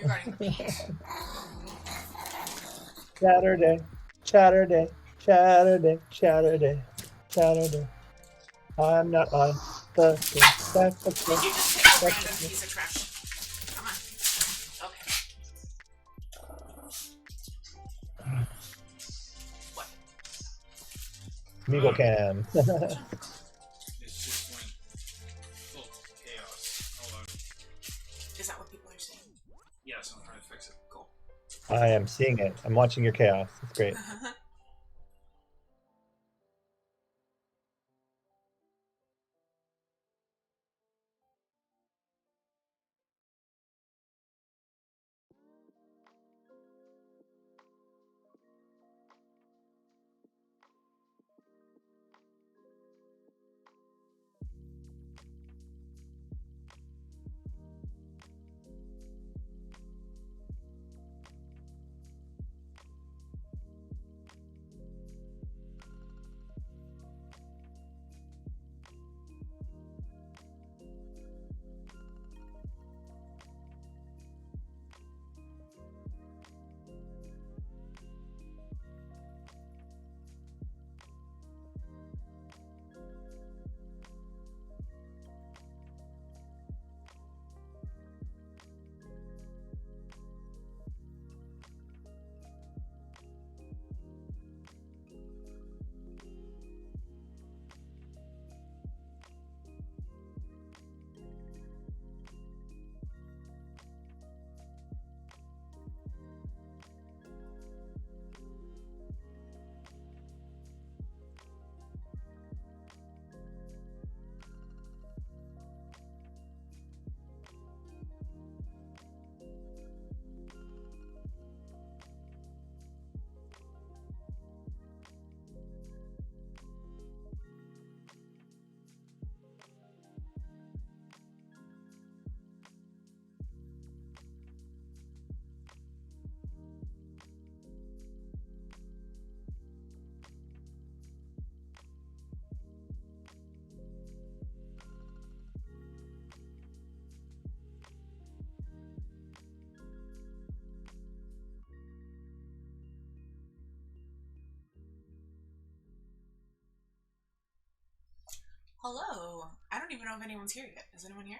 regarding the beat. Chaturday, Chaturday, Chaturday, Chaturday, Chaturday. I'm not on the screen. That's okay. You just pick a random piece of trash. Come on. Okay. What? Meagle Cam. It's just went full chaos. Hold on. Is that what people are saying? Yes, I'm trying to fix it. Cool. I am seeing it. I'm watching your chaos. It's great. Hello. I don't even know if anyone's here yet. Is anyone here?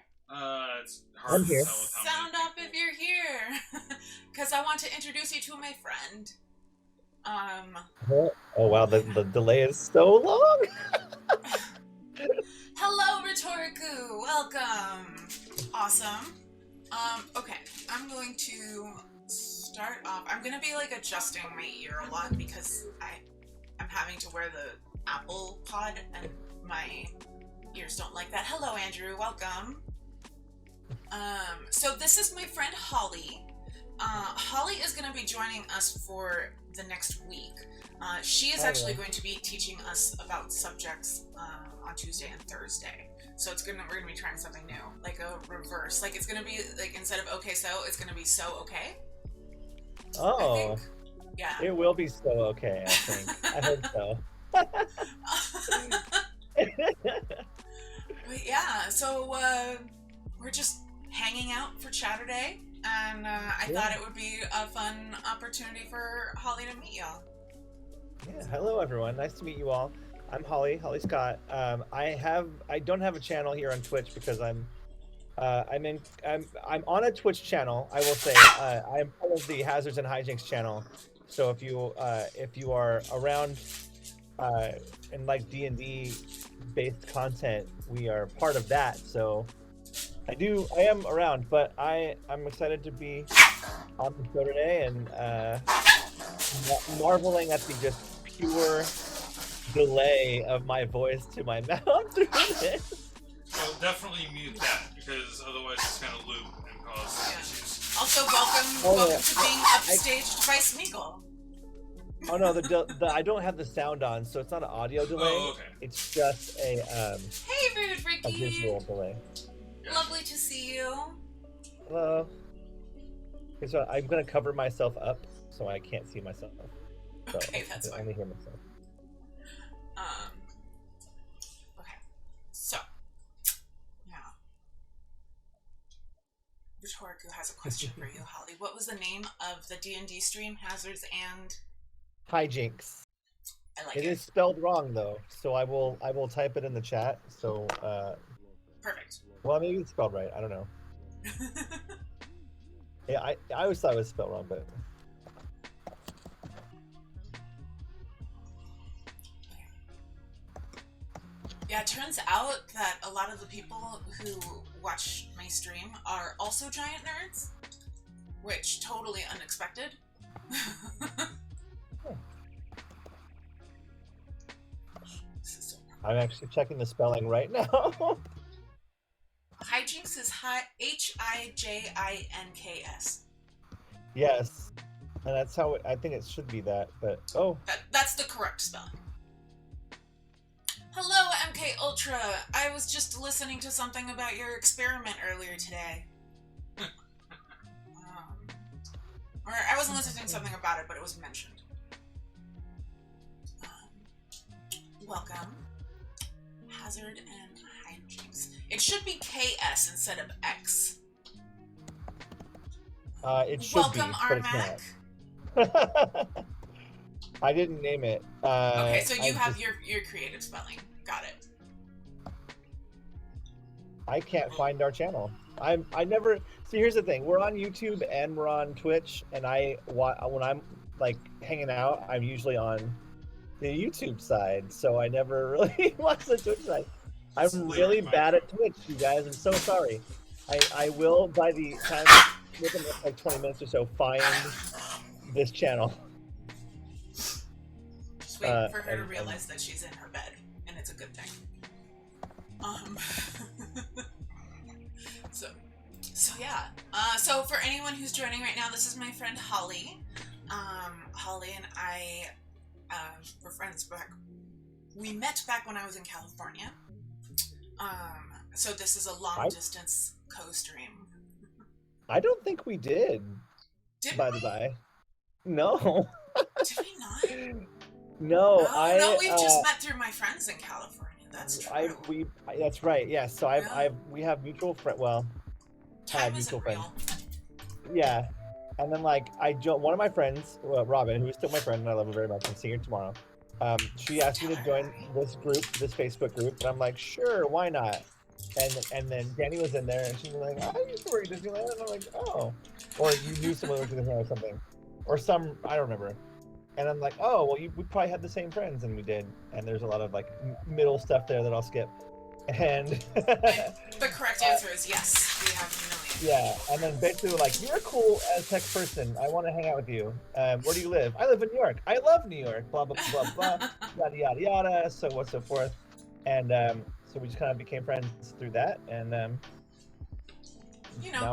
It's hard I'm to here. tell with how Sound many up if you're here. Because I want to introduce you to my friend. Oh wow, the delay is so long. Hello, Rhetoriku. Welcome. Awesome. Okay. I'm going to start off. I'm going to be like adjusting my ear a lot because I'm having to wear the Apple Pod and my ears don't like that. Hello, Andrew. Welcome. So this is my friend Holly. Holly is going to be joining us for the next week. She is actually going to be teaching us about subjects on Tuesday and Thursday. So we're gonna be trying something new, like a reverse. Like it's gonna be like instead of okay so, it's gonna be so okay. Oh, yeah. It will be so okay. I think. I hope so. But yeah, so we're just hanging out for Chaturday, and I thought it would be a fun opportunity for Holly to meet y'all. Yeah, hello everyone. Nice to meet you all. I'm Holly Scott. I don't have a channel here on Twitch because I'm on a Twitch channel. I will say I'm part of the Hazards and Hijinks channel. So if you are around in like D&D based content, we are part of that. So I am around, but I'm excited to be on the show today and marveling at the just pure delay of my voice to my mouth through this. So definitely mute that because otherwise it's going to loop and cause issues. Also, welcome to being upstaged by Smeagol. Oh no, I don't have the sound on, so it's not an audio delay. Oh, okay. It's just a Hey, Rude Ricky. a visual delay. Gotcha. Lovely to see you. Hello. Okay, so I'm gonna cover myself up so I can't see myself. So okay, that's fine. I only hear myself. Okay. So, yeah. Rhetoric, who has a question for you, Holly. What was the name of the D&D stream? Hazards and Hijinks. I like It it. is spelled wrong though, so I will type it in the chat. So Perfect. well, maybe it's spelled right. I don't know. Yeah, I always thought it was spelled wrong, but Yeah, it turns out that a lot of the people who watch my stream are also giant nerds, which totally unexpected. This is so I'm actually checking the spelling right now. Hijinks is Hijinks. Yes, and that's how I think it should be that. But That's the correct spelling. Hello, MK Ultra. I was just listening to something about your experiment earlier today. Or I wasn't listening to something about it, but it was mentioned. Welcome. Hazard and Hijinks. It should be KS instead of X. it should Welcome, be, but Armac. it's not. I didn't name it. Okay, so you I have just- your creative spelling. Got it. I can't find our channel. I never see. Here's the thing: we're on YouTube and we're on Twitch, and when I'm like hanging out, I'm usually on the YouTube side, so I never really watch the Twitch side. I'm really bad at Twitch, you guys. I'm so sorry. I will, by the time within like 20 minutes or so, find this channel. Just wait for her to realize that she's in her bed, and it's a good thing. So yeah. So for anyone who's joining right now, this is my friend Holly. Holly and I were friends back. We met back when I was in California. So this is a long distance co-stream. I don't think we did. Did by we? the by. No. Did we not? No, No, we've just met through my friends in California. That's true. That's right. Yes. So we have mutual friend. Well, Time mutual isn't real. Yeah. And then like one of my friends, Robin, who is still my friend and I love her very much, and seeing her tomorrow. She asked me to join this Facebook group, and I'm like, sure, why not? And then Danny was in there, and she was like, I used to work at Disneyland, and I'm like, oh, or you knew someone who worked at Disneyland or something, or I don't remember. And I'm like, oh, well, we probably had the same friends, and we did. And there's a lot of like middle stuff there that I'll skip. And the correct answer is yes. We have a million. Yeah, and then basically we're like, you're a cool as tech person. I want to hang out with you. Where do you live? I live in New York. I love New York. Blah blah blah blah. Yada yada yada. So on so forth. And so we just kind of became friends through that. And now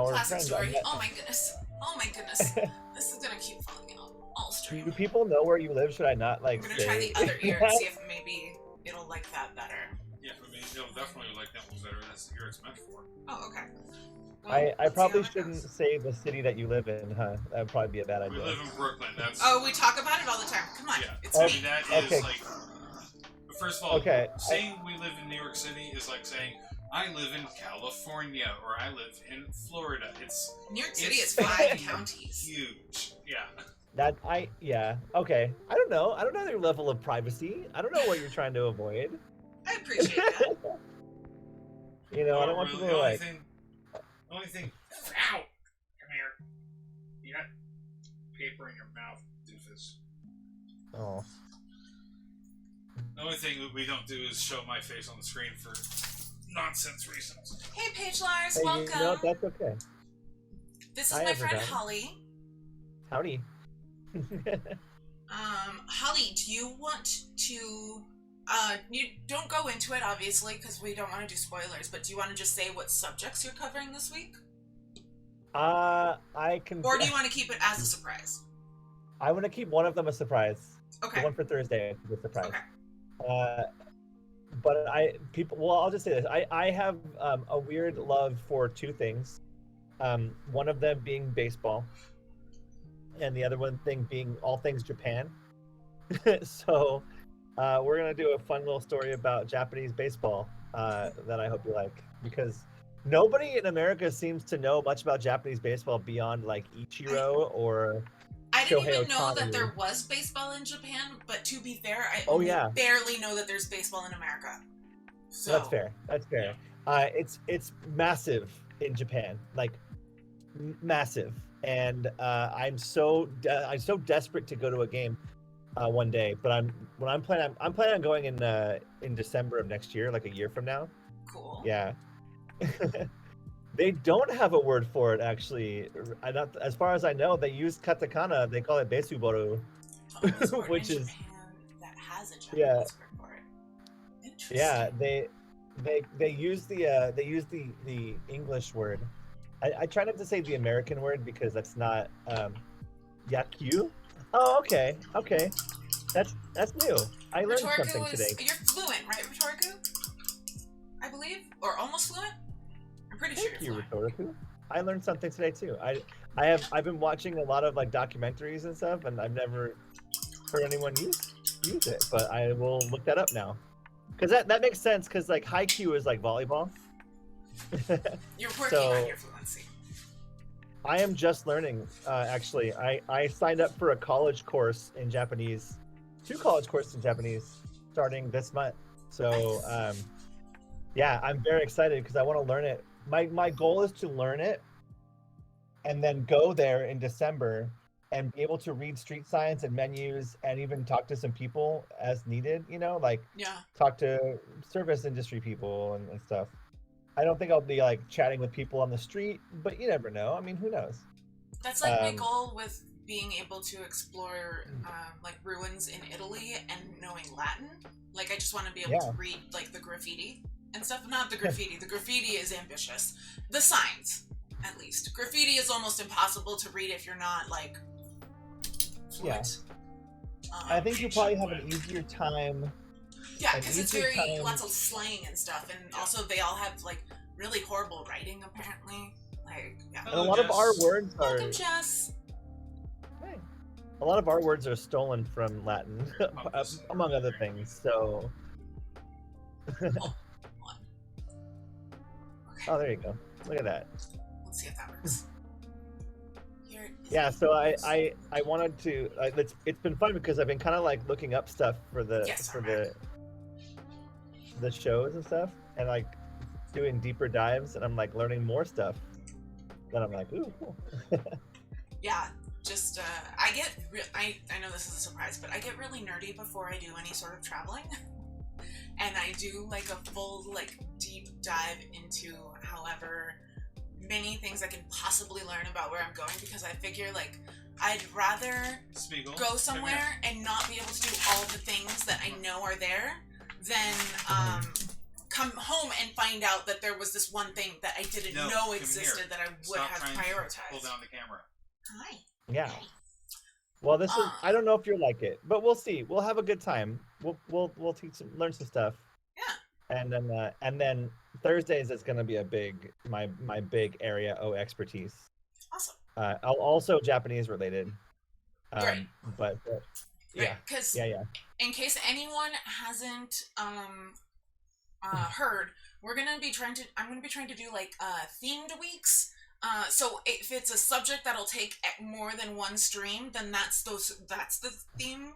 we're classic friends. story. Oh my goodness. Oh my goodness. This is gonna keep falling out all stream. Do people know where you live? Should I not like? I'm gonna try the other ear and see if maybe it'll like that better. Yeah, I mean, it'll definitely like that one better. That's the ear it's meant for. Oh, okay. Well, I probably shouldn't say the city that you live in, huh? That would probably be a bad idea. We live in Brooklyn. That's. Oh, we talk about it all the time. Come on, Yeah. it's I me. mean, that is Okay. like. First of all, Okay. saying we live in New York City is like saying I live in California or I live in Florida. It's New York City it's is 5 counties. huge. Yeah. Okay. I don't know your level of privacy. I don't know what you're trying to avoid. I appreciate that. You know, I don't want really, people to like. The only thing. Ow! Come here. You got paper in your mouth, doofus. Oh. The only thing that we don't do is show my face on the screen for nonsense reasons. Hey, Paige Lars, Hey, welcome. you know, that's okay. This is Hi, my friend everybody. Holly. Howdy. Holly, do you want to? You don't go into it, obviously, because we don't want to do spoilers. But do you want to just say what subjects you're covering this week, I can. or do you want to keep it as a surprise? I want to keep one of them a surprise. Okay. The one for Thursday is a surprise. Okay. But I'll just say this. I have a weird love for two things. One of them being baseball, and the other one thing being all things Japan. So we're gonna do a fun little story about Japanese baseball that I hope you like, because Nobody in America seems to know much about Japanese baseball beyond like Ichiro or I didn't Shohei even know that there Ohtani. was baseball in Japan, but to be fair, I Oh only yeah, barely know that there's baseball in America. that's So, fair. That's Yeah. fair. It's massive in Japan, like massive, and I'm so desperate to go to a game one day. But I'm planning on going in December of next year, like a year from now. cool. Yeah. They don't have a word for it actually. I not as far as I know, they use katakana. They call it besuboru, The only sport in which is Japan that has a yeah, Japanese word for it. yeah. Interesting. They use the English word. I try not to say the American word because that's not yakyu. Oh, okay, okay. That's new. I learned something Rhetoriku is today. you're fluent, right? Rhetoriku, I believe, or almost fluent. I'm pretty sure Thank you're you, fluent. Rhetoriku. I learned something today too. I've been watching a lot of like documentaries and stuff, and I've never heard anyone use it, but I will look that up now. Because that makes sense. Because like haiku is like volleyball. You're working on So your fluency. I am just learning. Actually, I signed up for a college course in Japanese, 2 college courses in Japanese, starting this month. So Nice. yeah, I'm very excited because I want to learn it. My goal is to learn it and then go there in December and be able to read street signs and menus and even talk to some people as needed, like Yeah, talk to service industry people and stuff. I don't think I'll be like chatting with people on the street, but you never know. I mean, who knows? that's like my Um, goal with being able to explore like ruins in Italy and knowing Latin. Like I just want to be able to yeah, read like the graffiti and stuff. Not the graffiti. The graffiti is ambitious. The signs, at least. Graffiti is almost impossible to read if you're not like yeah. fluent. I think you'll probably Ancient have an Latin. easier time, Yeah, an because it's easier very time. lots of slang and stuff, and Yeah. also they all have like really horrible writing apparently. Like, yeah. And a Hello, lot of our Jess. words Welcome, are, Jess. hey, a lot of our words are stolen from Latin, Obviously. among other things. So, Oh, one. Okay, oh, there you go. Look at that. let's see if that works. Here is Yeah, so I English. I, I wanted to. It's been fun because I've been kind of like looking up stuff for the Yes, for I'm back. the shows and stuff, and like doing deeper dives, and I'm like learning more stuff. Then I'm like, ooh, cool. Yeah, just I get I know this is a surprise, but I get really nerdy before I do any sort of traveling, and I do like a full like deep dive into however many things I can possibly learn about where I'm going because I figure like I'd rather Smeagol. go Come somewhere here. and not be able to do all the things that I know are there than come home and find out that there was this one thing that I didn't No, know come existed here. that I would Stop have trying to prioritized. pull down the camera. Hi. Yeah. Hi. Well, this is. Uh, I don't know if you'll like it, but we'll see. We'll have a good time. We'll learn some stuff, yeah. and then Thursdays is going to be a big my big area O expertise. Awesome. Also Japanese related. Great. But Right. yeah, Because yeah. in case anyone hasn't heard, I'm gonna be trying to do like themed weeks. So if it's a subject that'll take more than one stream, then that's the theme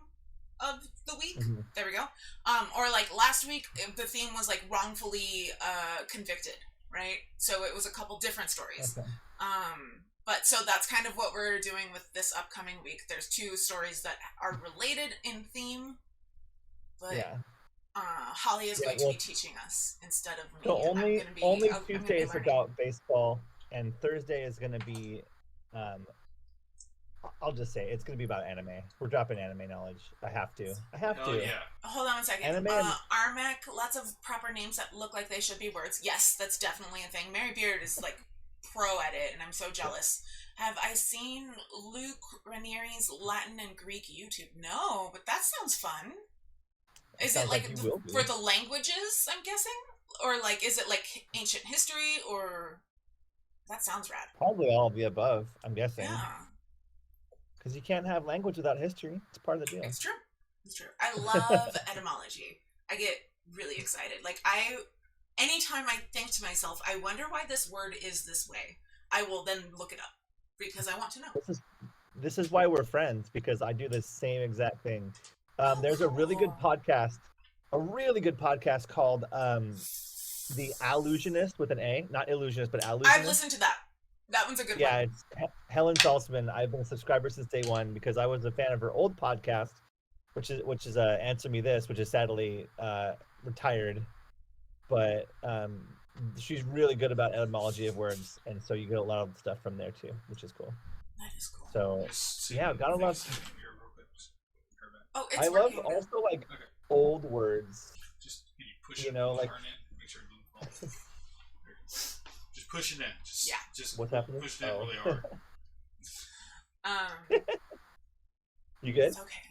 of the week. Mm-hmm. There we go. Or like last week, the theme was like wrongfully convicted, right? So it was a couple different stories. Okay. But so that's kind of what we're doing with this upcoming week. There's 2 stories that are related in theme, but Yeah. Holly is going to be teaching us instead of me. So only I'm Tuesday is learning. about baseball, and Thursday is going to be. I'll just say it's going to be about anime. We're dropping anime knowledge. I have to. Oh yeah. Hold on one second. Anime. Armac, lots of proper names that look like they should be words. Yes, that's definitely a thing. Mary Beard is like pro at it, and I'm so jealous. Have I seen Luke Ranieri's Latin and Greek YouTube? No, but that sounds fun. Is it like for the languages, I'm guessing? Or like, is it like ancient history, or... That sounds rad. Probably all of the above, I'm guessing. Yeah. Because you can't have language without history. It's part of the deal. It's true. It's true. I love etymology. I get really excited. Like, anytime I think to myself, I wonder why this word is this way, I will then look it up because I want to know. This is why we're friends, because I do the same exact thing. There's a really good Cool. podcast called The Allusionist with an A, not illusionist, but I've allusionist. listened to that. That one's a good Yeah, one. it's Helen Saltzman. I've been a subscriber since day one because I was a fan of her old podcast, which is Answer Me This, which is sadly retired, but she's really good about etymology of words, and so you get a lot of stuff from there too, which is cool. That is cool. So yeah, gotta love. Oh, it's I love working. also like Okay. old words. Just can you push You it know, like- hard in? Make sure it doesn't fall. Just push it in. Just Yeah. Just What's happening? push it in Oh. really hard. You good? It's okay.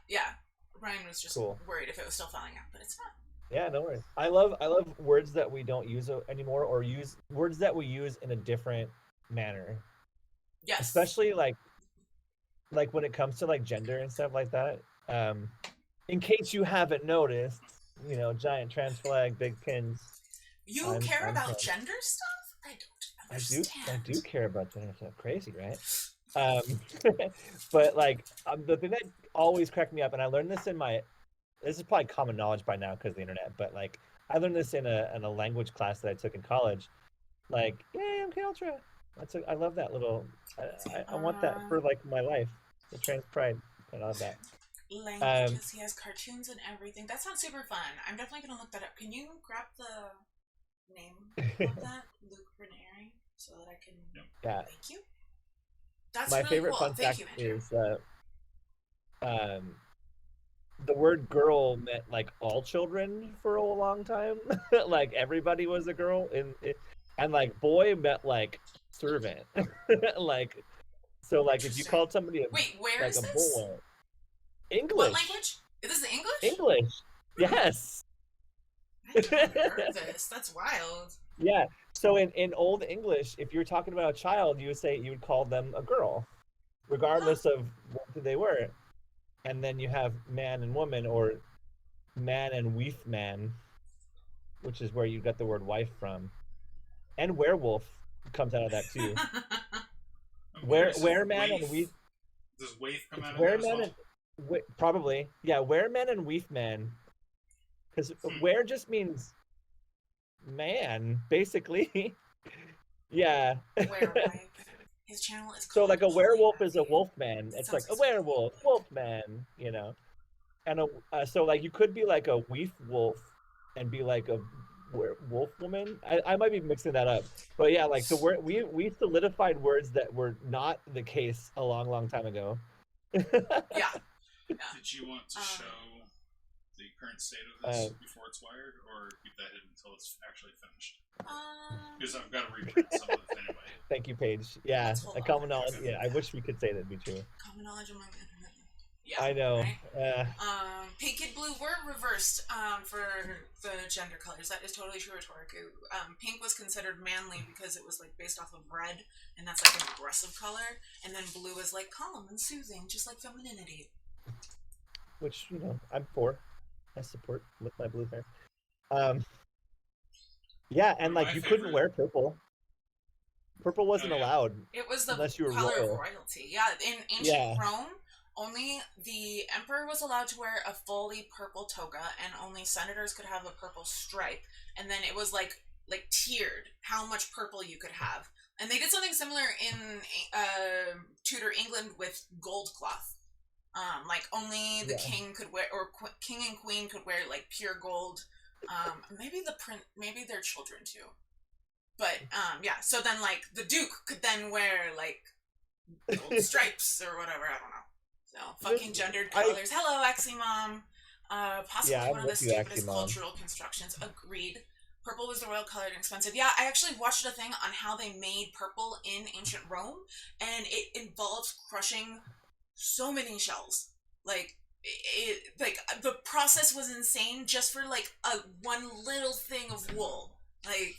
Yeah. Ryan was just Cool. worried if it was still falling out, but it's not. Yeah, no worries. I love words that we don't use anymore, or use words that we use in a different manner. Yes. Especially like when it comes to like gender and stuff like that. In case you haven't noticed, you know, giant trans flag, big pins. You care I'm about fine. gender stuff? I don't understand. I do care about gender stuff. Crazy, right? But like the thing that always cracked me up, and I learned this this is probably common knowledge by now because of the internet, but like I learned this in a language class that I took in college. Like, yay, MK Ultra. I love that little. I want that for like my life. The trans pride. I love that. Languages. He has cartoons and everything. That sounds super fun. I'm definitely gonna look that up. Can you grab the name of that, Luke Ranieri, so that I can? Yeah. Thank you. That's My really favorite cool. fun Thank fact you, Andrew. is the word girl meant like all children for a long time. Like everybody was a girl, and like boy meant like servant. Like so, like if you Interesting. called somebody Wait, where like is a this? boy, English. What language? Is this English? English. Yes. I haven't heard this. That's wild. Yeah. So in Old English, if you're talking about a child, you would call them a girl, regardless of what they were. And then you have man and woman, or man and weef man, which is where you got the word wife from. And werewolf comes out of that too. Where man and weef. Does waif come out of Where that as man well? and probably, yeah. Where man and weef man, because where just means man, basically. Yeah. Werewolf. His channel is So called like a werewolf is a Holy wolf man. That It's like sounds a werewolf, wolf man, you know. And so like you could be like a weef wolf and be like a wolf woman. I might be mixing that up, but yeah, like so we solidified words that were not the case a long time ago. Yeah. Did you want to show the current state of this before it's wired, or keep that hidden until it's actually finished? Because I've got to reprint some of this anyway. Thank you, Paige. Yeah, Let's hold a on. common knowledge. Yeah, I wish we could say that'd be true. Common knowledge among the internet. Yeah. I know. Right? Pink and blue were reversed for the gender colors. That is totally true, Rhetoric. Pink was considered manly because it was like based off of red, and that's like an aggressive color. And then blue is like calm and soothing, just like femininity. Which, you know, I'm for. I support with my blue hair. Yeah, and like you couldn't wear purple. Purple wasn't allowed. It was the unless you were color royal. of royalty. Yeah, in ancient Rome, only the emperor was allowed to wear a fully purple toga, and only senators could have a purple stripe. And then it was like tiered how much purple you could have. And they did something similar in Tudor England with gold cloth. Like only the king could wear, or king and queen could wear like pure gold. Maybe maybe their children too. But yeah, so then like the duke could then wear like gold stripes or whatever. I don't know. So fucking gendered colors. Hello, Aximom. Possibly one of the stupidest cultural constructions. Agreed. Purple was the royal color and expensive. Yeah, I actually watched a thing on how they made purple in ancient Rome, and it involves crushing so many shells. Like the process was insane just for like one little thing of wool. Like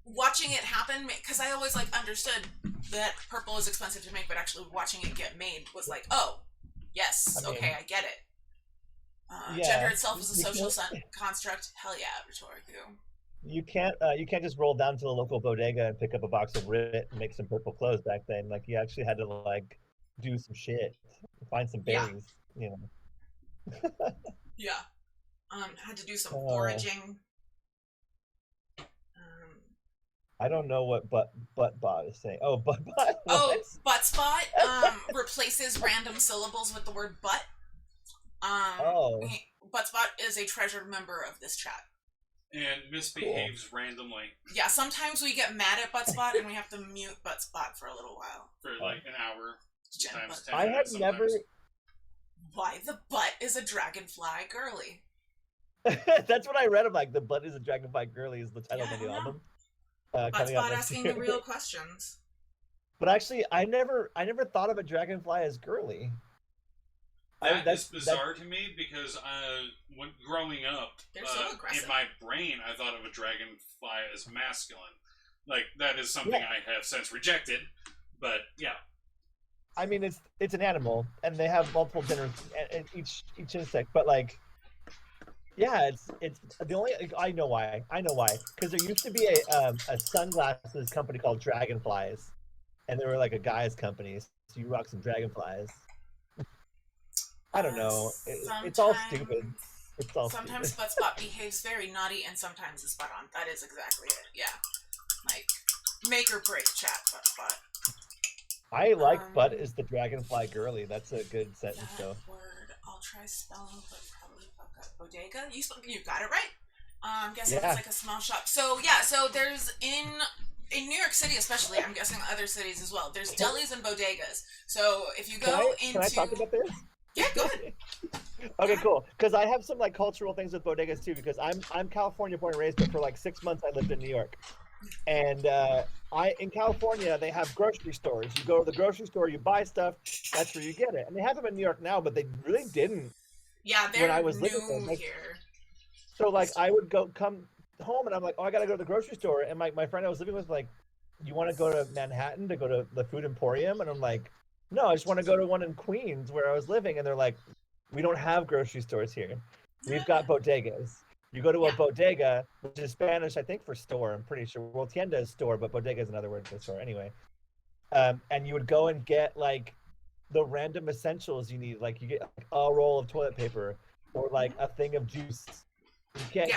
watching it happen, because I always like understood that purple is expensive to make, but actually watching it get made was like, oh yes, I get it. Gender itself is a social construct. Hell yeah, Rhetoriku. You can't just roll down to the local bodega and pick up a box of Rit and make some purple clothes back then. Like you actually had to like do some shit, find some berries, you know. Yeah. Had to do some foraging. I don't know what buttbot is saying. Oh, buttbot. Oh, buttspot replaces random syllables with the word butt. Buttspot is a treasured member of this chat. And misbehaves randomly. Yeah, sometimes we get mad at Buttspot and we have to mute Buttspot for a little while. For like an hour. Sometimes 10 I minutes, had never. Why the butt is a dragonfly girly. That's what I read. I'm like, the butt is a dragonfly girly is the title of the album. Buttspot asking the real questions. But actually, I never thought of a dragonfly as girly. That's bizarre to me because when growing up, in my brain, I thought of a dragonfly as masculine. Like that is something I have since rejected. But yeah, I mean it's an animal, and they have multiple genders, and each insect. But like, yeah, it's the only I know why because there used to be a sunglasses company called Dragonflies, and they were like a guy's company. So you rock some dragonflies. I don't know. It's all stupid. It's all sometimes stupid. Buttspot behaves very naughty, and sometimes is spot on. That is exactly it. Yeah, like make or break chat Buttspot. I like butt is the dragonfly girly. That's a good sentence, though. Word. I'll try spelling, but probably fuck up. Bodega. You got it right. I'm guessing it's like a small shop. So yeah. So there's in New York City, especially. I'm guessing other cities as well. There's delis and bodegas. So if you go into, can I talk about this? Yeah, go ahead. Okay, cool. Because I have some like cultural things with bodegas too. Because I'm California born and raised, but for like 6 months I lived in New York. And in California they have grocery stores. You go to the grocery store, you buy stuff. That's where you get it. And they have them in New York now, but they really didn't. Yeah, they're when I was living there. Like, here. So like I would come home and I'm like, oh, I gotta go to the grocery store. And my friend I was living with was like, you want to go to Manhattan to go to the Food Emporium? And I'm like, no, I just want to go to one in Queens where I was living. And they're like, we don't have grocery stores here. We've got bodegas. You go to a bodega, which is Spanish, I think, for store. I'm pretty sure. Well, tienda is store, but bodega is another word for store. Anyway, and you would go and get like the random essentials you need. Like you get like, a roll of toilet paper or like a thing of juice. You can't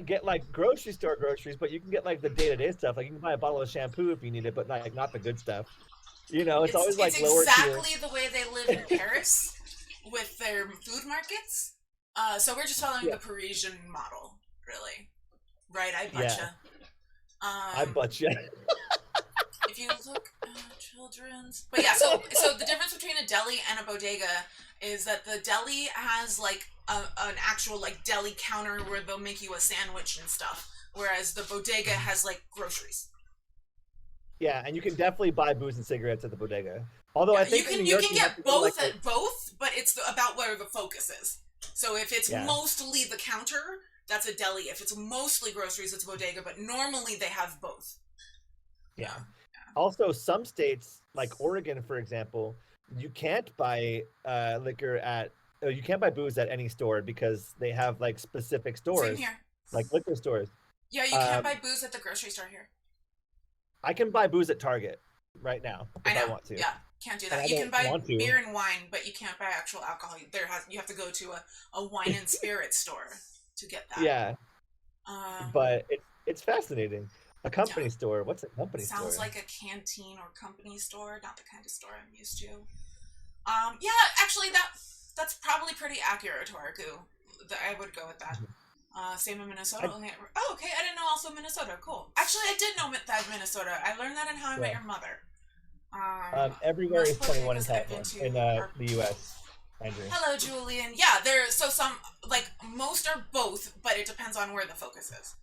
get like grocery store groceries, but you can get like the day-to-day stuff. Like you can buy a bottle of shampoo if you need it, but like not the good stuff. You know, it's always like lower tier. It's exactly the way they live in Paris with their food markets. So we're just following the Parisian model, really. Right? I betcha. I betcha. If you look at children's... But yeah, so the difference between a deli and a bodega is that the deli has like an actual like deli counter where they'll make you a sandwich and stuff, whereas the bodega has like groceries. Yeah, and you can definitely buy booze and cigarettes at the bodega. Although I think you can get both at both, but it's about where the focus is. So if it's mostly the counter, that's a deli. If it's mostly groceries, it's a bodega. But normally they have both. Yeah. Also, some states, like Oregon, for example, you can't buy you can't buy booze at any store because they have like specific stores. Same here. Like liquor stores. Yeah, you can't buy booze at the grocery store here. I can buy booze at Target right now if I want to. Yeah, can't do that. You can buy beer and wine, but you can't buy actual alcohol. You have to go to a wine and spirit store to get that. Yeah. But it's fascinating. A company store. What's a company store? Sounds like a canteen or company store, not the kind of store I'm used to. Yeah, actually that's probably pretty accurate, Toraku. I would go with that. Same in Minnesota. Okay, I didn't know also Minnesota. Cool. Actually, I did know that Minnesota. I learned that in How I Met Your Mother. Everywhere is 21 in California, in the U.S. Andrew. Hello, Julian. Yeah, some most are both, but it depends on where the focus is.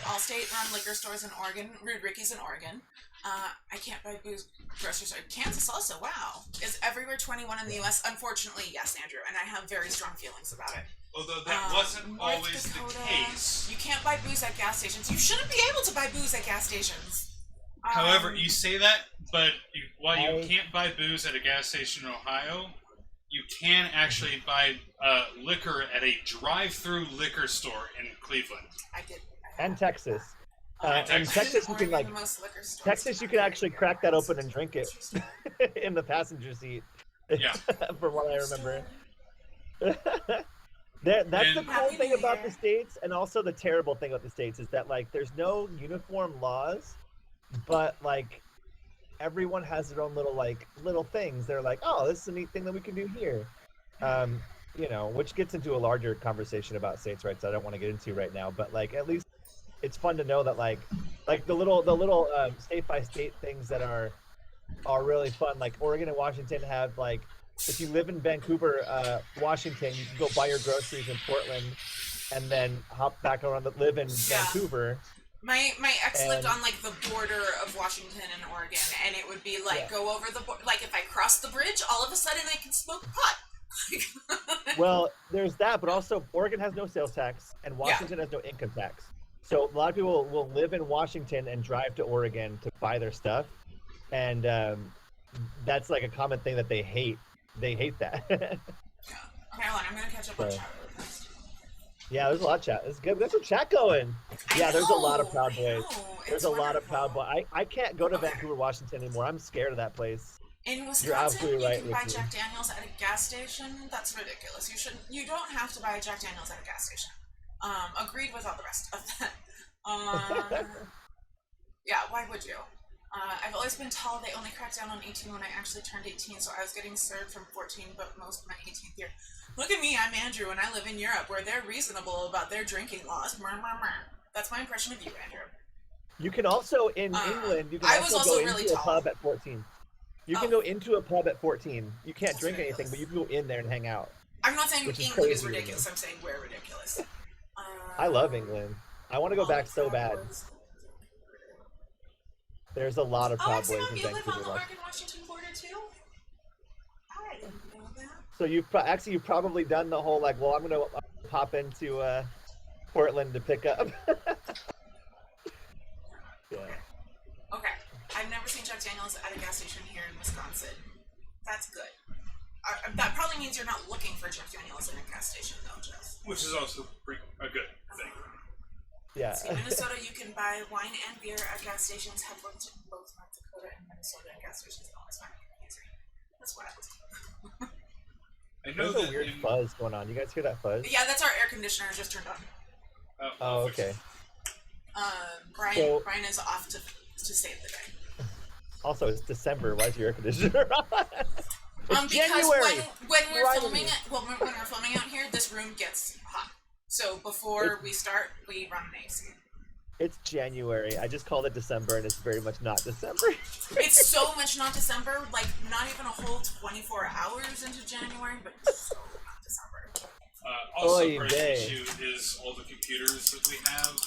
Allstate run liquor stores in Oregon. Rude Ricky's in Oregon. I can't buy booze grocery store. Kansas also. Wow, is everywhere 21 in the U.S. Unfortunately, yes, Andrew, and I have very strong feelings about it. Although that wasn't always Dakota, the case. You can't buy booze at gas stations. You shouldn't be able to buy booze at gas stations. However, you say that, but while you can't buy booze at a gas station in Ohio, you can actually buy liquor at a drive-through liquor store in Cleveland. I did. And Texas. And Texas, you can you can actually crack that open and drink it in the passenger seat. Yeah. From what I remember. That's the cool thing about the States, and also the terrible thing about the States is that like there's no uniform laws, but like everyone has their own little things. They're like, oh, this is a neat thing that we can do here. You know, which gets into a larger conversation about states' rights I don't want to get into right now, but like at least it's fun to know that like the little state by state things that are really fun. Like Oregon and Washington have like, if you live in Vancouver, Washington, you can go buy your groceries in Portland, and then hop back around and live in Vancouver. My ex lived on like the border of Washington and Oregon, and it would be like go over the like if I cross the bridge, all of a sudden I can smoke pot. Well, there's that, but also Oregon has no sales tax, and Washington has no income tax. So a lot of people will live in Washington and drive to Oregon to buy their stuff, and that's like a common thing that they hate. They hate that. Okay, hold on. I'm gonna catch up on chat really fast. Yeah, there's a lot of chat. It's good. There's some chat going. There's a lot of Proud Boys. There's a lot of Proud Boys. I can't go to Vancouver, Washington anymore. I'm scared of that place. In Wisconsin, you can buy Jack Daniels at a gas station. That's ridiculous. You don't have to buy Jack Daniels at a gas station. Agreed with all the rest of that. Yeah, why would you? I've always been told they only cracked down on 18 when I actually turned 18, so I was getting served from 14, but most of my 18th year. Look at me, I'm Andrew, and I live in Europe, where they're reasonable about their drinking laws. That's my impression of you, Andrew. You can also, in England, you can also go into a pub at 14. You can go into a pub at 14. You can't drink anything, but you can go in there and hang out. I'm not saying England is ridiculous, I'm saying we're ridiculous. I love England. I want to go back so bad. There's a lot of Proud Boys in Vancouver. You live on the Oregon-Washington border too? I didn't know that. So you've probably done the whole like, well, I'm gonna pop into Portland to pick up. Yeah. Okay. I've never seen Jack Daniels at a gas station here in Wisconsin. That's good. That probably means you're not looking for Jack Daniels in a gas station, though, Jess. Which is also a good thing. Yeah. See, Minnesota, you can buy wine and beer at gas stations. Have looked at both North Dakota and Minnesota at gas stations. Always find it confusing. That's wild. I know there's a weird fuzz going on. You guys hear that fuzz? Yeah, that's our air conditioner just turned on. Oh, okay. Brian is off to save the day. Also, it's December. Why is your air conditioner on? Because January. when we're filming out here, this room gets hot. So before we start, we run an AC. It's January. I just called it December, and it's very much not December. It's so much not December. Like not even a whole 24 hours into January, but so not December. Also, part of the issue is all the computers that we have.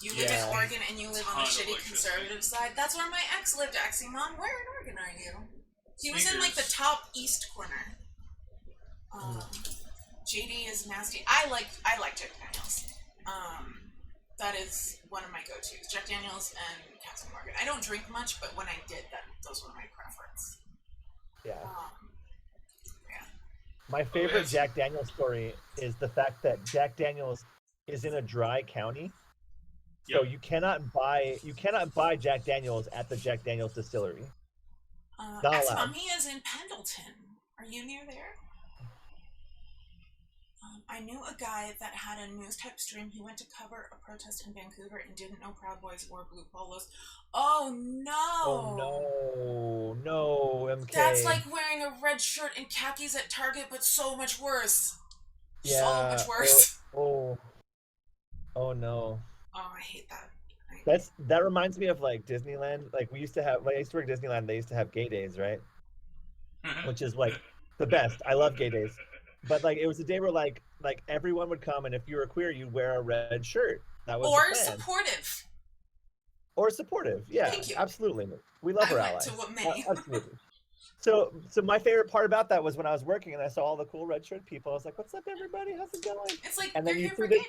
You live in Oregon, and you live on the shitty conservative side. That's where my ex lived, Aximon. Where in Oregon are you? He was in like the top east corner. JD is nasty. I like Jack Daniels. That is one of my go-tos. Jack Daniels and Captain Morgan. I don't drink much, but when I did, those were my preference. Yeah. Yeah. My favorite Jack Daniels story is the fact that Jack Daniels is in a dry county. So you cannot buy Jack Daniels at the Jack Daniels distillery. He is in Pendleton. Are you near there? I knew a guy that had a news type stream. He went to cover a protest in Vancouver and didn't know Proud Boys or Blue Polos. Oh no! Oh no, MK. That's like wearing a red shirt and khakis at Target, but so much worse. Yeah. So much worse. Oh no. Oh, I hate that. That reminds me of like Disneyland. Like I used to work at Disneyland. They used to have gay days, right? Which is like the best. I love gay days. But like it was a day where like everyone would come, and if you were queer, you'd wear a red shirt. That was the plan. Supportive. Yeah, thank you. Absolutely. We love our allies. To what may. Absolutely. So my favorite part about that was when I was working and I saw all the cool red shirt people. I was like, "What's up, everybody? How's it going?" It's like, and then you see this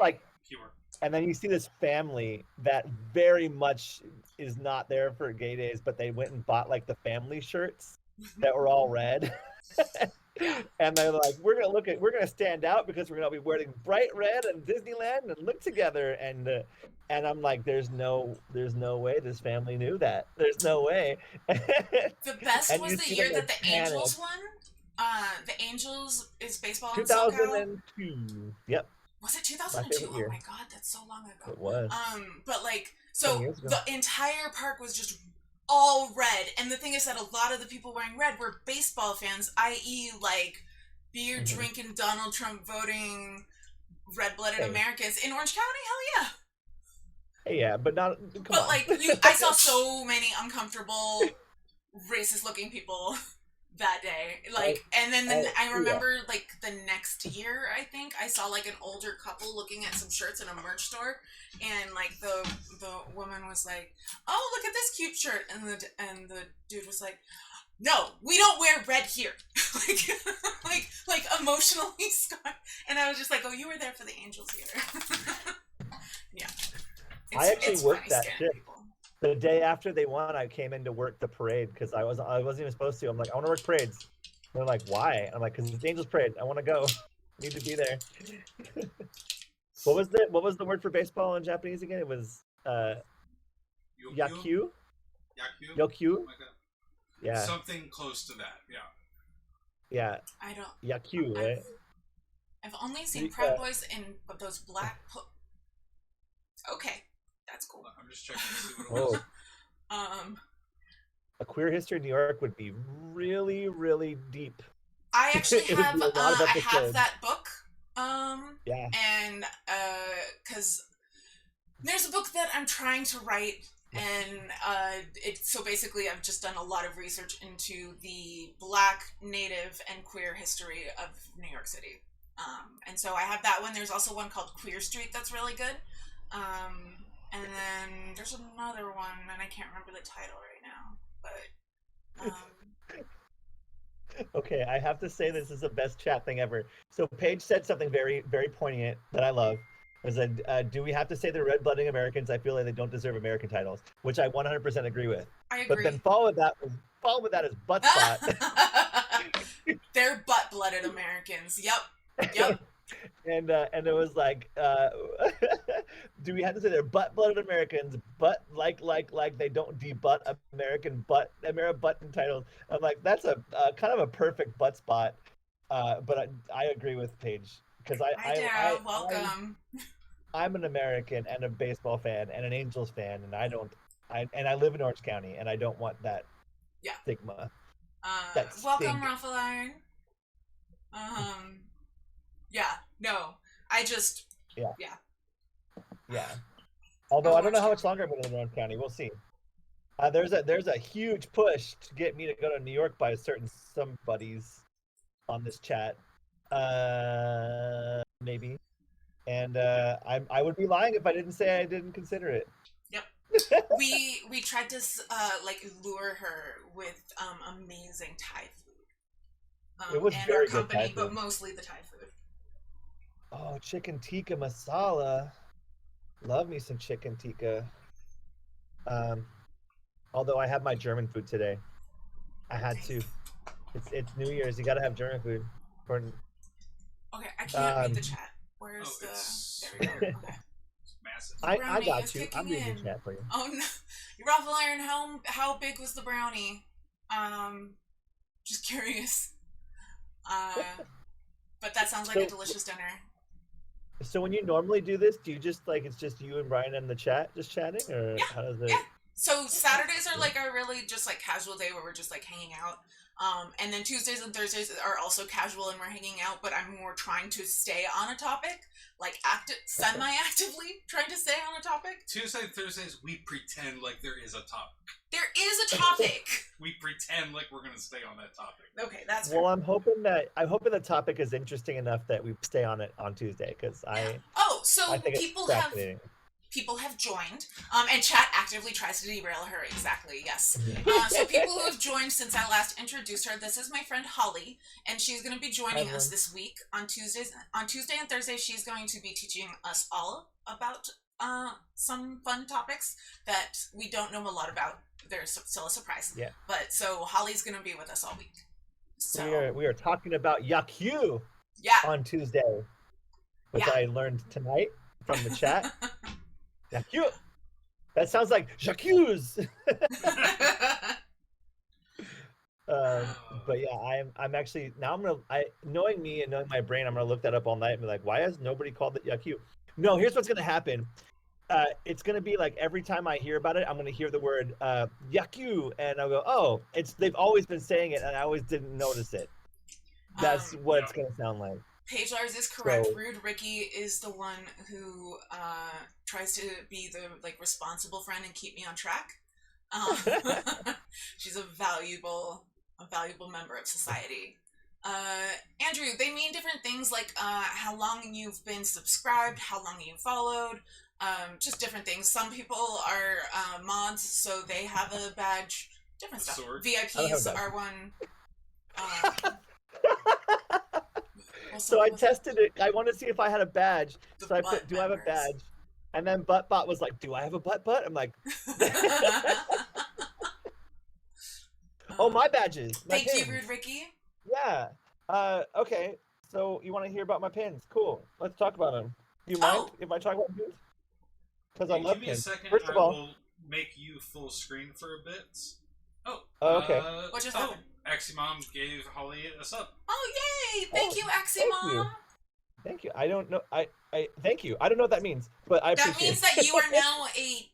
and then you see this family that very much is not there for gay days, but they went and bought like the family shirts that were all red. Yeah. And they're like, we're gonna stand out because we're gonna be wearing bright red and Disneyland and look together. And I'm like, there's no way this family knew that. There's no way. The best And was you the see year them that like the panic. Angels won. The Angels is baseball in SoCal. 2002. Yep. Was it My 2002? favorite Oh year. my god, that's so long ago. It was. But like, 20 so years ago. the entire park was just all red, and the thing is that a lot of the people wearing red were baseball fans, i.e., like beer drinking, Donald Trump voting, red-blooded Americans in Orange County. Hell yeah. Hey, yeah, but not. Come on. Like I saw so many uncomfortable, racist-looking people that day. Like, and then I remember like the next year, I think I saw like an older couple looking at some shirts in a merch store, and like the woman was like, "Oh, look at this cute shirt," and the dude was like, "No, we don't wear red here." like emotionally scarred. And I was just like, "Oh, you were there for the Angels here." Yeah. I actually worked that shift. The day after they won, I came in to work the parade because I wasn't even supposed to. I'm like, I want to work parades. And they're like, why? I'm like, because it's Angels Parade. I want to go. Need to be there. What was the word for baseball in Japanese again? It was yakyu. Yakyu. Yeah. Something close to that. Yeah. Yeah. I don't. Yakyu, right? I've only seen Proud Boys in those black. Okay, that's cool. I'm just checking to see what it was. A queer history in New York would be really, really deep. I actually have I have that book. Yeah. And because there's a book that I'm trying to write, and so basically I've just done a lot of research into the Black, Native, and queer history of New York City. And so I have that one. There's also one called Queer Street that's really good. And then there's another one, and I can't remember the title right now, but okay, I have to say this is the best chat thing ever. So Paige said something very, very poignant that I love. It said, do we have to say they're red-blooded Americans? I feel like they don't deserve American titles, which I 100% agree with. I agree. But then follow with that is butt spot. They're butt-blooded Americans. Yep. And it was like, do we have to say they're butt-blooded Americans, but like they don't debutt American butt titles? I'm like, that's a kind of a perfect butt spot. But I agree with Paige because welcome. I'm an American and a baseball fan and an Angels fan, and I live in Orange County, and I don't want that stigma. Welcome, Ruffle Iron. Yeah, no, I just yeah. Although I don't know how much longer I'm going to live in Orange County. We'll see. There's a huge push to get me to go to New York by somebodies on this chat. Maybe. And I would be lying if I didn't say I didn't consider it. Yep. we tried to lure her with amazing Thai food. It was and very our company, good Thai food. But mostly the Thai food. Oh, chicken tikka masala. Love me some chicken tikka. Although I had my German food today. I had to. It's New Year's. You gotta have German food. Okay, I can't read the chat. Where's the... There we go. Okay. It's massive. I got you. I'm reading the chat for you. Oh no. Ruffle Iron, how big was the brownie? Just curious. But that sounds like a delicious dinner. So when you normally do this, do you just it's just you and Brian in the chat just chatting, or how does it? Yeah. So Saturdays are like our really just like casual day where we're just like hanging out. And then Tuesdays and Thursdays are also casual and we're hanging out, but I'm more trying to stay on a topic, like semi-actively trying to stay on a topic. Tuesday and Thursdays, we pretend like there is a topic. There is a topic. We pretend like we're going to stay on that topic. Okay, that's fair. Well, I'm hoping the topic is interesting enough that we stay on it on Tuesday, because I think people have joined, and chat actively tries to derail her. Exactly, yes. So people who have joined since I last introduced her, this is my friend Holly, and she's going to be joining us this week on Tuesdays. On Tuesday and Thursday, she's going to be teaching us all about some fun topics that we don't know a lot about. They're still a surprise. Yeah. But so Holly's going to be with us all week. So we are talking about Yakyu yeah. on Tuesday, which I learned tonight from the chat. Yakyu. That sounds like J'accuse. But yeah, I'm actually now knowing me and knowing my brain, I'm gonna look that up all night and be like, why has nobody called it Yakyu? No, here's what's gonna happen. It's gonna be like every time I hear about it, I'm gonna hear the word Yakyu, and I'll go, oh, they've always been saying it, and I always didn't notice it. That's what it's gonna sound like. Page Lars is correct. Rude Ricky is the one who tries to be the responsible friend and keep me on track. She's a valuable member of society. Andrew, they mean different things like how long you've been subscribed, how long you followed, just different things. Some people are mods, so they have a badge. Different stuff. VIPs are one. So I tested it. I want to see if I had a badge. So I put, do I have a badge? And then ButtBot was like, do I have a butt? I'm like, oh, my badges. Thank you, Rude Ricky. Yeah. Okay. So you want to hear about my pins? Cool. Let's talk about them. Do you mind if I talk about pins? Because I love pins. Give me a second. First of all, I will make you full screen for a bit. Oh, okay. What just happened? Aximom gave Holly a sub. Oh, yay! Thank you, Aximom. Thank you. I don't know. I thank you. I don't know what that means, but I appreciate it. That means that you are now a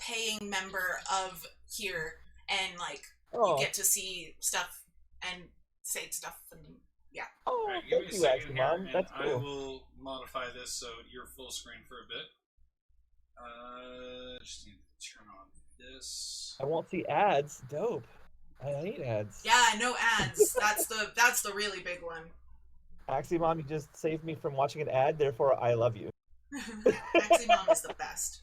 paying member of here, and you get to see stuff and say stuff, and yeah. Oh, right, thank you, Aximom. That's cool. I will modify this so you're full screen for a bit. Just need to turn on this. I won't see ads. Dope. I need ads. Yeah, no ads. That's the really big one. Aximom, you just saved me from watching an ad, therefore I love you. Aximom is the best.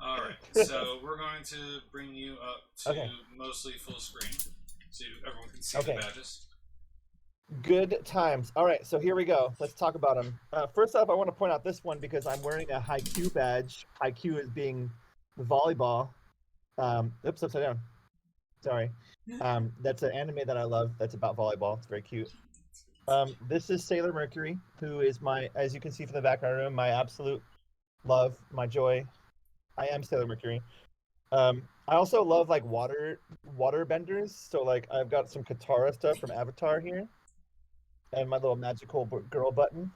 Alright, so we're going to bring you up to mostly full screen so everyone can see the badges. Good times. Alright, so here we go. Let's talk about them. First off, I want to point out this one because I'm wearing a Haikyuu badge. Haikyuu is being the volleyball. Oops, upside down. Sorry. That's an anime that I love that's about volleyball. It's very cute. This is Sailor Mercury, who is as you can see from the background room, my absolute love, my joy. I am Sailor Mercury. I also love water benders. So I've got some Katara stuff from Avatar here, and my little magical girl button.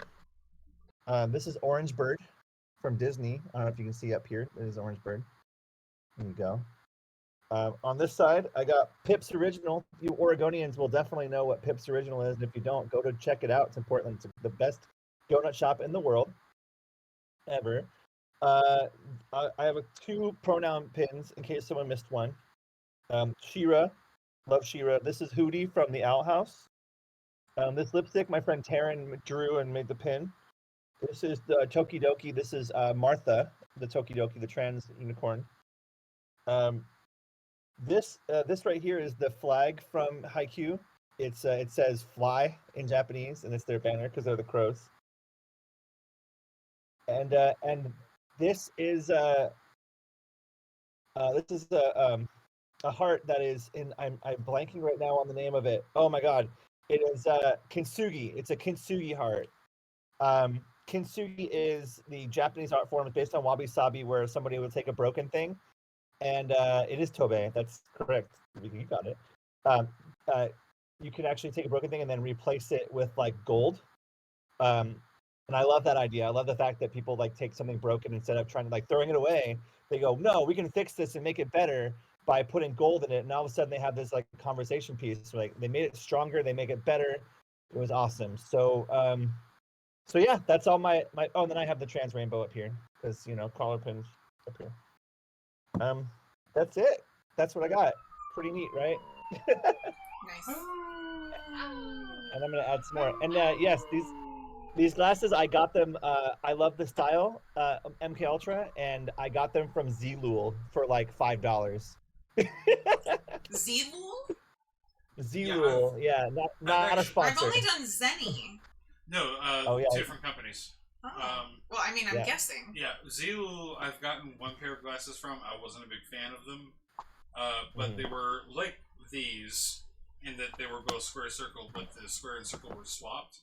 This is Orange Bird from Disney. I don't know if you can see up here. It is Orange Bird. There you go. On this side, I got Pip's Original. You Oregonians will definitely know what Pip's Original is, and if you don't, go to check it out. It's in Portland. It's the best donut shop in the world, ever. I have 2 pronoun pins in case someone missed one. Shira, love Shira. This is Hootie from the Owl House. This lipstick, my friend Taryn drew and made the pin. This is the Tokidoki. This is Martha, the Tokidoki, the trans unicorn. This right here is the flag from Haikyuu. It says "fly" in Japanese, and it's their banner because they're the crows. And this is a heart that is in. I'm blanking right now on the name of it. Oh my god! It is kintsugi. It's a kintsugi heart. Kintsugi is the Japanese art form. It's based on wabi-sabi, where somebody would take a broken thing. And it is Tobe. That's correct. You got it. You can actually take a broken thing and then replace it with gold. And I love that idea. I love the fact that people take something broken, instead of trying to throwing it away, they go, no, we can fix this and make it better by putting gold in it. And all of a sudden they have this conversation piece. They made it stronger. They make it better. It was awesome. So yeah, that's all my. Oh, and then I have the trans rainbow up here because collar pins up here. That's it. That's what I got. Pretty neat, right? Nice. And I'm gonna add some more. And yes, these glasses, I got them. I love the style, MK Ultra, and I got them from Zlul for $5. Zlul? Zlul, yeah, not a sponsor. I've only done Zenny. No, different companies. Oh. Well, I mean, I'm guessing. Yeah, Zlul, I've gotten one pair of glasses from. I wasn't a big fan of them, but they were like these, in that they were both square circle, but the square and circle were swapped,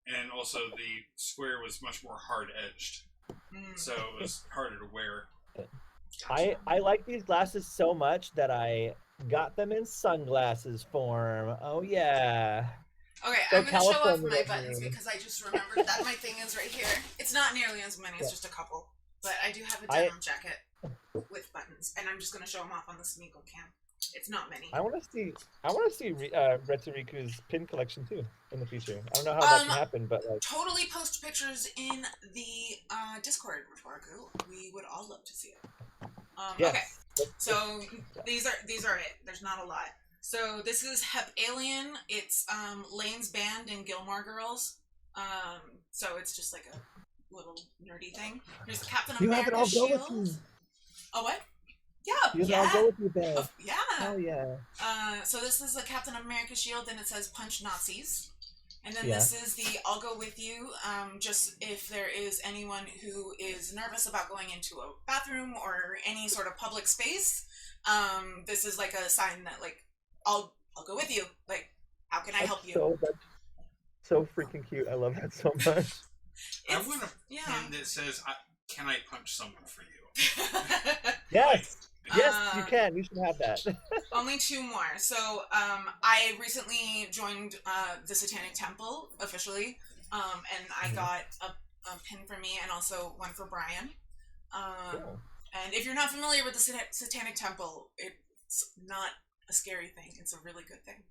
and also the square was much more hard edged, so it was harder to wear. I like these glasses so much that I got them in sunglasses form. Oh yeah. Okay, So I'm going to show off California my with buttons me. because I just remembered that my thing is right here. It's not nearly as many, it's just a couple. But I do have a denim jacket with buttons, and I'm just going to show them off on the Smeagol cam. It's not many. I want to see Retsuriku's pin collection too in the future. I don't know how that can happen, but like totally post pictures in the Discord, Rhetorical. We would all love to see it. yes. Okay, so these are it. There's not a lot. So this is Hep Alien. It's Lane's band in Gilmore Girls. So it's just like a little nerdy thing. There's the Captain America shield. Oh, what? Yeah. I'll go with you, babe. Yeah. Oh yeah. So this is the Captain America shield, and it says "Punch Nazis." And then this is the "I'll go with you." Just if there is anyone who is nervous about going into a bathroom or any sort of public space, this is like a sign that like I'll go with you. Like, how can I help you? So freaking cute. I love that so much. I want a pin that says, "Can I punch someone for you?" Yes. Yes, you can. You should have that. Only 2 more. So, I recently joined the Satanic Temple officially, and I got a pin for me and also one for Brian. Cool. And if you're not familiar with the Satanic Temple, it's not a scary thing. It's a really good thing.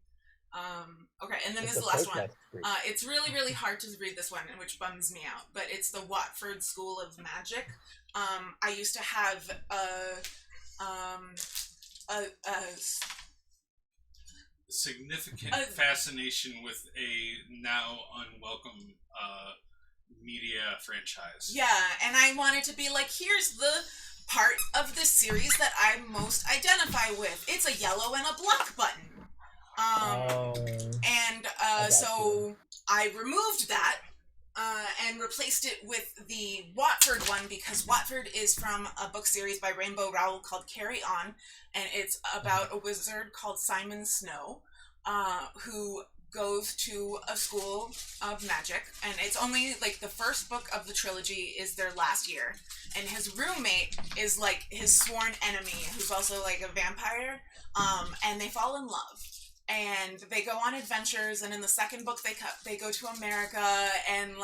Okay, and then this is the last one. It's really, really hard to read this one, which bums me out, but it's the Watford School of Magic. I used to have significant fascination with a now unwelcome media franchise. Yeah, and I wanted to be like, here's the part of the series that I most identify with. It's a yellow and a black button. So I removed that and replaced it with the Watford one because Watford is from a book series by Rainbow Rowell called Carry On, and it's about a wizard called Simon Snow who goes to a school of magic, and it's only like the first book of the trilogy is their last year, and his roommate is like his sworn enemy who's also like a vampire, and they fall in love. And they go on adventures, and in the second book they go to America, and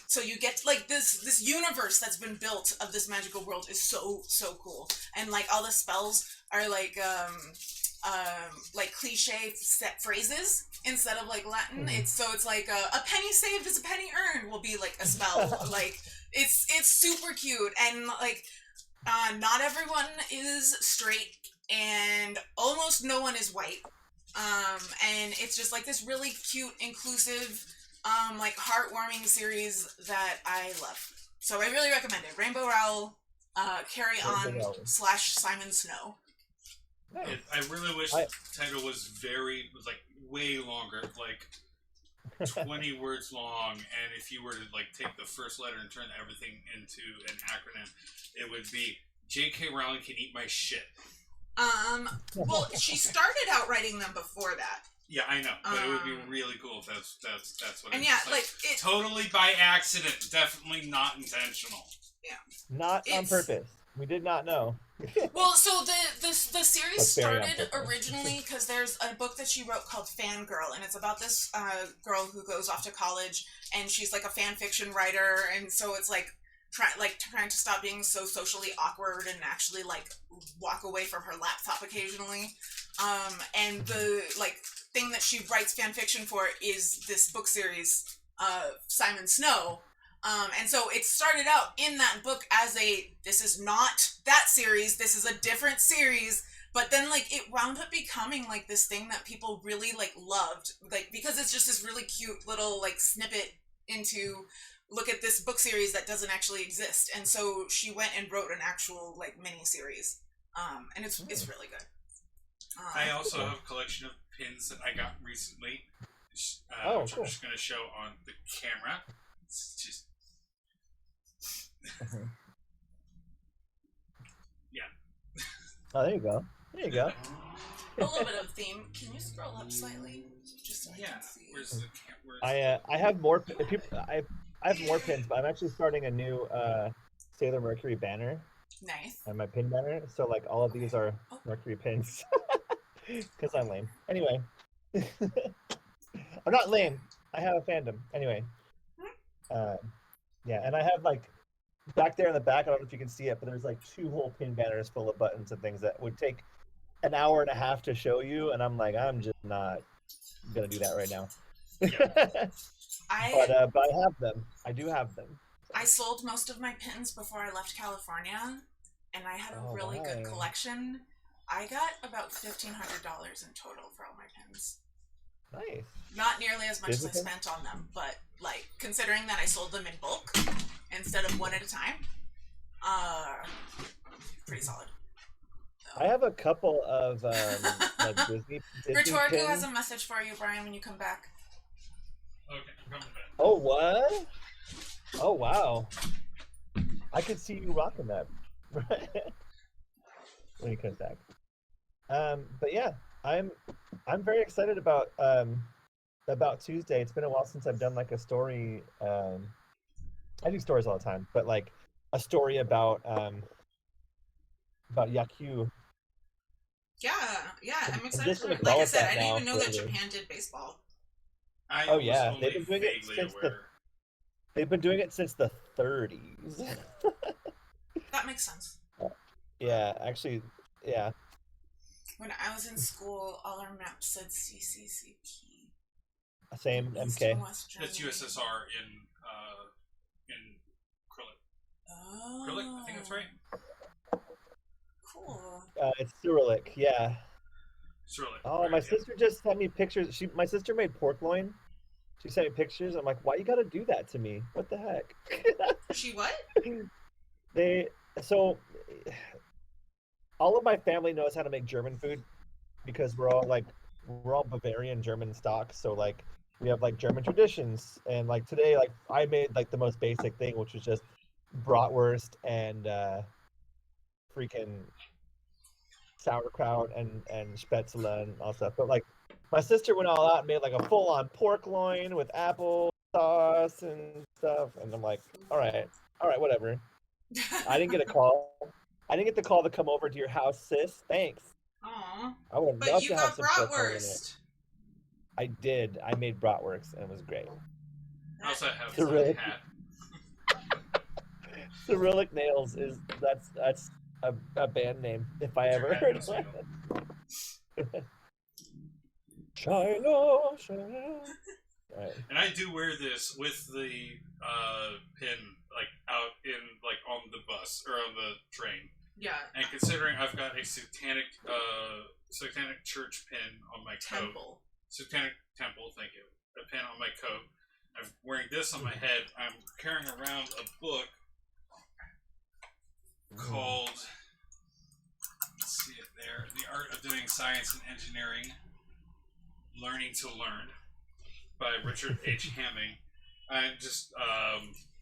so you get like this universe that's been built of this magical world is so cool, and like all the spells are like cliche set phrases instead of like Latin. It's like a penny saved is a penny earned will be like a spell. Like it's super cute, and like not everyone is straight. And almost no one is white. And it's just like this really cute, inclusive, like heartwarming series that I love. So I really recommend it. Rainbow Rowell, Carry On / Simon Snow. Nice. I really wish the title was like way longer, like 20 words long. And if you were to like take the first letter and turn everything into an acronym, it would be J.K. Rowling can eat my shit. Well, she started out writing them before that. Yeah, I know, but it would be really cool if that's what. And it totally by accident, definitely not intentional. Yeah, not on purpose. We did not know. Well, so the series started originally because there's a book that she wrote called Fangirl, and it's about this girl who goes off to college, and she's like a fan fiction writer, and so it's like trying to stop being so socially awkward and actually like walk away from her laptop occasionally. And the like thing that she writes fan fiction for is this book series, Simon Snow. And so it started out in that book as this is not that series, this is a different series. But then like it wound up becoming like this thing that people really like loved, like because it's just this really cute little like snippet into look at this book series that doesn't actually exist. And so she went and wrote an actual like mini series, and it's really good. I also have a collection of pins that I got recently, which cool. I'm just going to show on the camera. It's just yeah. Oh, there you go. a little bit of theme. Can you scroll up slightly, just so I can see? Where's the I have more people. I have more pins, but I'm actually starting a new Sailor Mercury banner. Nice. And my pin banner. So like all of these are Mercury pins. Because I'm lame. Anyway. I'm not lame. I have a fandom. Anyway. Yeah, and I have like back there in the back, I don't know if you can see it, but there's like 2 whole pin banners full of buttons and things that would take an hour and a half to show you, and I'm like, I'm just not gonna do that right now. But I have them. I do have them. I sold most of my pins before I left California, and I had a really good collection. I got about $1,500 in total for all my pins. Nice. Not nearly as much as I spent on them, but like considering that I sold them in bulk instead of one at a time, pretty solid. I have a couple of like Disney Rhetorico pins. has a message for you, Brian, when you come back. Okay, I'm coming back. Oh, what? Oh, wow. I could see you rocking that when he comes back. But yeah, I'm very excited about Tuesday. It's been a while since I've done like a story. I do stories all the time, but like a story about Yakyu. Yeah, I'm excited for it. Like I said, I didn't even know that Japan did baseball. Oh yeah, they've been doing it since they've been doing it since the 30s. That makes sense. Yeah, actually, yeah. When I was in school, all our maps said CCCP. Same MK. That's USSR in Krylik. Oh. Krylik, I think that's right. Cool. It's Cyrillic, yeah. Cyrillic. Oh, right, my sister just sent me pictures. My sister made pork loin. She sent me pictures. I'm like, why you gotta do that to me? What the heck? She what? So all of my family knows how to make German food because we're all Bavarian German stock. So like we have like German traditions, and like today, like I made like the most basic thing, which was just bratwurst and freaking sauerkraut and spätzle and all stuff. But like my sister went all out and made like a full-on pork loin with apple sauce and stuff, and I'm like, all right, whatever. I didn't get a call. I didn't get the call to come over to your house, sis. Thanks. Aww. I would but love you to have got some pork loin in it. bratwurst. I did. I made bratwurst and it was great. I also have Cyrillic. a hat. Cyrillic Nails is that's a band name if I ever heard one. Shiloh. Right. And I do wear this with the pin like out in like on the bus or on the train. Yeah. And considering I've got a satanic church pin on my coat. Satanic temple, thank you. A pin on my coat. I'm wearing this on my head. I'm carrying around a book called, let's see it there, The Art of Doing Science and Engineering, Learning to Learn, by Richard H. Hamming. I just,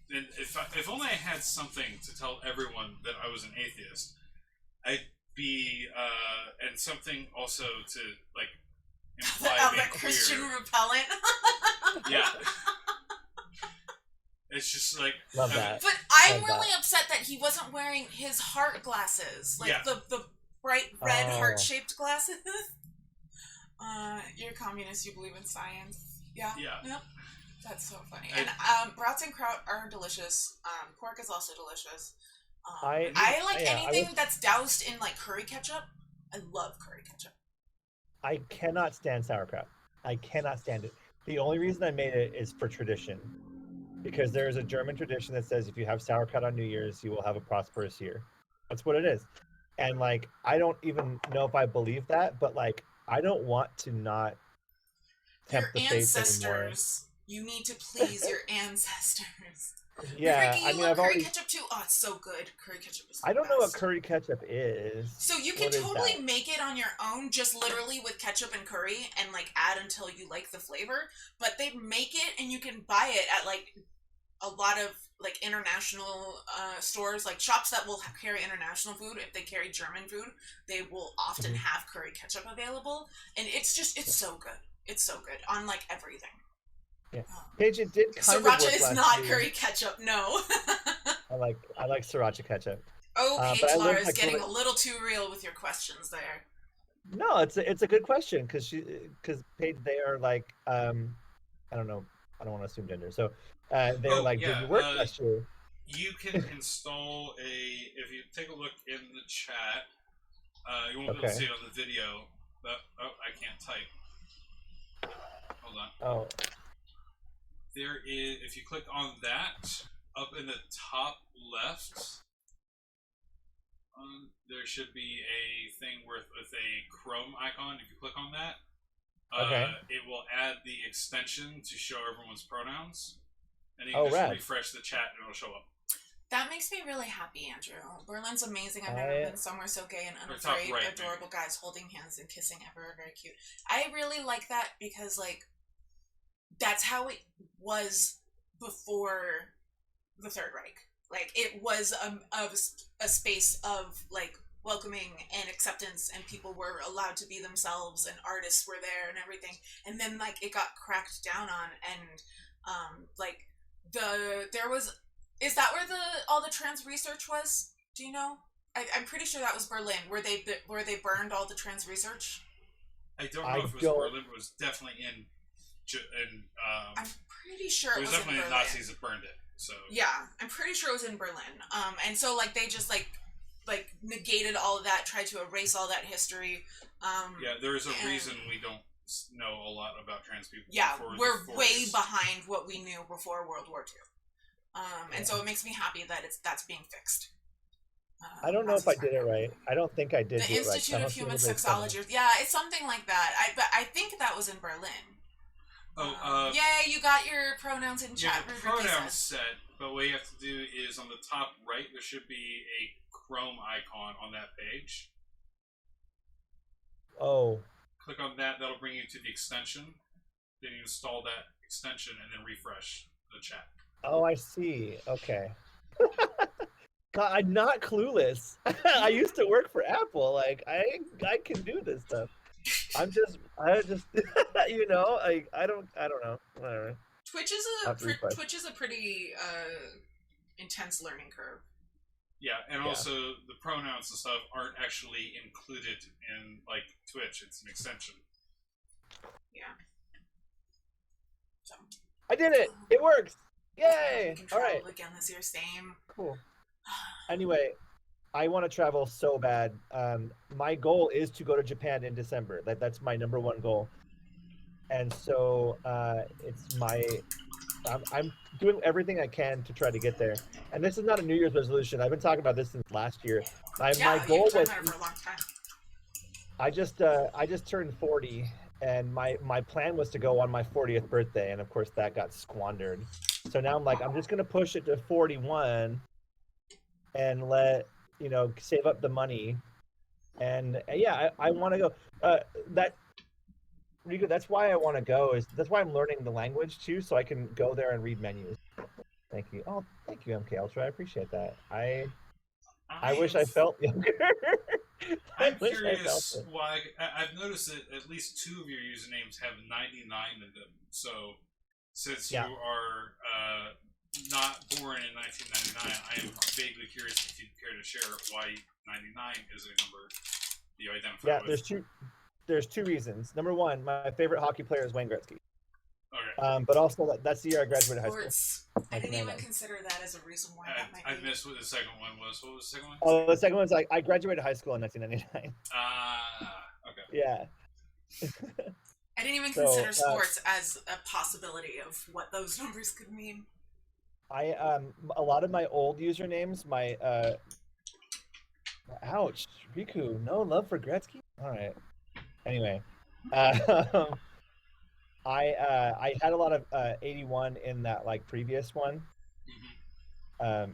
and if only I had something to tell everyone that I was an atheist, I'd be, and something also to, like, imply being queer. Christian repellent. Yeah. It's just like love that. But I'm really upset that he wasn't wearing his heart glasses, like the bright red heart-shaped glasses. You're a communist. You believe in science. Yeah. Yep. That's so funny. And brats and kraut are delicious. Pork is also delicious. I like anything that's doused in like curry ketchup. I love curry ketchup. I cannot stand sauerkraut. I cannot stand it. The only reason I made it is for tradition. Because there is a German tradition that says if you have sauerkraut on New Year's, you will have a prosperous year. That's what it is. And like, I don't even know if I believe that, but like, I don't want to not tempt the faith anymore. You need to please your ancestors. Yeah, I mean, I've curry ketchup too. Oh, it's so good. Curry ketchup is. I don't know what curry ketchup is. So you can totally make it on your own, just literally with ketchup and curry, and like add until you like the flavor. But they make it, and you can buy it at like a lot of like international stores, like shops that will carry international food. If they carry German food, they will often have curry ketchup available, and it's so good. It's so good on like everything. Yeah, Paige, it did kind of Sriracha is not curry ketchup. No. I like sriracha ketchup. Oh, Paige Lar is getting a little too real with your questions there. No, it's a good question because Paige, they are like I don't know, I don't want to assume gender, so they're like, did you work last year? You can install if you take a look in the chat, you won't be able to see it on the video, but I can't type. Hold on. Oh. There is, if you click on that, up in the top left, there should be a thing with a Chrome icon. If you click on that, it will add the extension to show everyone's pronouns. And you can just refresh the chat and it'll show up. That makes me really happy, Andrew. Berlin's amazing. I've never been somewhere so gay and unafraid. Adorable guys holding hands and kissing ever. Very cute. I really like that because, like, that's how it was before the Third Reich. Like, it was a space of, like, welcoming and acceptance, and people were allowed to be themselves, and artists were there and everything. And then, like, it got cracked down on, and, like, there was... Is that where all the trans research was? Do you know? I'm pretty sure that was Berlin, where they burned all the trans research. I don't know if it was Berlin, but it was definitely in I'm pretty sure it was definitely in Berlin. The Nazis that burned it. So yeah, I'm pretty sure it was in Berlin. And so like they just like negated all of that, tried to erase all that history. Yeah, there is a reason we don't know a lot about trans people. Yeah, we're way behind what we knew before World War II. And so it makes me happy that that's being fixed. I don't know if I did it right. I don't think I did the do it right. Institute of Human Sexology. Yeah, it's something like that. But I think that was in Berlin. Yay, you got your pronouns in chat. Yeah, the pronouns set, but what you have to do is on the top right, there should be a Chrome icon on that page. Oh. Click on that, that'll bring you to the extension. Then you install that extension and then refresh the chat. Oh, I see. Okay. God, I'm not clueless. I used to work for Apple. Like I can do this stuff. I just you know, I don't know. Whatever. Twitch is a pretty intense learning curve. Yeah, and also the pronouns and stuff aren't actually included in like Twitch. It's an extension. Yeah. So I did it. It works. Yay! All right. Again this year, same. Cool. Anyway, I want to travel so bad. My goal is to go to Japan in December. That's my #1 goal. And so I'm doing everything I can to try to get there. And this is not a New Year's resolution. I've been talking about this since last year. My goal was. For a long time. I just turned 40, and my plan was to go on my 40th birthday, and of course that got squandered. So now I'm like, I'm just gonna push it to 41, and save up the money, and I want to go. Rico, that's why I want to go. That's why I'm learning the language too, so I can go there and read menus. Thank you. Oh, thank you, MK Ultra. I appreciate that. I wish I felt younger. I'm curious why. I've noticed that at least 2 of your usernames have 99 in them. So, since you are not born in 1999, I am vaguely curious if you'd care to share why 99 is a number that you identify with. There's two reasons. Number one, my favorite hockey player is Wayne Gretzky. Okay. But also that's the year I graduated high school. I didn't even consider that as a reason why that might be. I missed what the second one was. What was the second one? Oh, the second one's I graduated high school in 1999. Okay. Yeah. I didn't even consider sports as a possibility of what those numbers could mean. A lot of my old usernames, ouch, Riku, no love for Gretzky? All right. Anyway, I had a lot of 81 in that like previous one, but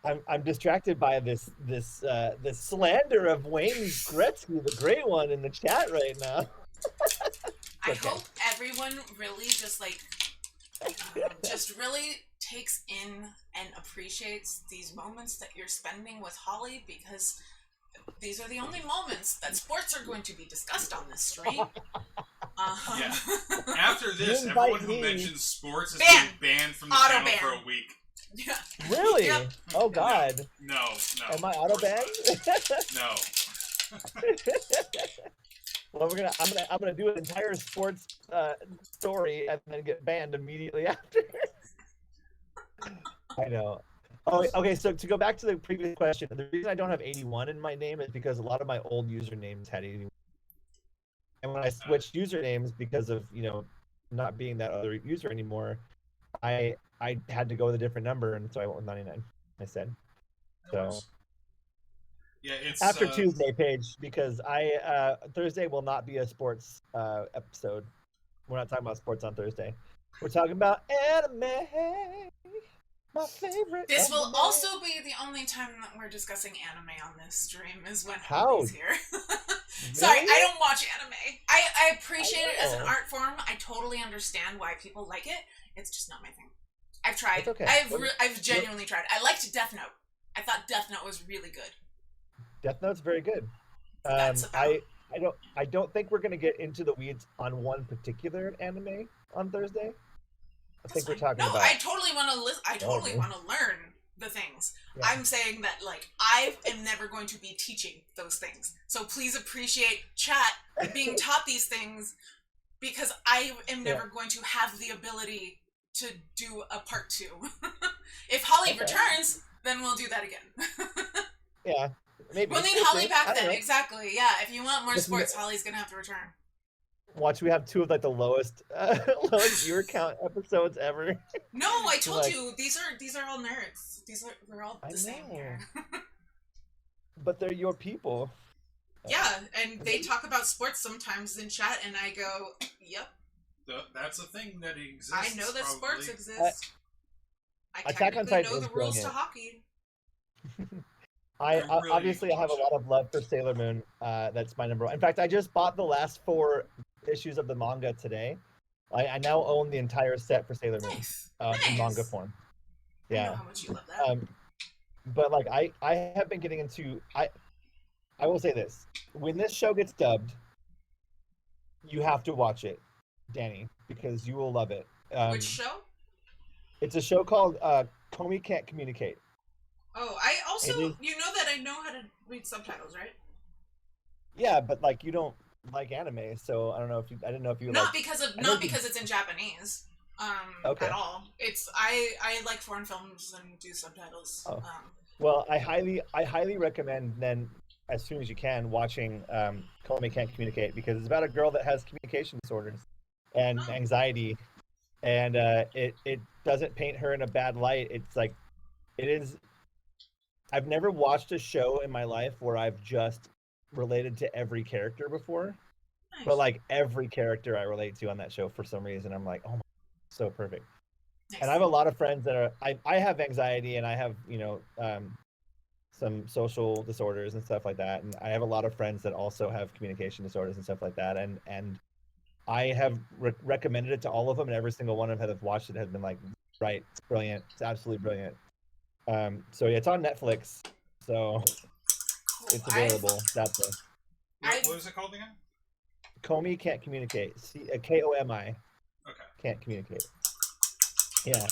I'm distracted by this slander of Wayne Gretzky, the great one, in the chat right now. I hope everyone really just really takes in and appreciates these moments that you're spending with Holly, because these are the only moments that sports are going to be discussed on this stream. Yeah. After this, everyone who mentions sports is being banned from the channel for a week. Yeah. Really? Yep. Oh God. No. Am I auto banned? No. Well, I'm gonna do an entire sports story and then get banned immediately after. I know. Oh, okay. So to go back to the previous question, the reason I don't have 81 in my name is because a lot of my old usernames had 81. And when I switched usernames because of not being that other user anymore, I had to go with a different number, and so I went with 99. I said. So. Yeah, it's after Tuesday, Paige, because Thursday will not be a sports episode. We're not talking about sports on Thursday. We're talking about anime. My favorite. This anime. will also be the only time that we're discussing anime on this stream is when Holly's here. Sorry, Really? I don't watch anime. I appreciate it as an art form. I totally understand why people like it. It's just not my thing. I've tried. It's okay. I've genuinely tried. I liked Death Note. I thought Death Note was really good. Death Note's very good. I don't think we're gonna get into the weeds on one particular anime on Thursday. I think we're talking about. No, I totally want to listen. I totally want to learn the things. Yeah. I'm saying that I am never going to be teaching those things. So please appreciate chat being taught these things, because I am never going to have the ability to do a part 2. If Holly returns, then we'll do that again. Yeah. Maybe. We'll need Holly back then. Exactly. Yeah. If you want more sports, Holly's gonna have to return. Watch, we have 2 of the lowest viewer count episodes ever. No, I told you these are all nerds. We're all the same here. But they're your people. Yeah, and they talk about sports sometimes in chat, and I go, "Yep." That's a thing that exists. I know that sports exist. I Attack on Titan know the rules brilliant. to hockey. I obviously have a lot of love for Sailor Moon. That's my number 1. In fact, I just bought the last 4 issues of the manga today. I now own the entire set for Sailor Moon in manga form. Yeah. I know how much you love that. But I have been getting into I will say this: when this show gets dubbed, you have to watch it, Danny, because you will love it. Which show? It's a show called Komi Can't Communicate. Oh, I also you know that I know how to read subtitles, right? Yeah, but you don't like anime, so I don't know if I didn't know if you not because it's in Japanese. At all. It's I like foreign films and do subtitles. Oh. Well, I highly recommend then, as soon as you can, watching Komi Can't Communicate, because it's about a girl that has communication disorders and anxiety, and it doesn't paint her in a bad light. It's it is. I've never watched a show in my life where I've just related to every character before. Nice. But every character I relate to on that show for some reason, I'm like, oh my, so perfect. Nice. And I have a lot of friends that are, I have anxiety, and I have, some social disorders and stuff like that. And I have a lot of friends that also have communication disorders and stuff like that. And I have recommended it to all of them, and every single one of them that have watched it has been like, right, it's brilliant. It's absolutely brilliant. So yeah, it's on Netflix, so it's available. What was it called again? Komi Can't Communicate. Komi. Okay. Can't Communicate. Yeah.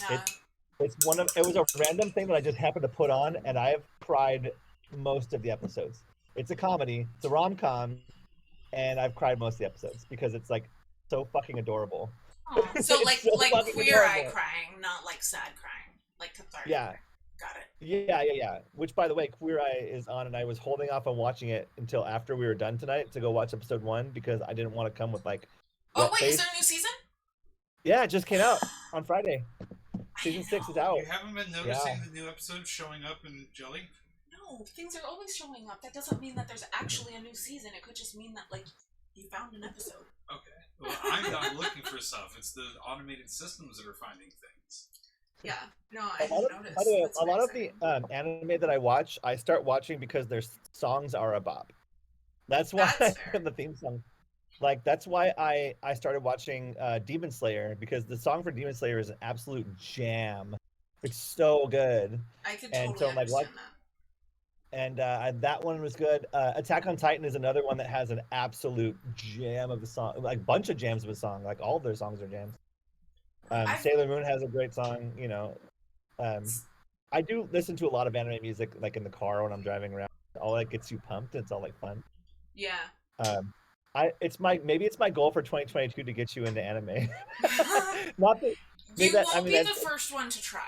It was a random thing that I just happened to put on, and I have cried most of the episodes. It's a comedy. It's a rom-com, and I've cried most of the episodes because it's so fucking adorable. Oh, so like Queer Eye crying, not sad crying, cathartic. Yeah. Got it. Yeah. Which, by the way, Queer Eye is on, and I was holding off on watching it until after we were done tonight to go watch episode 1 because I didn't want to come with Oh wait, is there a new season? Yeah, it just came out on Friday. Season 6 is out. You haven't been noticing the new episodes showing up in Jelly? No, things are always showing up. That doesn't mean that there's actually a new season. It could just mean that you found an episode. Okay. Well, I'm not looking for stuff. It's the automated systems that are finding things. Yeah, no, I noticed. By the way, a lot of the anime that I watch, I start watching because their songs are a bop. That's why the theme song. Like that's why I started watching Demon Slayer, because the song for Demon Slayer is an absolute jam. It's so good. I could And totally so I'm like, what? understand that. And that one was good. Attack on Titan is another one that has an absolute jam of a song, like bunch of jams of a song. Like all of their songs are jams. Sailor Moon has a great song. You know, I do listen to a lot of anime music, like in the car when I'm driving around. All that gets you pumped. It's all like fun. Yeah. Maybe it's my goal for 2022 to get you into anime. Not that you won't be the first one to try.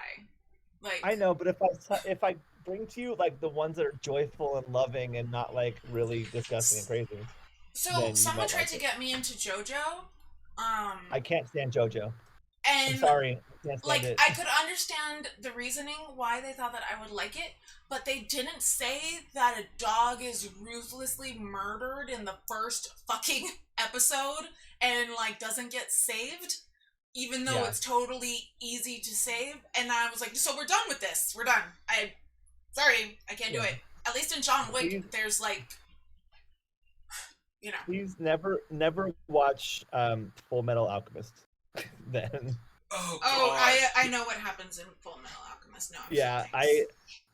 Like I know, but if I bring to you like the ones that are joyful and loving and not like really disgusting and crazy. So someone tried to get me into JoJo. I can't stand JoJo. And I'm sorry, I can't stand it. I could understand the reasoning why they thought that I would like it, but they didn't say that a dog is ruthlessly murdered in the first fucking episode and like doesn't get saved, even though it's totally easy to save. And I was like, so we're done with this. We're done. Sorry, I can't do it. At least in John Wick, there's like, you know. Please never watch Full Metal Alchemist. Then. I know what happens in Full Metal Alchemist. No,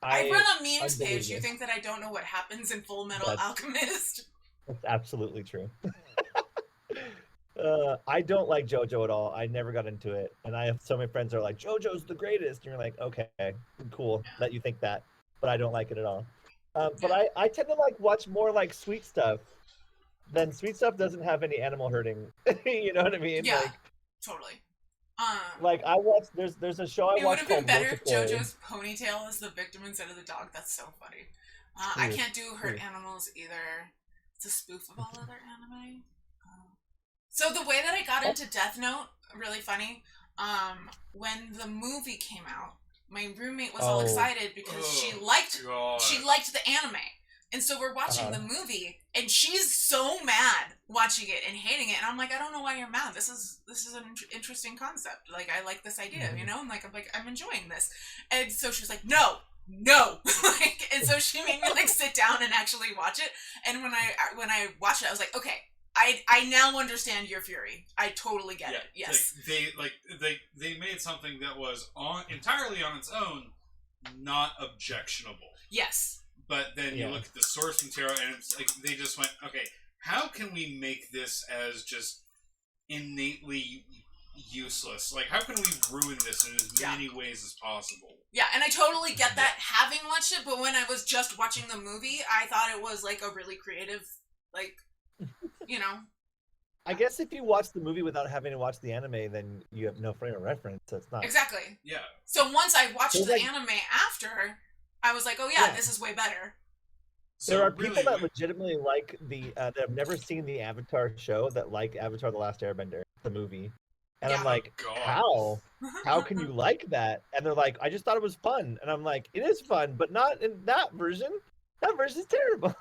I run a memes page. You think that I don't know what happens in Full Metal Alchemist? That's absolutely true. I don't like JoJo at all. I never got into it, and I have so many friends that are like, JoJo's the greatest, and you're like, okay, cool that you think that, but I don't like it at all. But I tend to like watch more like sweet stuff. Then sweet stuff doesn't have any animal hurting. You know what I mean? Yeah, like, totally. Like I watched, there's a show I watched called better if JoJo's ponytail is the victim instead of the dog. That's so funny. I can't do hurt animals either. It's a spoof of all other anime. So the way that I got into Death Note, really funny. When the movie came out, my roommate was all excited because she liked the anime. And so we're watching the movie, and she's so mad watching it and hating it. And I'm like, I don't know why you're mad. This is an interesting concept. Like, I like this idea, you know? And I'm enjoying this. And so she was like, no. Like, and so she made me like sit down and actually watch it. And when I watched it, I was like, okay, I now understand your fury. I totally get it. Yes. They made something that was entirely on its own, not objectionable. Yes. But then you look at the source material, and it's like they just went, okay, how can we make this as just innately useless? Like, how can we ruin this in as many ways as possible? Yeah, and I totally get that having watched it, but when I was just watching the movie, I thought it was like a really creative, like, you know. I guess if you watch the movie without having to watch the anime, then you have no frame of reference, so it's not... Exactly. Yeah. So once I watched the anime after... I was like, oh yeah, this is way better. There are people that legitimately like that have never seen the Avatar show that like Avatar: The Last Airbender, the movie. And I'm like, how? How can you like that? And they're like, I just thought it was fun. And I'm like, it is fun, but not in that version. That version's terrible.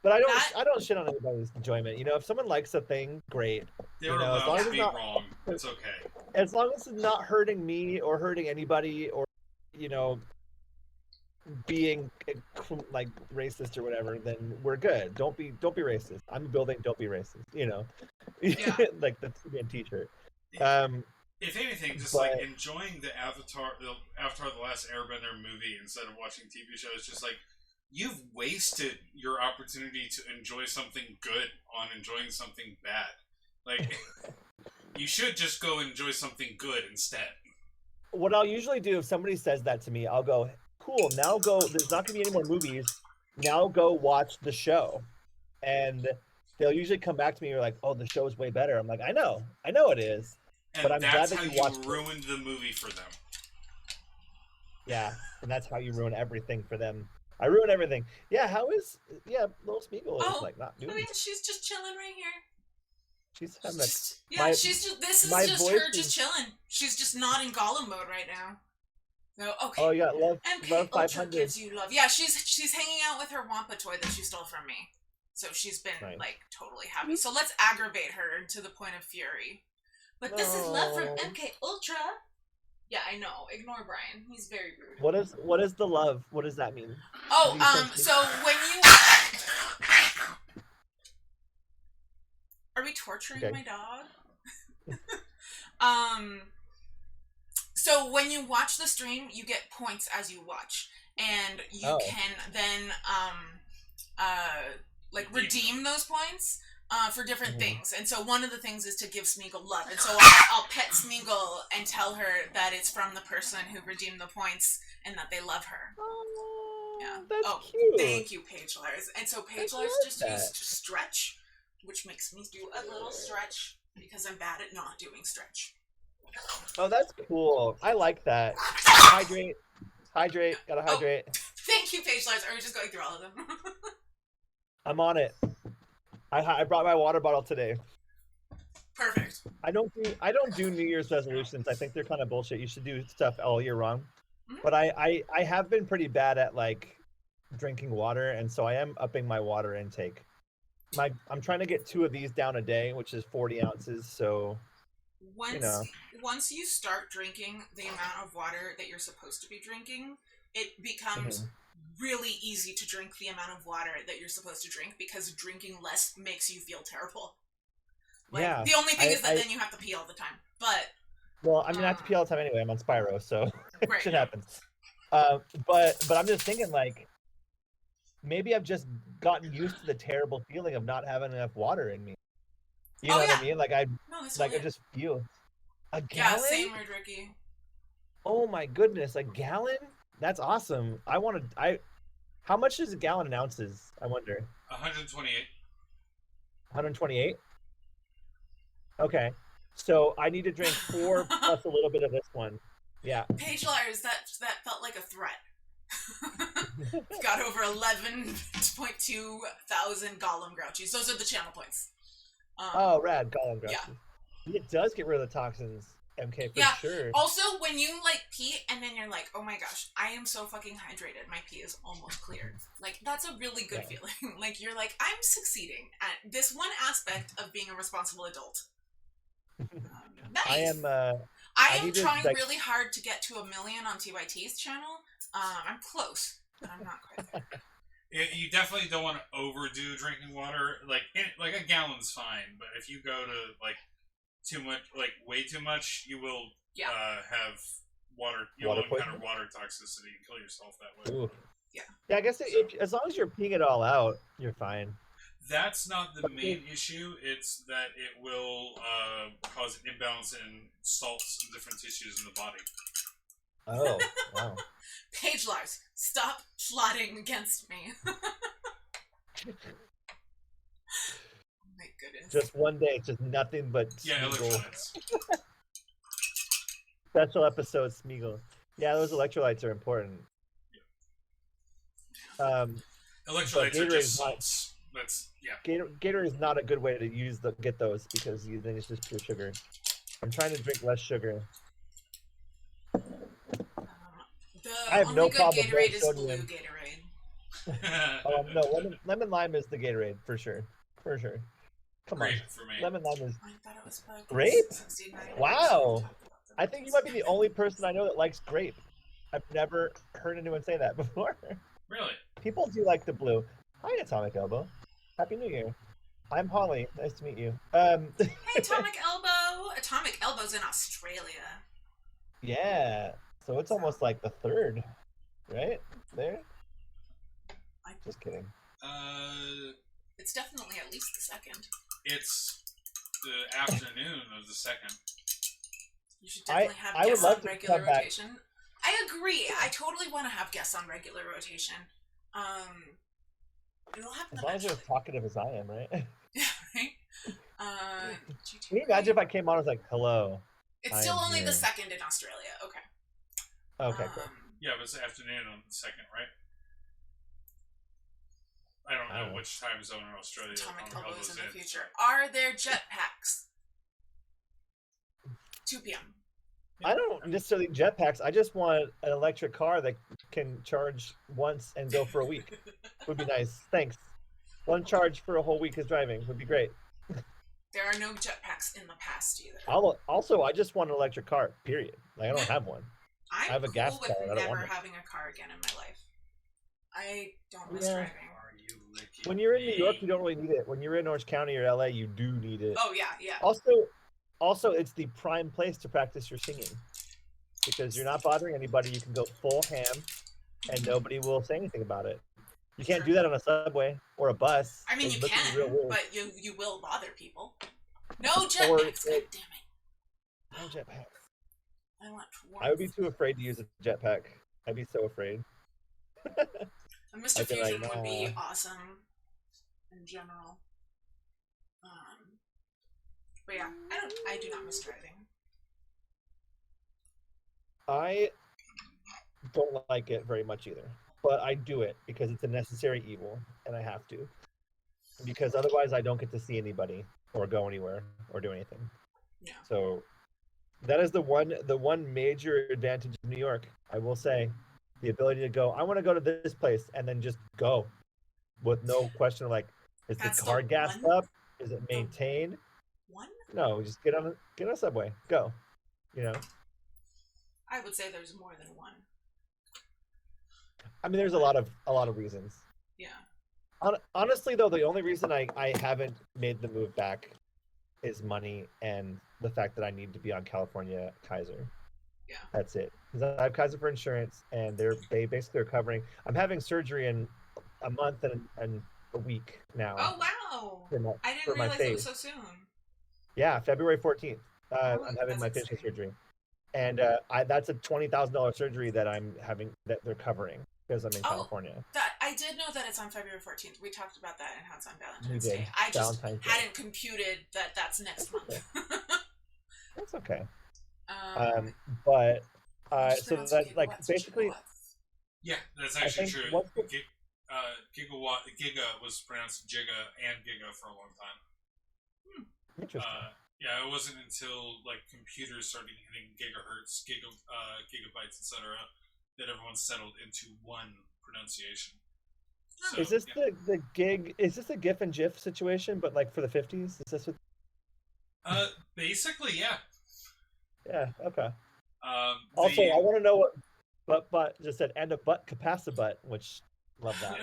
But I don't shit on anybody's enjoyment. You know, if someone likes a thing, great. They're allowed to be wrong. It's okay. As long as it's not hurting me or hurting anybody or, you know, being like racist or whatever, then we're good. Don't be racist. I'm building don't be racist, you know. Like the t-shirt. If anything, just like enjoying the Avatar the Last Airbender movie instead of watching TV shows, just like you've wasted your opportunity to enjoy something good on enjoying something bad. Like you should just go enjoy something good instead. What I'll usually do if somebody says that to me, I'll go, cool, now go, there's not going to be any more movies, now go watch the show. And they'll usually come back to me and are like, oh, the show's way better. I'm like, I know it is. And but I'm glad that you watched ruined the movie for them. Yeah, and that's how you ruin everything for them. I ruin everything. Yeah, how is, Little Smeagol is like not doing I mean, she's just chilling right here. She's having a... she's just, this is just her just chilling. She's just not in Gollum mode right now. So, okay. Oh, yeah, love MK Ultra 500. gives you love. Yeah, she's hanging out with her Wampa toy that she stole from me. So she's been, like, totally happy. So let's aggravate her to the point of fury. But this is love from MK Ultra. Yeah, I know. Ignore Brian. He's very rude. What is the love? What does that mean? Oh, so when you... Are we torturing Okay. my dog? So when you watch the stream, you get points as you watch, and you can then like redeem those points for different things. And so one of the things is to give Smeagol love, and so I'll pet Smeagol and tell her that it's from the person who redeemed the points and that they love her. Oh, Yeah. that's cute. Thank you, Paige Lars. And so Paige Lars just used stretch, which makes me do a little stretch because I'm bad at not doing stretch. Oh, that's cool. I like that. Hydrate. Gotta hydrate. Thank you, Paige Lars. Are we just going through all of them? I'm on it. I brought my water bottle today. Perfect. I don't do New Year's resolutions. I think they're kind of bullshit. You should do stuff all year long. Mm-hmm. But I have been pretty bad at like drinking water, and so I am upping my water intake. I'm trying to get 2 of these down a day, which is 40 ounces. So once you start drinking the amount of water that you're supposed to be drinking, it becomes really easy to drink the amount of water that you're supposed to drink, because drinking less makes you feel terrible. Like, the only thing is that then you have to pee all the time. But well, I mean, I have to pee all the time anyway. I'm on Spyro, so shit happens. But I'm just thinking, like, maybe I've just gotten used to the terrible feeling of not having enough water in me. You know what I mean? Like I just feel a gallon. Yeah, same with Ricky. Oh my goodness, a gallon? That's awesome. How much is a gallon in ounces? I wonder. 128. 128? Okay. So I need to drink 4 plus a little bit of this one. Yeah. Paige Lars, that felt like a threat. Got over 11.2 thousand Gollum Grouchies. Those are the channel points. Rad, Gollum Grouchies. Yeah. It does get rid of the toxins, MK, for sure. Also, when you, like, pee, and then you're like, oh my gosh, I am so fucking hydrated. My pee is almost clear. Like, that's a really good feeling. Like, you're like, I'm succeeding at this one aspect of being a responsible adult. Nice. I am trying really hard to get to 1 million on TYT's channel. I'm close, but I'm not quite there. You definitely don't want to overdo drinking water. Like a gallon's fine, but if you go to like too much, like way too much, you will have water. You will encounter water toxicity and kill yourself that way. Ooh. Yeah. I guess as long as you're peeing it all out, you're fine. That's not the main issue. It's that it will cause an imbalance in salts and different tissues in the body. Oh, wow. Paige Lars, stop plotting against me. Oh my goodness. Just one day, just nothing but electrolytes. Special episode Smeagol. Yeah, those electrolytes are important. Electrolytes are just salts. Gatorade is not a good way to get those, because then it's just pure sugar. I'm trying to drink less sugar. I have no problem with Gatorade is blue Gatorade. No, lemon lime is the Gatorade for sure. Come grape on, for me. Lemon lime is. I thought it was grape. Wow, I think you might be the only person I know that likes grape. I've never heard anyone say that before. Really? People do like the blue. Hi, Atomic Elbow. Happy New Year. I'm Holly. Nice to meet you. Hey, Atomic Elbow. Atomic Elbow's in Australia. Yeah. So it's almost like the third, right? There? Just kidding. It's definitely at least the second. It's the afternoon of the second. You should definitely have guests on regular rotation. I agree. I totally want to have guests on regular rotation. It'll happen as long as you're as talkative as I am, right? Yeah, right? Can you imagine if I came on and was like, hello? It's still only the second in Australia. Okay. Okay, cool. Yeah, but it's the afternoon on the second, right? I don't know which time zone in Australia. Atomic Elbows in the future. Are there jetpacks? 2 p.m. I don't necessarily jetpacks. I just want an electric car that can charge once and go for a week. Would be nice. Thanks. One charge for a whole week of driving would be great. There are no jetpacks in the past either. Also, I just want an electric car. Period. Like, I don't have one. I have a gas car. I'm never having a car again in my life. I don't miss driving. Are you When you're in New York, you don't really need it. When you're in Orange County or LA, you do need it. Oh yeah. Also, it's the prime place to practice your singing because you're not bothering anybody. You can go full ham, and nobody will say anything about it. You can't do that on a subway or a bus. I mean, you can, but you will bother people. No jetpacks, God damn it. No jetpacks. I would be too afraid to use a jetpack. I'd be so afraid. A Mr. Fusion would be awesome in general. But yeah, I do not miss driving. I don't like it very much either, but I do it because it's a necessary evil, and I have to. Because otherwise, I don't get to see anybody or go anywhere or do anything. Yeah. So that is the one major advantage of New York, I will say. The ability to go, I want to go to this place, and then just go with no question like, is the car gassed up? Is it maintained? No, just get on a subway. Go. You know. I would say there's more than one. I mean, there's a lot of reasons. Yeah. Honestly, though, the only reason I haven't made the move back is money and the fact that I need to be on California Kaiser. Yeah. That's it. Because I have Kaiser for insurance, and they basically are covering. I'm having surgery in a month and a week now. Oh wow! I didn't realize it was so soon. Yeah, February 14th. I'm having my facial surgery, and that's a $20,000 surgery that I'm having that they're covering because I'm in California. I did know that it's on February 14th. We talked about that and how it's on Valentine's Day. I just hadn't computed that that's next month. That's okay. But so that like basically. Yeah, that's actually true. Giga was pronounced Giga and Giga for a long time. Interesting. Yeah, it wasn't until like computers started hitting gigahertz, gigabytes, etc., that everyone settled into one pronunciation. So, is this the gig? Is this a GIF and GIF situation, but like for the 50s? Is this what? Basically, yeah. Yeah. Okay. Also, I want to know what but just said and a butt capacibutt, which love that.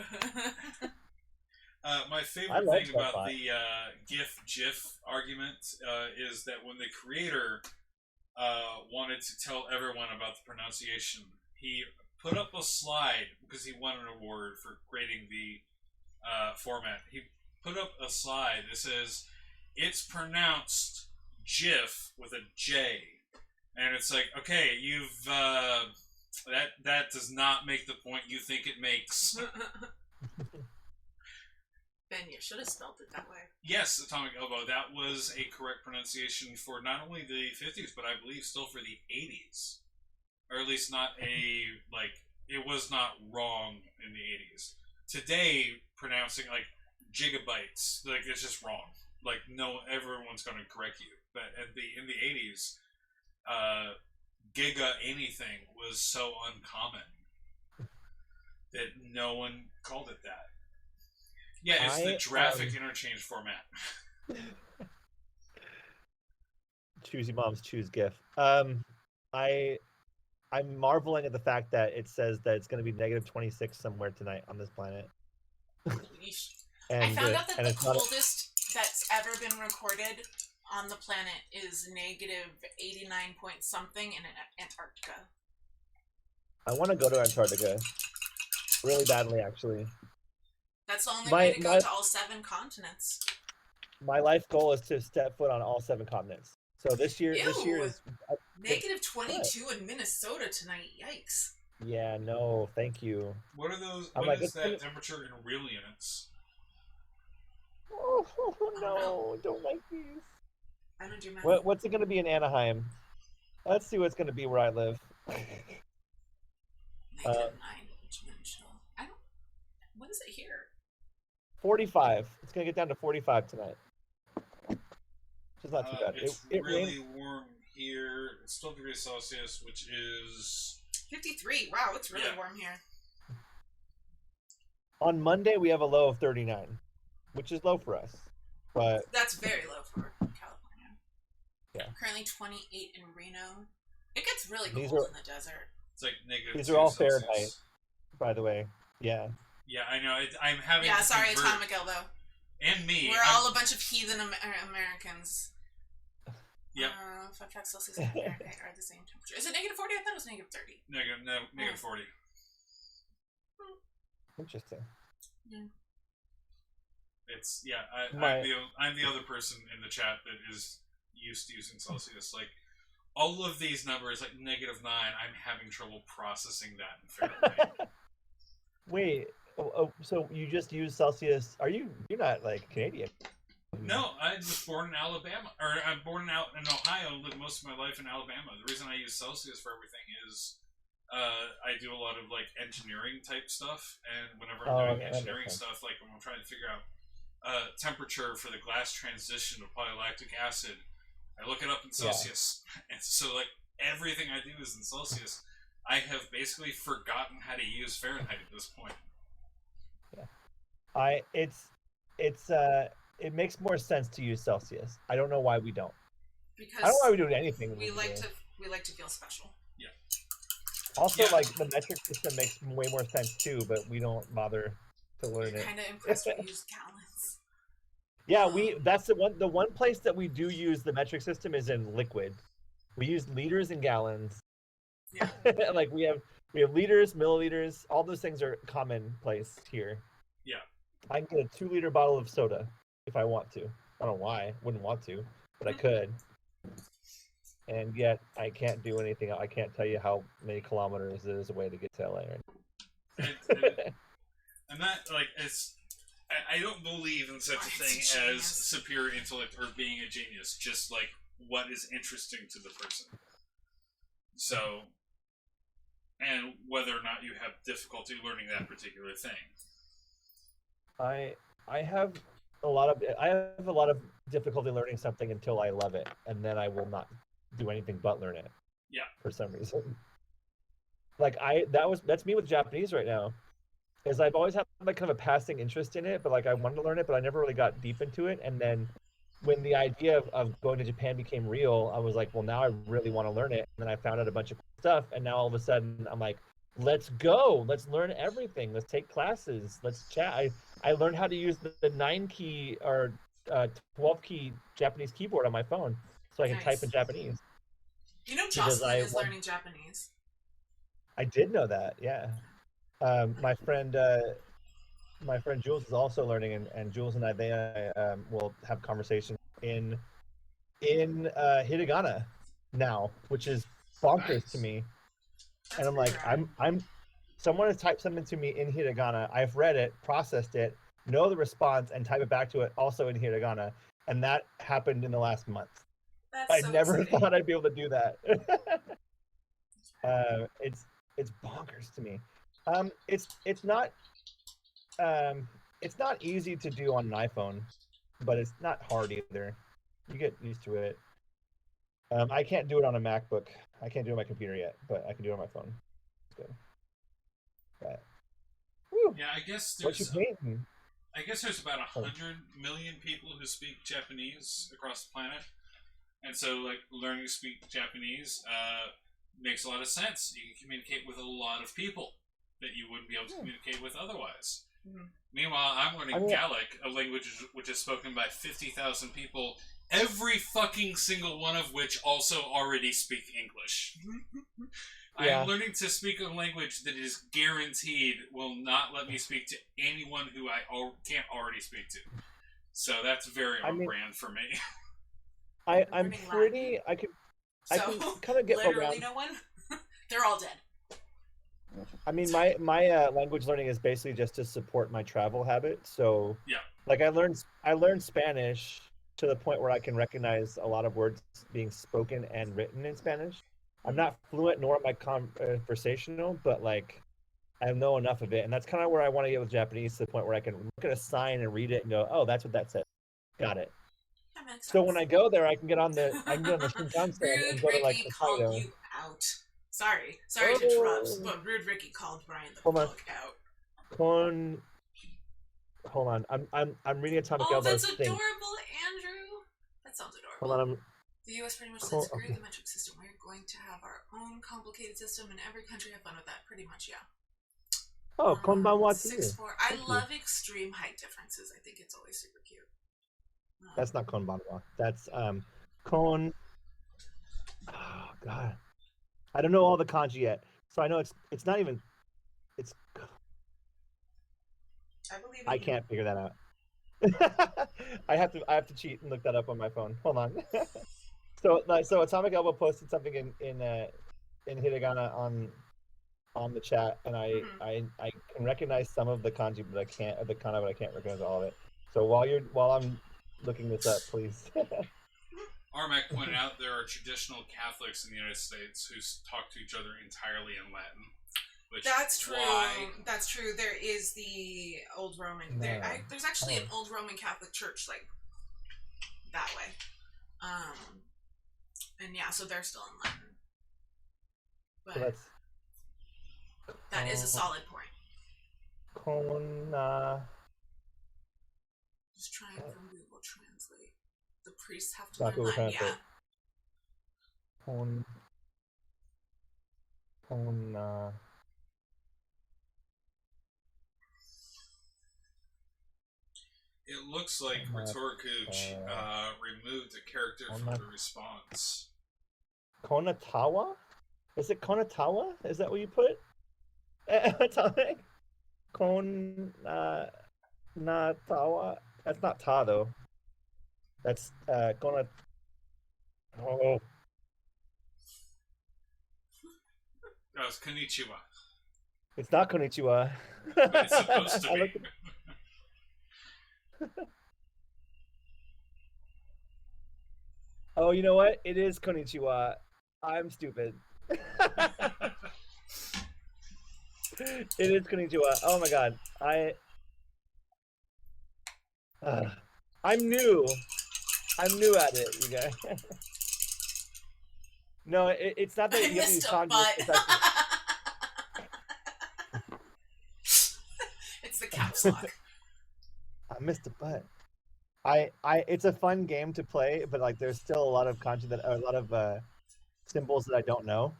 My favorite thing about the GIF-GIF argument is that when the creator wanted to tell everyone about the pronunciation, he put up a slide because he won an award for creating the format. He put up a slide that says, it's pronounced GIF with a J. And it's like, okay, you've that does not make the point you think it makes. Ben, you should have spelled it that way. Yes, Atomic Elbow. That was a correct pronunciation for not only the 50s, but I believe still for the 80s. Or at least not it was not wrong in the 80s. Today, pronouncing like gigabytes, like it's just wrong. Like everyone's going to correct you. But in the 80s, giga anything was so uncommon that no one called it that. Yeah, it's the graphic interchange format. Choosy moms choose GIF. I'm marveling at the fact that it says that it's going to be -26 somewhere tonight on this planet. I found out that the coldest that's ever been recorded on the planet is -89 point something in Antarctica. I want to go to Antarctica really badly, actually. That's the only way to go to all 7 continents. My life goal is to step foot on all 7 continents. So this year is -22 in Minnesota tonight. Yikes. Yeah, no, thank you. What are those? What is that temperature in real units? Oh no, don't like these. I don't do math. What's it going to be in Anaheim? Let's see what's going to be where I live. What is it here? 45. It's going to get down to 45 tonight. Which is not too bad. It's really warm here. It's 12 degrees Celsius, which is 53. Wow, it's really warm here. On Monday, we have a low of 39, which is low for us. But that's very low for California. Yeah. Currently 28 in Reno. It gets really cold in the desert. It's like -2 These are all Celsius. Fahrenheit, by the way. Yeah. Yeah, I know. I'm having. Yeah, sorry, Atomic Elbow. And me. We're all a bunch of heathen Americans. Yep. 5 facts Celsius and Fahrenheit are the same temperature. Is it -40? I thought it was -30. Negative 40. Interesting. Yeah. It's I'm the other person in the chat that is used to using Celsius. Like all of these numbers, like -9, I'm having trouble processing that in Fahrenheit. Wait, so you just use Celsius? You're not like Canadian? No, I was born in Alabama, or I'm born out in Ohio. Lived most of my life in Alabama. The reason I use Celsius for everything is I do a lot of like engineering type stuff, and whenever I'm doing engineering stuff, like when I'm trying to figure out temperature for the glass transition of polylactic acid, I look it up in Celsius. Yeah. And so like everything I do is in Celsius. I have basically forgotten how to use Fahrenheit at this point. Yeah. It makes more sense to use Celsius. I don't know why we don't. Because I don't know why we do anything. We like to feel special. Yeah. Also, like the metric system makes way more sense too, but we don't bother to learn it. Kind of impressed we use gallons. Yeah, that's the one place that we do use the metric system is in liquid. We use liters and gallons. Yeah. Like we have liters, milliliters, all those things are commonplace here. Yeah. I can get a 2-liter bottle of soda if I want to. I don't know why. I wouldn't want to, but I could. And yet I can't do anything. I can't tell you how many kilometers it is away to get to LA. And that, like, I don't believe in such a thing as superior intellect or being a genius. Just like what is interesting to the person. So, and whether or not you have difficulty learning that particular thing. I have a lot of difficulty learning something until I love it, and then I will not do anything but learn it. Yeah. For some reason. Like that's me with Japanese right now. Is I've always had like kind of a passing interest in it, but like I wanted to learn it, but I never really got deep into it. And then when the idea of going to Japan became real, I was like, well, now I really want to learn it. And then I found out a bunch of stuff, and now all of a sudden I'm like, let's go, let's learn everything, let's take classes, let's chat. I learned how to use the 9-key or 12-key Japanese keyboard on my phone, so I can type in Japanese. You know, Jocelyn is learning Japanese. I did know that, yeah. My friend Jules is also learning, and Jules and I will have conversation in hiragana now, which is bonkers to me. And I'm like, I'm someone has typed something to me in hiragana. I've read it, processed it, know the response, and type it back to it also in hiragana. And that happened in the last month. I never thought I'd be able to do that. It's bonkers to me. It's not easy to do on an iPhone, but it's not hard either. You get used to it. I can't do it on a MacBook. I can't do it on my computer yet, but I can do it on my phone. It's good. But, yeah, I guess there's about 100 million people who speak Japanese across the planet, and so like learning to speak Japanese makes a lot of sense. You can communicate with a lot of people that you wouldn't be able to communicate with otherwise. Mm-hmm. Meanwhile, I'm learning Gaelic, a language which is spoken by 50,000 people, every fucking single one of which also already speak English. I am learning to speak a language that is guaranteed will not let me speak to anyone who I can't already speak to. So that's very on brand for me. I'm pretty... I can kind of get literally no one? They're all dead. I mean, my language learning is basically just to support my travel habit. So, like I learned Spanish to the point where I can recognize a lot of words being spoken and written in Spanish. I'm not fluent, nor am I conversational, but like I know enough of it, and that's kind of where I want to get with Japanese, to the point where I can look at a sign and read it and go, "Oh, that's what that says. Got it." That makes sense. So when I go there, I can get on the Shinkansen and go to like Hokkaido. You out. Sorry to interrupt, but Rude Ricky called Brian the fuck out. Hold on, I'm reading Atomic Elbow. Oh, that's adorable, Andrew. That sounds adorable. Hold on, the U.S. pretty much said, screw the metric system. We're going to have our own complicated system, and every country have fun with that. Pretty much, yeah. Oh, konbanwa to you. 6'4". I love extreme height differences. I think it's always super cute. That's not konbanwa. That's kon. Oh God, I don't know all the kanji yet, so I know it's not even. It's. I can't figure that out. I have to cheat and look that up on my phone. Hold on. So Atomic Elbow posted something in hiragana on the chat, and I can recognize some of the kanji, but I can't the kana, but I can't recognize all of it. So while I'm looking this up, please. Armac pointed out there are traditional Catholics in the United States who talk to each other entirely in Latin. That's true. That's true. There is the Old Roman. There's actually an Old Roman Catholic Church like that way. And yeah, so they're still in Latin. But so that is a solid point. Just trying from Google Translate. The priests have to learn Latin. Yeah. It looks like Rhetoricuch removed a character from the response. Konatawa? Is it Konatawa? Is that what you put? Konatawa? That's not ta though. That's Konat. Oh. That was konnichiwa. It's not konnichiwa. But it's supposed to be. Oh, you know what? It is konnichiwa. I'm stupid. It is konnichiwa. Oh my god. I'm new. I'm new at it, you guys. No, it's not that you have to use kanji. It's the caps lock. I missed a butt. It's a fun game to play, but like there's still a lot of kanji a lot of symbols that I don't know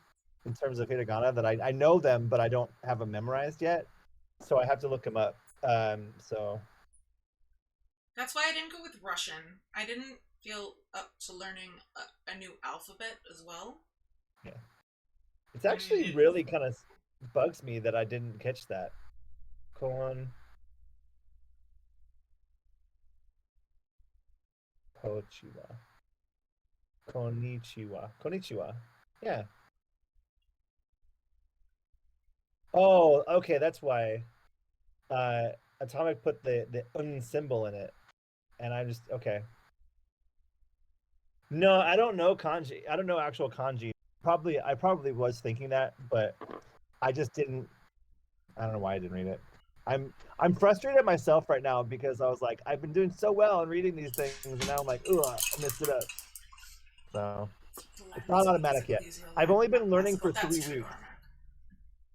in terms of hiragana that I know them, but I don't have them memorized yet. So I have to look them up. So that's why I didn't go with Russian. I didn't feel up to learning a new alphabet as well. Yeah. It's actually really kind of bugs me that I didn't catch that. Konnichiwa. Yeah. Oh, okay, that's why Atomic put the symbol in it. And I just okay. No, I don't know kanji. I don't know actual kanji. I probably was thinking that, but I just didn't. I don't know why I didn't read it. I'm frustrated at myself right now because I was like, I've been doing so well in reading these things, and now I'm like, ugh, I messed it up. So it's not automatic yet. I've only been learning for 3 weeks.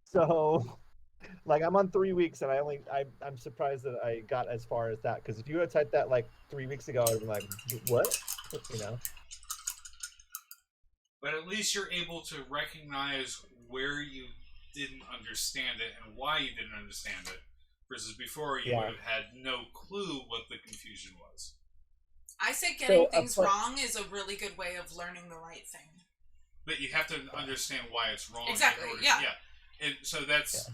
So like I'm on 3 weeks, and I'm surprised that I got as far as that. Because if you had typed that like 3 weeks ago, I'd be like, what? You know. But at least you're able to recognize where you didn't understand it and why you didn't understand it, versus before you would have had no clue what the confusion was. I say getting things wrong is a really good way of learning the right thing. But you have to understand why it's wrong. Exactly. Yeah. And so that's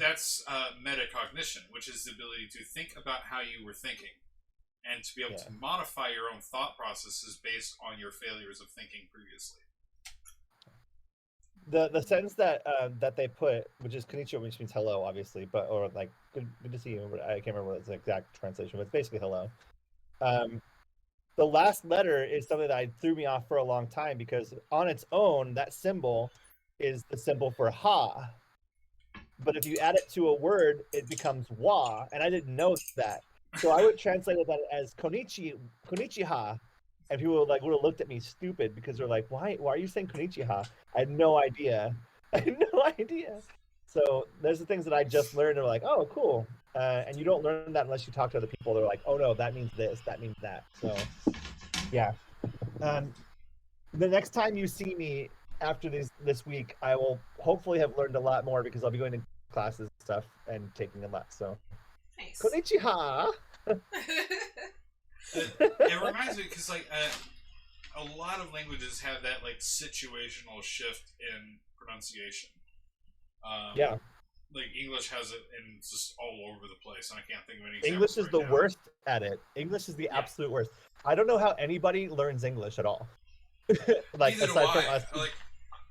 metacognition, which is the ability to think about how you were thinking, and to be able to modify your own thought processes based on your failures of thinking previously. The sentence that they put, which is konnichiwa, which means hello, obviously, or like good to see you. I can't remember what the exact translation, but it's basically hello. The last letter is something that threw me off for a long time because on its own, that symbol is the symbol for ha. But if you add it to a word, it becomes wa, and I didn't know that. So I would translate that as konnichiha, and people would have looked at me stupid because they're like, why are you saying konnichiha? I had no idea. So there's the things that I just learned, and I'm like, oh, cool. And you don't learn that unless you talk to other people. They're like, oh no, that means this, that means that. So yeah. The next time you see me after this week, I will hopefully have learned a lot more because I'll be going to classes stuff and taking a lot. So, nice. Konnichiwa. It reminds me because like a lot of languages have that like situational shift in pronunciation. Yeah. Like English has it, and it's just all over the place, and I can't think of any examples. English is right the now. worst at it. English is the absolute worst. I don't know how anybody learns English at all. Like neither aside do from I. us. Like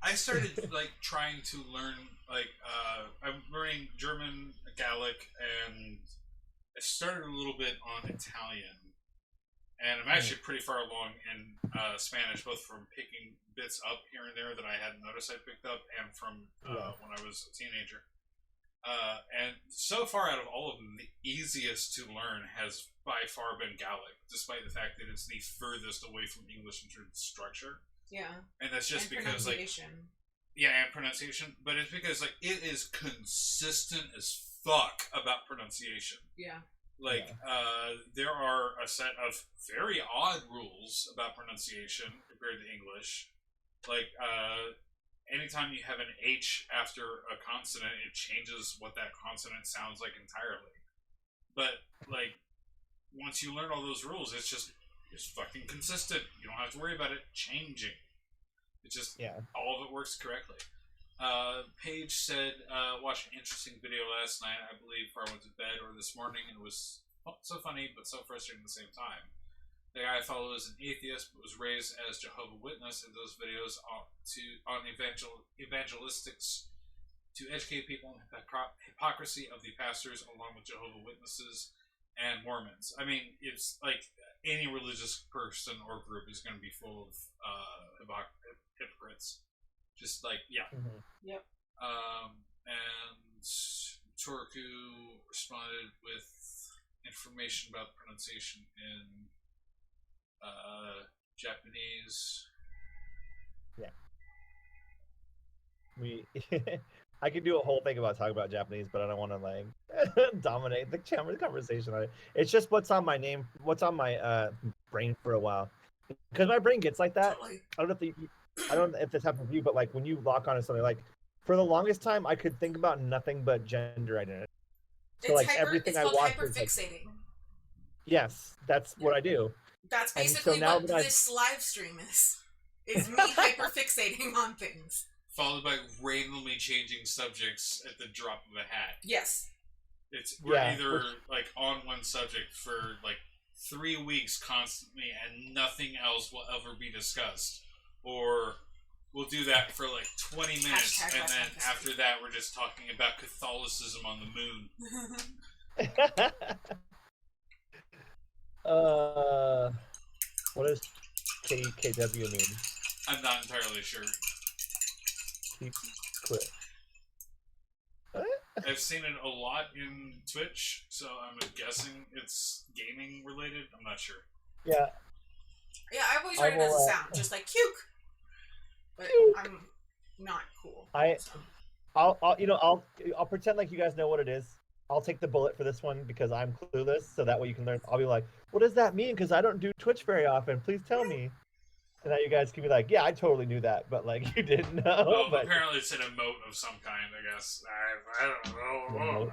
I started like trying to learn like I'm learning German, Gaelic, and I started a little bit on Italian. And I'm actually pretty far along in Spanish, both from picking bits up here and there that I hadn't noticed I picked up, and from when I was a teenager. And so far, out of all of them, the easiest to learn has by far been Gaelic, despite the fact that it's the furthest away from English in terms of structure. Yeah. And that's just because, like, and pronunciation. But it's because, like, it is consistent as fuck about pronunciation. Yeah. Like, there are a set of very odd rules about pronunciation compared to English. Like, anytime you have an H after a consonant, it changes what that consonant sounds like entirely. But, like, once you learn all those rules, it's fucking consistent. You don't have to worry about it changing. It's just, all of it works correctly. Paige said, watched an interesting video last night, I believe, before I went to bed or this morning, and it was so funny but so frustrating at the same time. The guy I follow is an atheist but was raised as Jehovah's Witness, and those videos on evangelistics to educate people on the hypocrisy of the pastors along with Jehovah's Witnesses and Mormons. I mean, it's like any religious person or group is going to be full of hypocrites. Just like, Yep. And Torku responded with information about pronunciation in Japanese. Yeah. I could do a whole thing about talking about Japanese, but I don't want to like dominate the conversation on it. It's just what's on my brain for a while, because my brain gets like that. Totally. I don't know if this happens with you, but like when you lock on to something, like for the longest time, I could think about nothing but gender identity. So it's like everything I watch is hyperfixating. Like, yes, that's what I do. That's basically what this live stream is me hyperfixating on things. Followed by randomly changing subjects at the drop of a hat. Yes. We're either like on one subject for like 3 weeks constantly and nothing else will ever be discussed. Or we'll do that for like 20 minutes and then after that we're just talking about Catholicism on the moon. What does KKW mean? I'm not entirely sure. Keep quit. I've seen it a lot in Twitch, so I'm guessing it's gaming related. I'm not sure. Yeah. Yeah, I always read it as a sound, just like "cuke," but I'm not cool. I'll pretend like you guys know what it is. I'll take the bullet for this one because I'm clueless, so that way you can learn. I'll be like, what does that mean? Because I don't do Twitch very often. Please tell me. And now you guys can be like, yeah, I totally knew that, but like you didn't know. Well, but... apparently it's an emote of some kind, I guess. I don't know.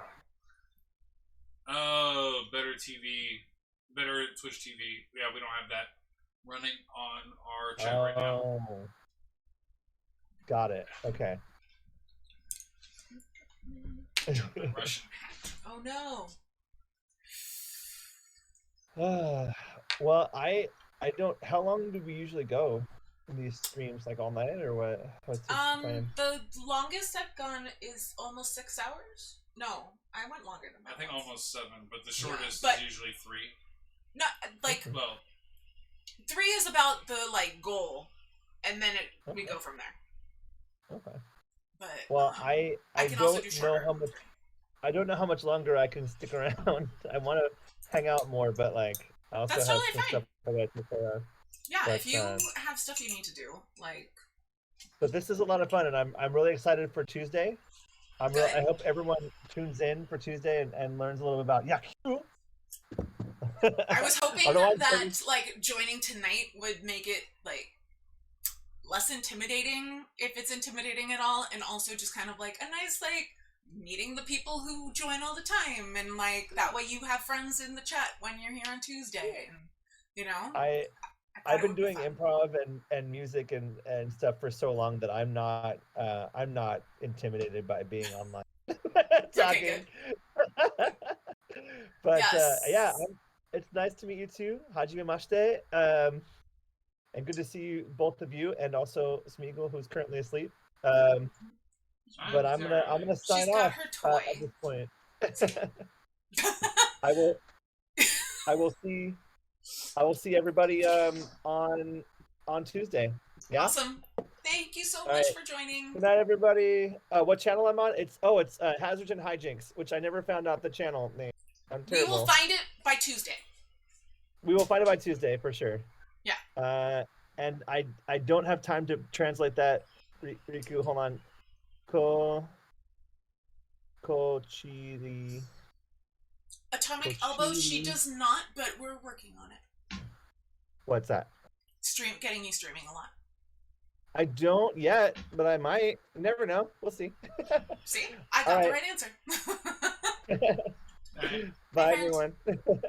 Oh, better Twitch TV. Yeah, we don't have that running on our chat right now. Got it. Okay. Russian. Oh no. Well, I don't. How long do we usually go in these streams? Like all night or what? What's the plan? The longest I've gone is almost 6 hours. No, I went longer than that. I think almost 7, but the shortest is usually 3. No, like well, 3 is about the like goal, and then we go from there. Okay. But well, I don't know how much. I don't know how much longer I can stick around. I want to hang out more, but like I also have some stuff I got to take care of. Yeah, but, if you have stuff you need to do, like. But this is a lot of fun, and I'm really excited for Tuesday. I hope everyone tunes in for Tuesday and learns a little bit about Yaku. I was hoping that like joining tonight would make it like less intimidating, if it's intimidating at all, and also just kind of like a nice like meeting the people who join all the time, and like that way you have friends in the chat when you're here on Tuesday, and you know. I've been doing improv and music and stuff for so long that I'm not intimidated by being online talking. Okay, but yes. Yeah, it's nice to meet you too, Hajime Mashite, and good to see you, both of you, and also Smeagol, who's currently asleep. But I'm gonna sign She's got off her toy. at this point. I will see everybody on Tuesday. Yeah. Awesome. Thank you so much for joining. Good night, everybody. What channel I'm on? It's Hazards and Hijinks, which I never found out the channel name. I'm terrible. We will find it by Tuesday. We will find it by Tuesday for sure. Yeah. And I don't have time to translate that. Riku, hold on. Kochiri. Atomic Elbow, she does not, but we're working on it. What's that? Getting you streaming a lot. I don't yet, but I might. You never know. We'll see. See? I got the right answer. Bye, everyone. Bye. Okay.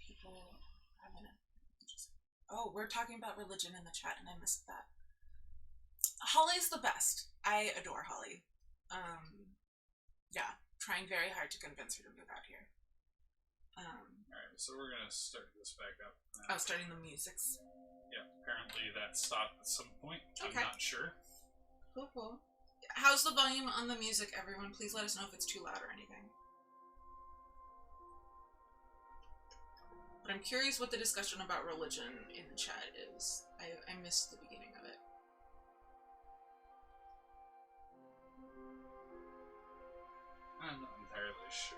People Oh, we're talking about religion in the chat, and I missed that. Holly's the best. I adore Holly. Yeah, trying very hard to convince her to move out here. Alright, so we're gonna start this back up. Starting the musics. Yeah, apparently that stopped at some point. Okay. I'm not sure. Cool. How's the volume on the music, everyone? Please let us know if it's too loud or anything. But I'm curious what the discussion about religion in the chat is. I missed the beginning of it. I'm not entirely sure.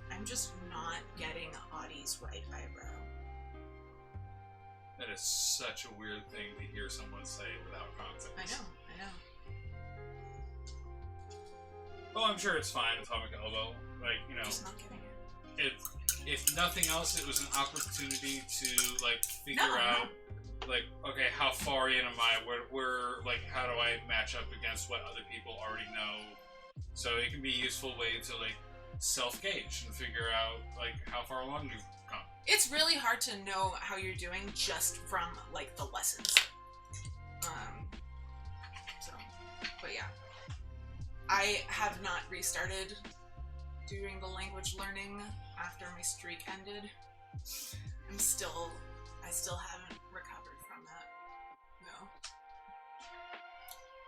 I'm just not getting Audie's right eyebrow. That is such a weird thing to hear someone say without context. I know. Well, I'm sure it's fine, Atomic Elbow. Like, you know, just not getting it. If nothing else, it was an opportunity to, like, figure out, like, okay, how far in am I? Where, like, how do I match up against what other people already know? So it can be a useful way to, like, self-gauge and figure out, like, how far along you've come. It's really hard to know how you're doing just from, like, the lessons. But yeah. I have not restarted doing the language learning after my streak ended. I still haven't recovered from that. No.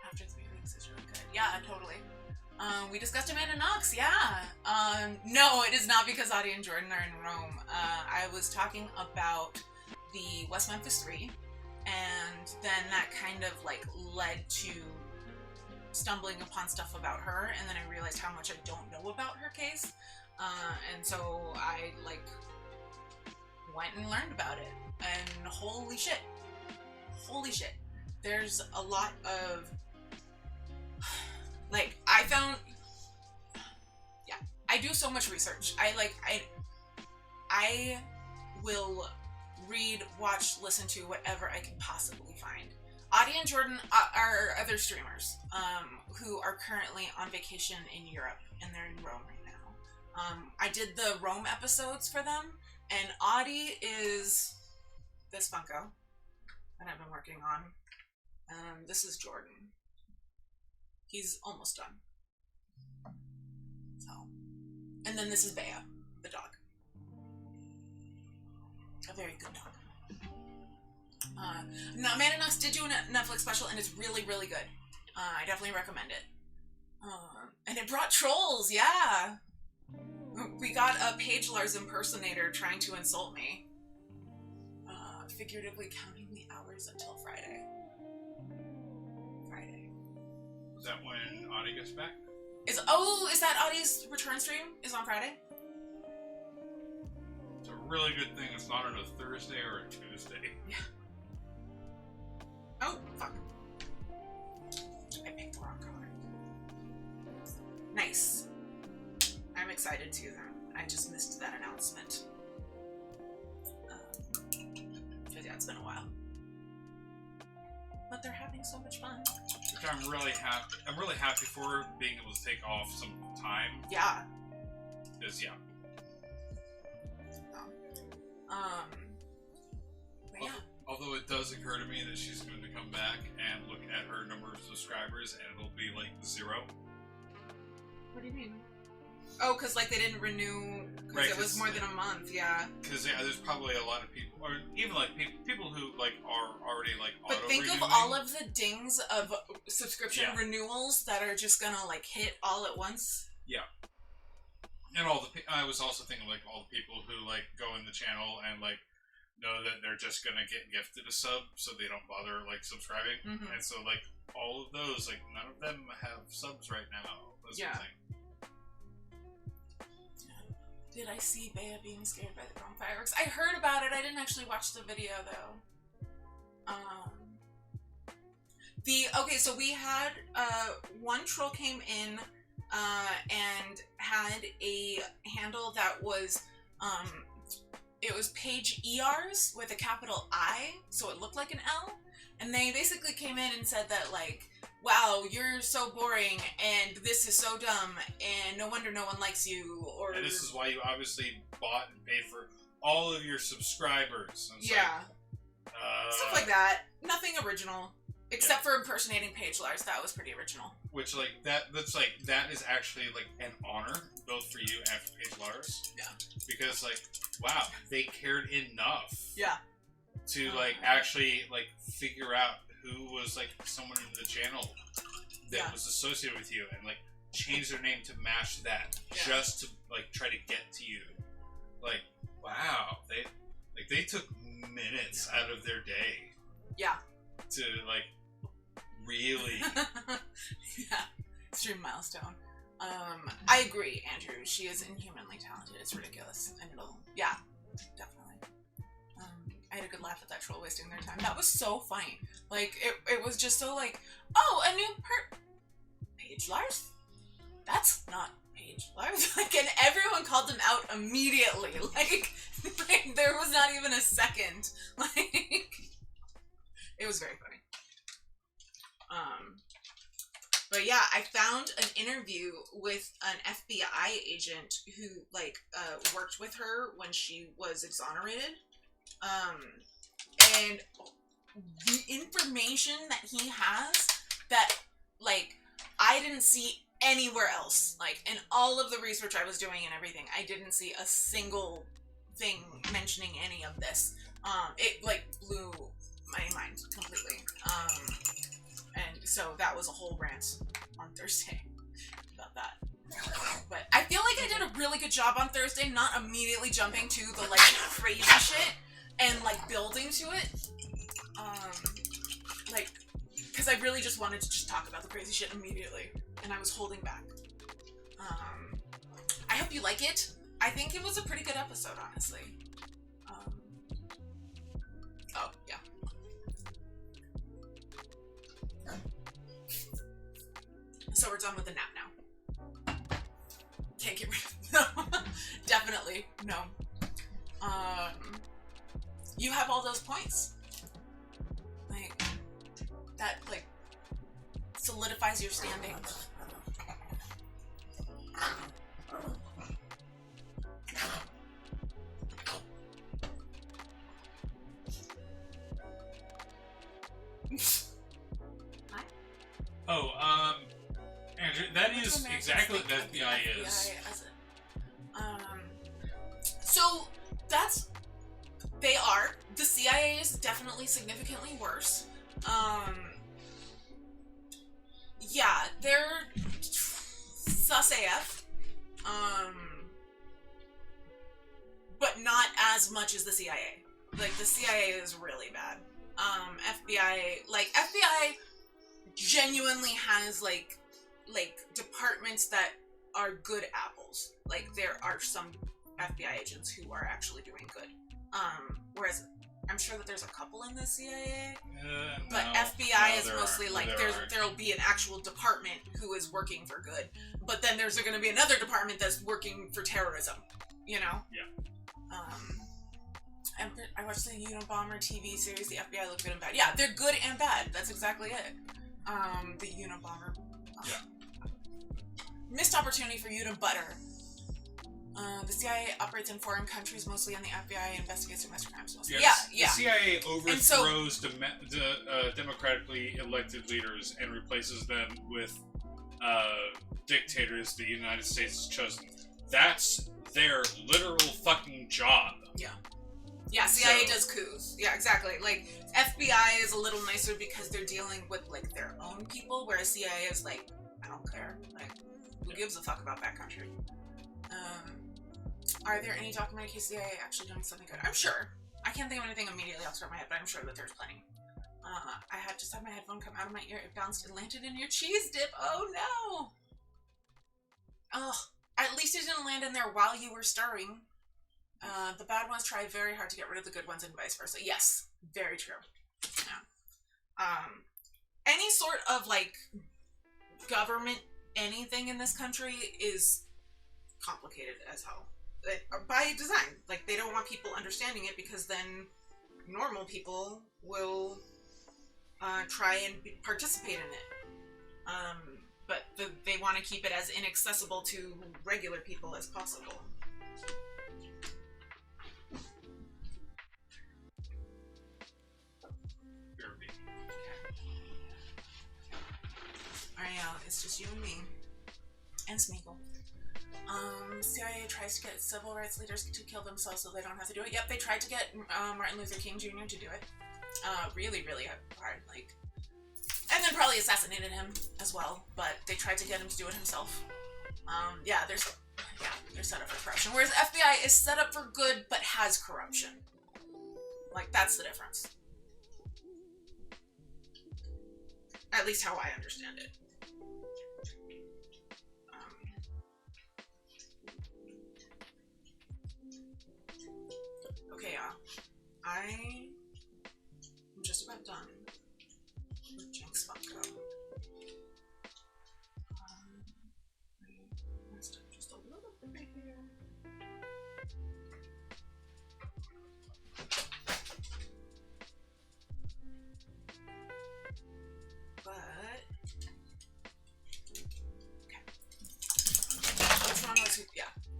After 3 weeks is really good. Yeah, totally. We discussed Amanda Knox, yeah. No, it is not because Audie and Jordan are in Rome. I was talking about the West Memphis 3, and then that kind of like led to stumbling upon stuff about her, and then I realized how much I don't know about her case, and so I like went and learned about it, and holy shit, there's a lot of like I do so much research. I will read, watch, listen to whatever I can possibly find. Audie and Jordan are other streamers who are currently on vacation in Europe, and they're in Rome right now. I did the Rome episodes for them, and Audie is this Funko that I've been working on. This is Jordan. He's almost done. So, and then this is Bea, the dog. A very good dog. Now, Amanda Knox did do a Netflix special, and it's really, really good. I definitely recommend it. And it brought trolls, yeah! We got a Paige Lars impersonator trying to insult me. Figuratively counting the hours until Friday. Is that when Audie gets back? Is that Audie's return stream? Is on Friday? It's a really good thing it's not on a Thursday or a Tuesday. Yeah. Oh, fuck. I picked the wrong color. Nice. I'm excited too then. I just missed that announcement. Yeah, it's been a while. But they're having so much fun. Which I'm really happy. I'm really happy for her being able to take off some time. Yeah. Because yeah. But yeah. Although it does occur to me that she's going to come back and look at her number of subscribers and it'll be like 0. What do you mean? Oh, because like they didn't renew because it was more than a month, yeah. Because yeah, there's probably a lot of people, or even like people who like are already like But think of all of the dings of subscription renewals that are just gonna like hit all at once. Yeah. And I was also thinking like all the people who like go in the channel and like know that they're just gonna get gifted a sub, so they don't bother like subscribing. Mm-hmm. And so like all of those, like none of them have subs right now. That's the thing. Did I see Bea being scared by the drone fireworks? I heard about it. I didn't actually watch the video though. So we had one troll came in and had a handle that was it was page ERs with a capital I, so it looked like an L, and they basically came in and said that like, wow, you're so boring, and this is so dumb, and no wonder no one likes you, or... And this is why you obviously bought and paid for all of your subscribers. Yeah. Like, stuff like that. Nothing original. Except for impersonating Paige Lars. That was pretty original. Which, like, that is actually, like, an honor, both for you and for Paige Lars. Yeah. Because, like, wow, they cared enough. Yeah. To, like, actually, like, figure out who was, like, someone in the channel that was associated with you and, like, change their name to match that just to, like, try to get to you. Like, wow. They took minutes out of their day. Yeah. To, like, really... Yeah. Extreme milestone. I agree, Andrew. She is inhumanly talented. It's ridiculous. And it'll... Yeah. Definitely. I had a good laugh at that troll wasting their time. That was so funny. Like, it was just so like, oh, a new Paige Lars? That's not Paige Lars. Like, and everyone called them out immediately. Like there was not even a second. Like, it was very funny. But yeah, I found an interview with an FBI agent who, like, worked with her when she was exonerated. And the information that he has that, like, I didn't see anywhere else. Like, in all of the research I was doing and everything, I didn't see a single thing mentioning any of this. It, like, blew my mind completely. And so that was a whole rant on Thursday about that. But I feel like I did a really good job on Thursday, not immediately jumping to the, like, crazy shit and, like, building to it. Like, because I really just wanted to just talk about the crazy shit immediately, and I was holding back. I hope you like it. I think it was a pretty good episode, honestly. Oh, yeah. So we're done with the nap now. Can't get rid of it. No. Definitely. No. You have all those points. Like, that, like, solidifies your standing. Oh, Andrew, that is exactly what the FBI is. So, that's... They are. The CIA is definitely significantly worse. Yeah, they're sus AF. But not as much as the CIA. Like, the CIA is really bad. FBI genuinely has, like, departments that are good apples. Like, there are some FBI agents who are actually doing good. Whereas I'm sure that there's a couple in the CIA, but FBI is mostly like there'll be an actual department who is working for good, but then there's going to be another department that's working for terrorism, you know? Yeah. I watched the Unabomber TV series. The FBI looked good and bad. Yeah, they're good and bad. That's exactly it. The Unabomber. Yeah. Missed opportunity for you to butter. The CIA operates in foreign countries, mostly, and the FBI investigates domestic crimes mostly. Yeah. The CIA overthrows democratically elected leaders and replaces them with dictators the United States has chosen. That's their literal fucking job. Yeah. Yeah, CIA does coups. Yeah, exactly. Like, FBI is a little nicer because they're dealing with, like, their own people, whereas CIA is like, I don't care. Like, who gives a fuck about that country? Are there any documented cases CIA actually doing something good? I'm sure. I can't think of anything immediately off the top of my head, but I'm sure that there's plenty. I had just had my headphone come out of my ear. It bounced and landed in your cheese dip. Oh, no! Ugh. At least it didn't land in there while you were stirring. The bad ones try very hard to get rid of the good ones and vice versa. Yes, very true. Yeah. Any sort of, like, government anything in this country is complicated as hell. By design. Like, they don't want people understanding it because then normal people will try and participate in it. But they want to keep it as inaccessible to regular people as possible. Alright, it's just you and me. And Smeagol. CIA tries to get civil rights leaders to kill themselves so they don't have to do it. Yep, they tried to get Martin Luther King Jr. to do it. Really, really hard, like... And then probably assassinated him as well, but they tried to get him to do it himself. Yeah, they're set up for corruption. Whereas FBI is set up for good, but has corruption. Like, that's the difference. At least how I understand it. Okay, I'm just about done with Jinx Funko. I messed up just a little bit here. But okay. Which one was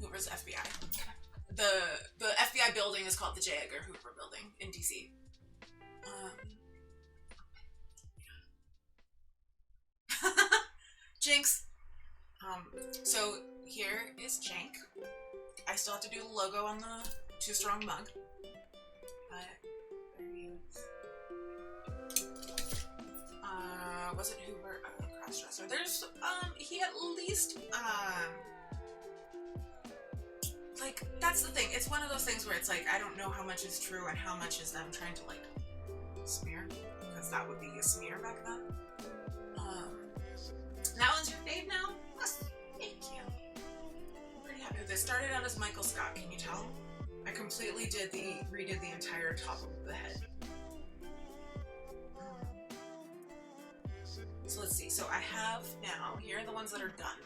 Hoover's FBI? The FBI building is called the J. Edgar Hoover Building in DC. Jinx. So here is Jank. I still have to do the logo on the Too Strong mug. But there he is. Was it Hoover? Crossdresser. There's he at least like, that's the thing. It's one of those things where it's like, I don't know how much is true and how much is them trying to, like, smear. Because that would be a smear back then. That one's your fave now? Thank you. I'm pretty happy with this. Started out as Michael Scott, can you tell? I completely redid the entire top of the head. So let's see. So I have now, here are the ones that are done.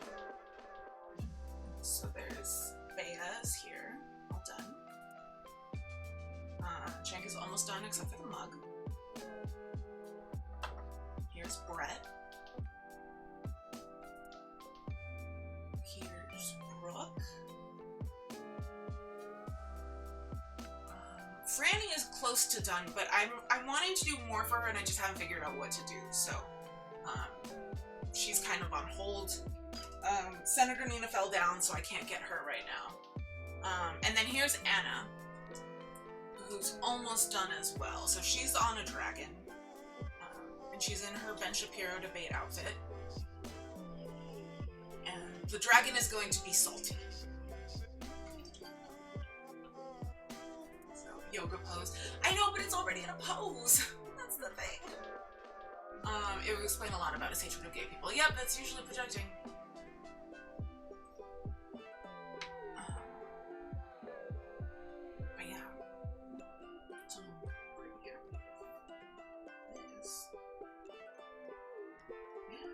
So there's Bea's here, all done. Jank is almost done except for the mug. Here's Brett. Here's Brooke. Franny is close to done, but I'm wanting to do more for her and I just haven't figured out what to do, so she's kind of on hold. Senator Nina fell down, so I can't get her right now. And then here's Anna, who's almost done as well. So she's on a dragon, and she's in her Ben Shapiro debate outfit. And the dragon is going to be salty. So, yoga pose. I know, but it's already in a pose. That's the thing. It would explain a lot about his hatred of gay people. Yep, that's usually projecting. But yeah. So, right here. This. Yeah.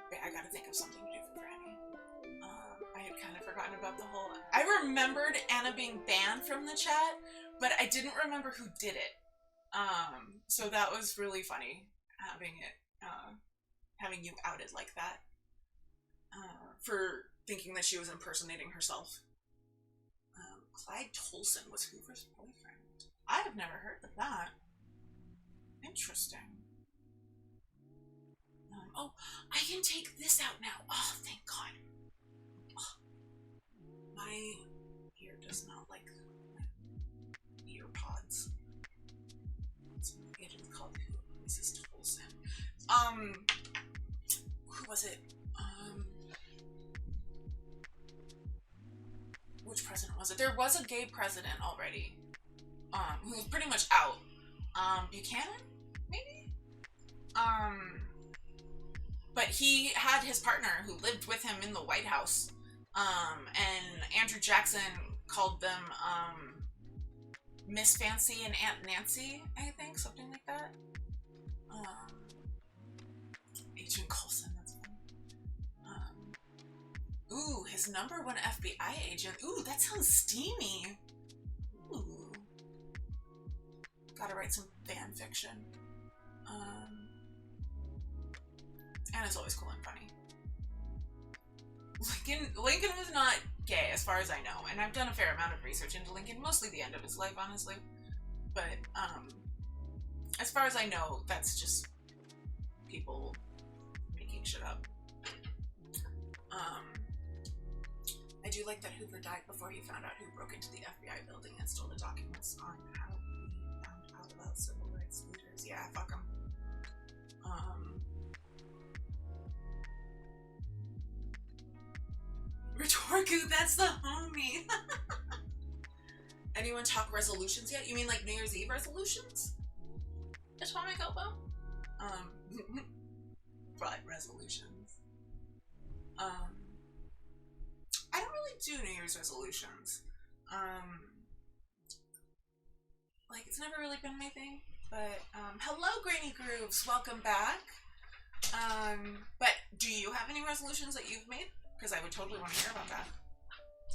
Okay, I gotta think of something to do for Franny. I kind of forgotten about the whole... I remembered Anna being banned from the chat, but I didn't remember who did it. So that was really funny, having you outed like that. For thinking that she was impersonating herself. Clyde Tolson was Hoover's boyfriend. I have never heard of that. Interesting. Oh, I can take this out now. Oh, thank God. Oh, my ear does not like ear pods. So it is called Mrs. Tolson. Who was it? Which president was it? There was a gay president already. Who was pretty much out. Buchanan? Maybe? But he had his partner who lived with him in the White House. And Andrew Jackson called them, Miss Fancy and Aunt Nancy, I think, something like that. Agent Coulson, that's funny. Ooh, his #1 FBI agent. Ooh, that sounds steamy. Ooh. Gotta write some fan fiction. And it's always cool and funny. Lincoln was not gay, as far as I know, and I've done a fair amount of research into Lincoln, mostly the end of his life, honestly. But, as far as I know, that's just people making shit up. I do like that Hoover died before he found out who broke into the FBI building and stole the documents on how he found out about civil rights leaders. Yeah, fuck him. Retorku, that's the homie. Anyone talk resolutions yet? You mean like New Year's Eve resolutions? That's why I go well. Right, resolutions. I don't really do New Year's resolutions. Like, it's never really been my thing. But, hello, Granny Grooves. Welcome back. But do you have any resolutions that you've made? Because I would totally want to hear about that.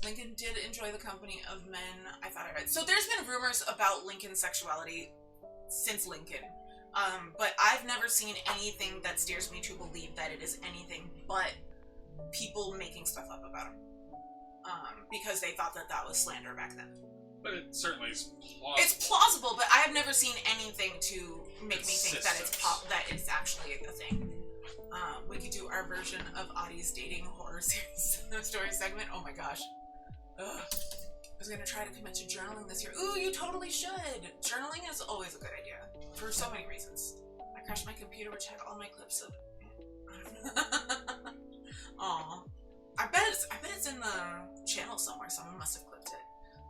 Lincoln did enjoy the company of men. I thought I read. So there's been rumors about Lincoln's sexuality since Lincoln. But I've never seen anything that steers me to believe that it is anything but people making stuff up about him. Because they thought that that was slander back then. But it certainly is plausible. It's plausible, but I have never seen anything to make me think that it's actually a thing. We could do our version of Adi's dating horror series story segment. Oh my gosh. Ugh. I was gonna try to commit to journaling this year. Ooh, you totally should! Journaling is always a good idea. For so many reasons. I crashed my computer, which had all my clips of... Aw. I bet it's in the channel somewhere. Someone must have clipped it.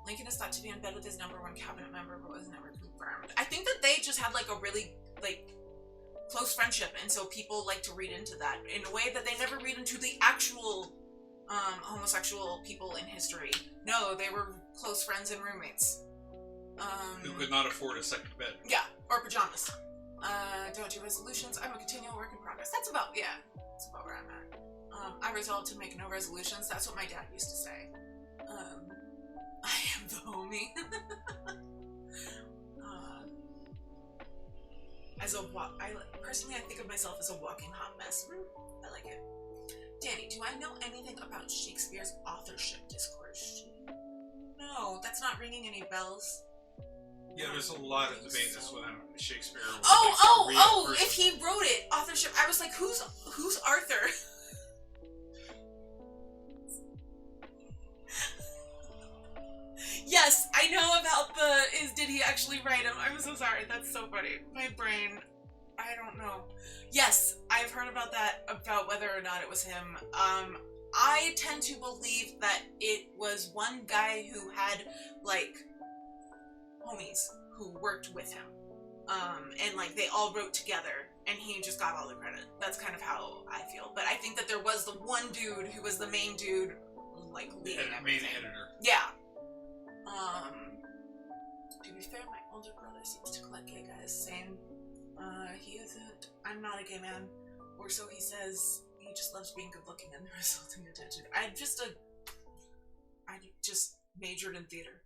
Lincoln is thought to be in bed with his #1 cabinet member, but was never confirmed. I think that they just had like a really close friendship, and so people like to read into that in a way that they never read into the actual homosexual people in history. No, they were close friends and roommates. Who could not afford a second bed. Yeah, or pajamas. Don't do resolutions. I'm a continual work in progress. That's about where I'm at. I resolved to make no resolutions. That's what my dad used to say. I am the homie. Personally, I think of myself as a walking hot mess. I like it. Danny, do I know anything about Shakespeare's authorship discourse? No, that's not ringing any bells. Yeah, there's a lot of debate as whether Shakespeare was if he wrote it, authorship. I was like, who's Arthur? Yes, I know about did he actually write him? I'm so sorry, that's so funny. My brain, I don't know. Yes, I've heard about that, about whether or not it was him. I tend to believe that it was one guy who had, like, homies who worked with him. And, like, they all wrote together, and he just got all the credit. That's kind of how I feel. But I think that there was the one dude who was the main dude, like, leading everything. Main editor. Yeah. To be fair, my older brother seems to collect gay guys. Same. He isn't. I'm not a gay man. Or so he says. He just loves being good looking and the resulting attention. I'm just a I just majored in theater.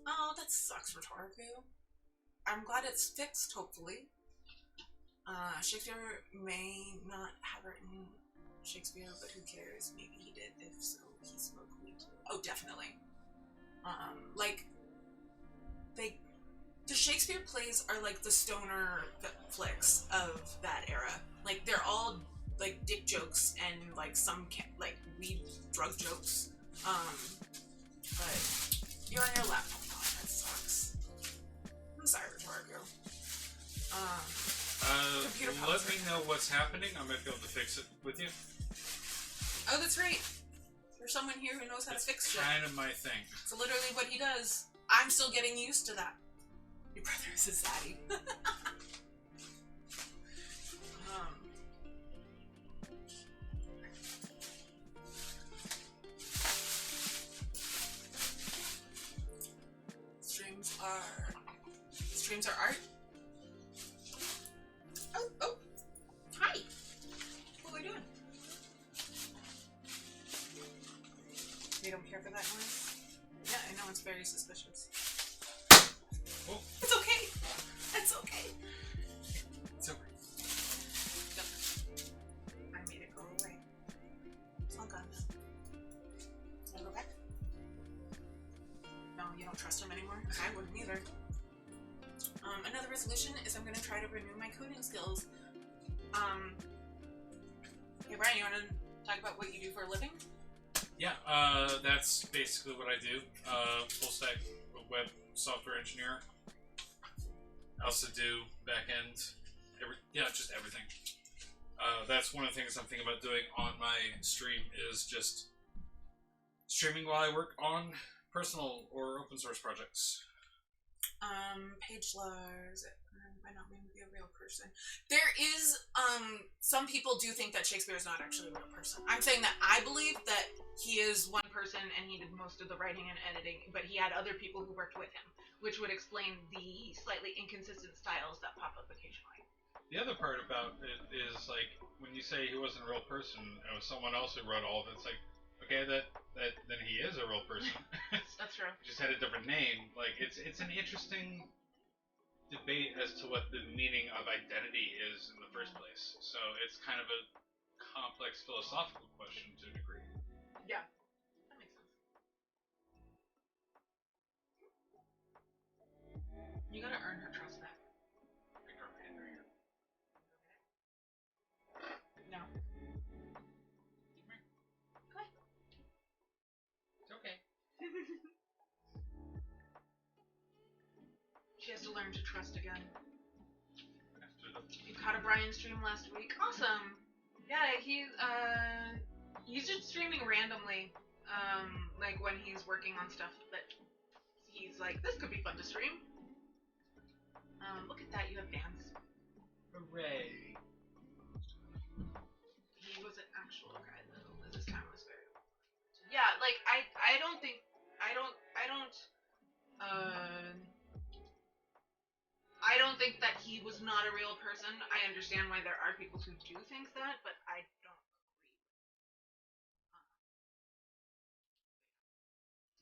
Oh, that sucks for Toraku. I'm glad it's fixed, hopefully. Shakespeare may not have written Shakespeare, but who cares? Maybe he did. If so, he smoked weed too. Oh, definitely. Like, the Shakespeare plays are like the stoner flicks of that era. Like, they're all like dick jokes and like some like weed drug jokes. But you're on your laptop. Oh, that sucks. I'm sorry, Rhetorico. Let me know what's happening. I might be able to fix it with you. Oh, that's right. There's someone here who knows how to fix shit. Kind of my thing. It's literally what he does. I'm still getting used to that. Your brother is a zaddy. Streams are art. Oh, hi. What are we doing? You don't care for that noise? Yeah, I know, it's very suspicious. Oh. It's okay. It's okay. It's okay. I made it go away. It's all gone. Wanna go back? No, you don't trust him anymore? I wouldn't either. Another resolution is I'm going to try to renew my coding skills. Hey Brian, you want to talk about what you do for a living? Yeah, that's basically what I do. Full stack web software engineer. I also do back end, just everything. That's one of the things I'm thinking about doing on my stream is just streaming while I work on personal or open source projects. Page Lars might not mean to be a real person. There is, some people do think that Shakespeare is not actually a real person. I'm saying that I believe that he is one person and he did most of the writing and editing, but he had other people who worked with him, which would explain the slightly inconsistent styles that pop up occasionally. The other part about it is, like, when you say he wasn't a real person, it was someone else who wrote all of it, it's like, okay, then he is a real person. That's true. He just had a different name. Like, it's an interesting debate as to what the meaning of identity is in the first place. So it's kind of a complex philosophical question to a degree. Yeah, that makes sense. You gotta earn her trust back. No. It's okay. She has to learn to trust again. You caught a Brian stream last week. Awesome. Yeah, he's just streaming randomly. Like when he's working on stuff that he's like, this could be fun to stream. Look at that, you have fans. Hooray. He was an actual guy though. This time was very. Yeah, like I don't think that he was not a real person. I understand why there are people who do think that, but I don't agree.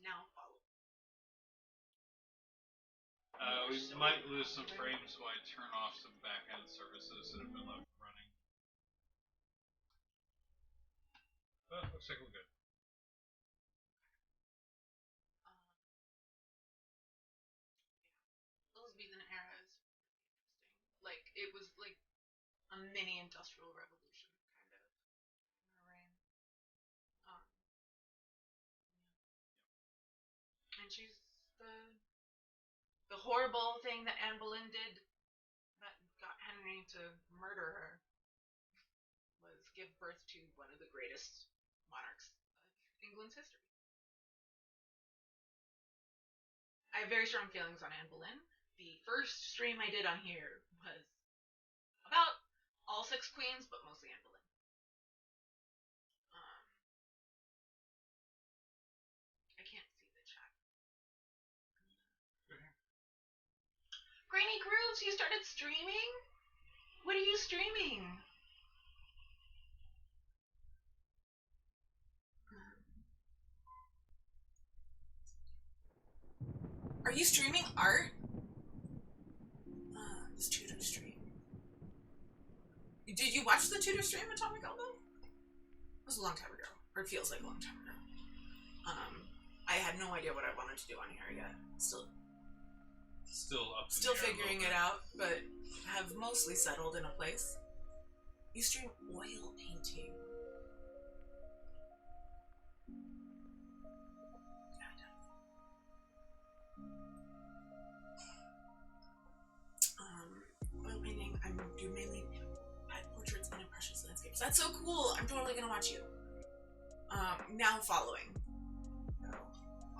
Now follow. We might lose some frames while I turn off some back-end services that have been left running. But looks like we're good. Elizabethan era is interesting. Like it was like a mini industrial revolution kind of in her reign. And she's the horrible thing that Anne Boleyn did that got Henry to murder her was give birth to one of the greatest monarchs of England's history. I have very strong feelings on Anne Boleyn. The first stream I did on here was about all 6 queens, but mostly Anne Boleyn. I can't see the chat. Granny Grooves, you started streaming? What are you streaming? Are you streaming art? This tutor stream. Did you watch the tutor stream Atomic Elbow? It was a long time ago. Or it feels like a long time ago. I had no idea what I wanted to do on here yet. Still figuring it out, but have mostly settled in a place. You stream oil painting. Oil painting, I do mainly pet portraits and impressions landscapes. That's so cool! I'm totally gonna watch you. Now following. Oh,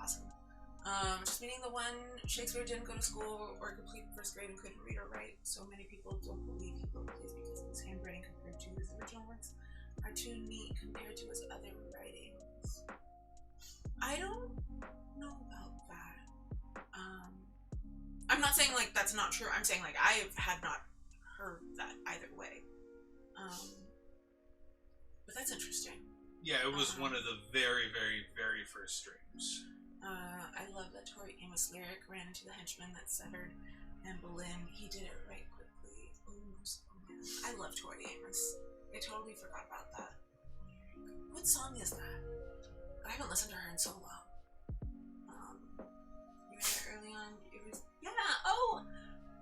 awesome. Just meaning the one Shakespeare didn't go to school or complete first grade and couldn't read or write. So many people don't believe he wrote plays because his handwriting compared to his original works are too neat compared to his other writings. I don't know about that. I'm not saying like that's not true. I'm saying like I had not heard that either way. But that's interesting. Yeah, it was one of the very, very, very first streams. I love that Tori Amos lyric ran into the henchman that severed and Boleyn. He did it right quickly. Ooh, so man. I love Tori Amos. I totally forgot about that. What song is that? I haven't listened to her in so long. You read it early on. It was Oh,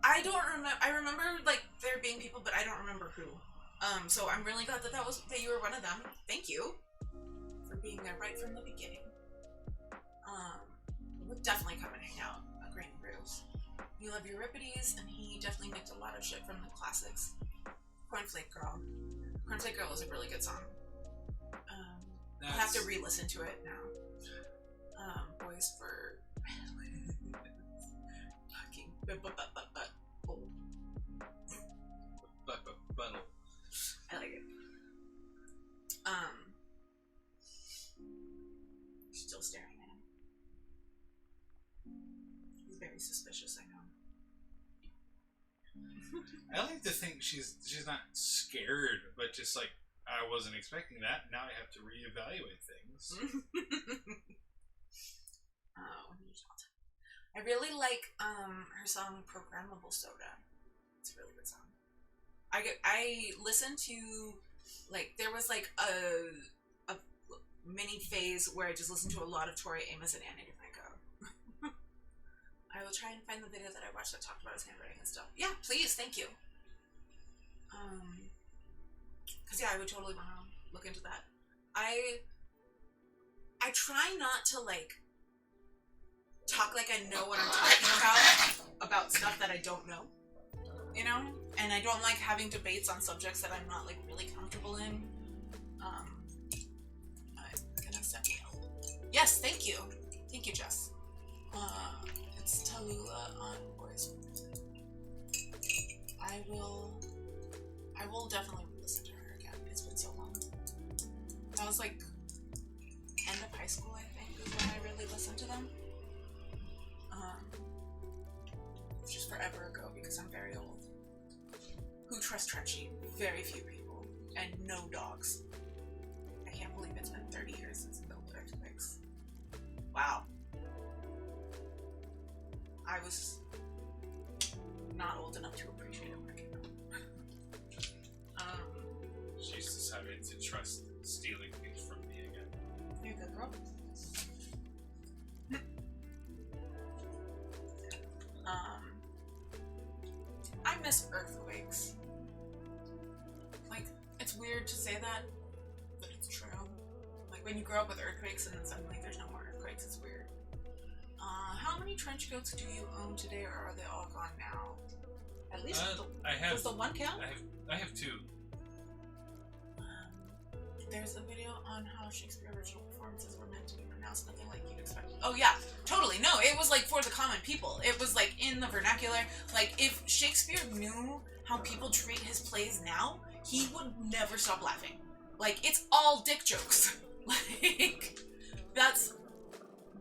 I don't remember. I remember like there being people, but I don't remember who. So I'm really glad that that you were one of them. Thank you for being there right from the beginning. We'll definitely come and hang out at Grain Brews. We love Euripides, and he definitely mixed a lot of shit from the classics. Cornflake Girl. Cornflake Girl is a really good song. I'll have to re-listen to it now. Boys for... Fucking... I like it. Still staring at him. He's very suspicious, I know. I like to think she's not scared, but just like, I wasn't expecting that. Now I have to reevaluate things. I really like her song "Programmable Soda." It's a really good song. I listened to like there was like a mini phase where I just listened to a lot of Tori Amos and Annie DeFranco. I will try and find the video that I watched that talked about his handwriting and stuff. Yeah, please, thank you. Cause yeah, I would totally want to look into that. I try not to like talk like I know what I'm talking about stuff that I don't know, you know? And I don't like having debates on subjects that I'm not like really comfortable in. Can I send me? Yes, thank you. Thank you, Jess. It's Tallulah on Boys. I will definitely listen to her again. It's been so long. That was like end of high school, I think, is when I really listened to them. It's just forever ago because I'm very old. Who trusts Trenchy? Very few people. And no dogs. I can't believe it's been 30 years since Bill Earthquakes. Wow. I was not old enough to appreciate it when it came out. She's decided to trust stealing things from me again. You're a good girl. I miss earthquakes. Like, it's weird to say that, but it's true. Like, when you grow up with earthquakes and then suddenly there's no more earthquakes, it's weird. How many trench coats do you own today, or are they all gone now? At least does the one count? I have two. There's a video on how Shakespeare original performances were meant to be pronounced nothing like you'd expect. Oh yeah, totally. No, it was like for the common people. It was like in the vernacular. Like if Shakespeare knew how people treat his plays now, he would never stop laughing. Like it's all dick jokes. Like that's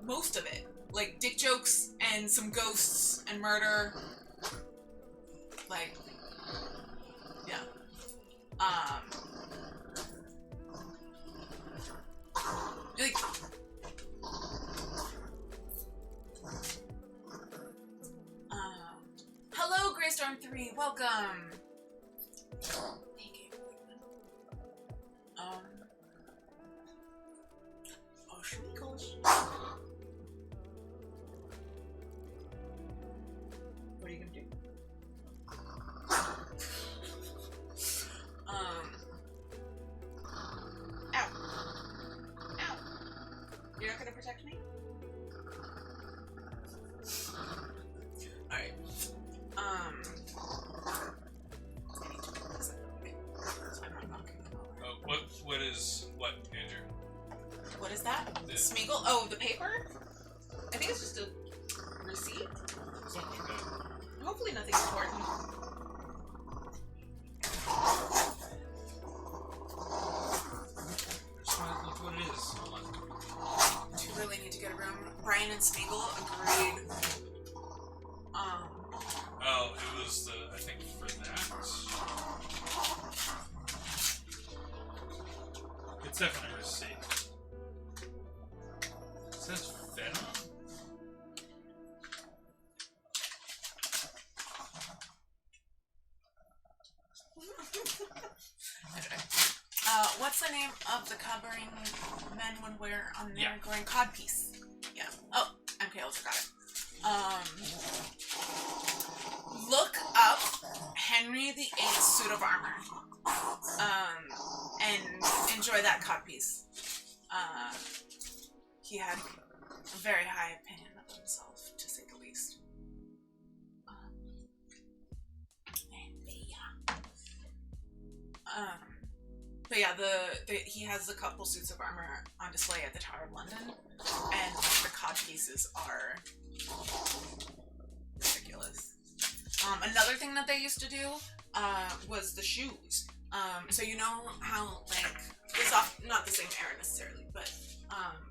most of it. Like dick jokes and some ghosts and murder. Like yeah. Like welcome. Thank you. Oh, should we go? What are you gonna do? Ow. Ow. You're not gonna protect me? Alright. I need to make this okay. So I'm not knocking them over. What, Andrew? What is that? Smeagol? Oh, the paper? I think it's just a receipt. Something like that. Hopefully nothing important. Look what it is. Hold on. Do you really need to get a room? Brian and Smeagol agreed. Oh, it was I think for that. It's definitely a receipt. It says Venom. What's the name of the covering men would wear on their Yeah. going codpiece? Yeah. Oh, MK also got it. Look up Henry VIII's suit of armor. And enjoy that codpiece. He had a very high opinion of himself, to say the least. But yeah, he has a couple suits of armor on display at the Tower of London, and the codpieces are ridiculous. Another thing that they used to do was the shoes. So you know how, like, it's not the same era necessarily, but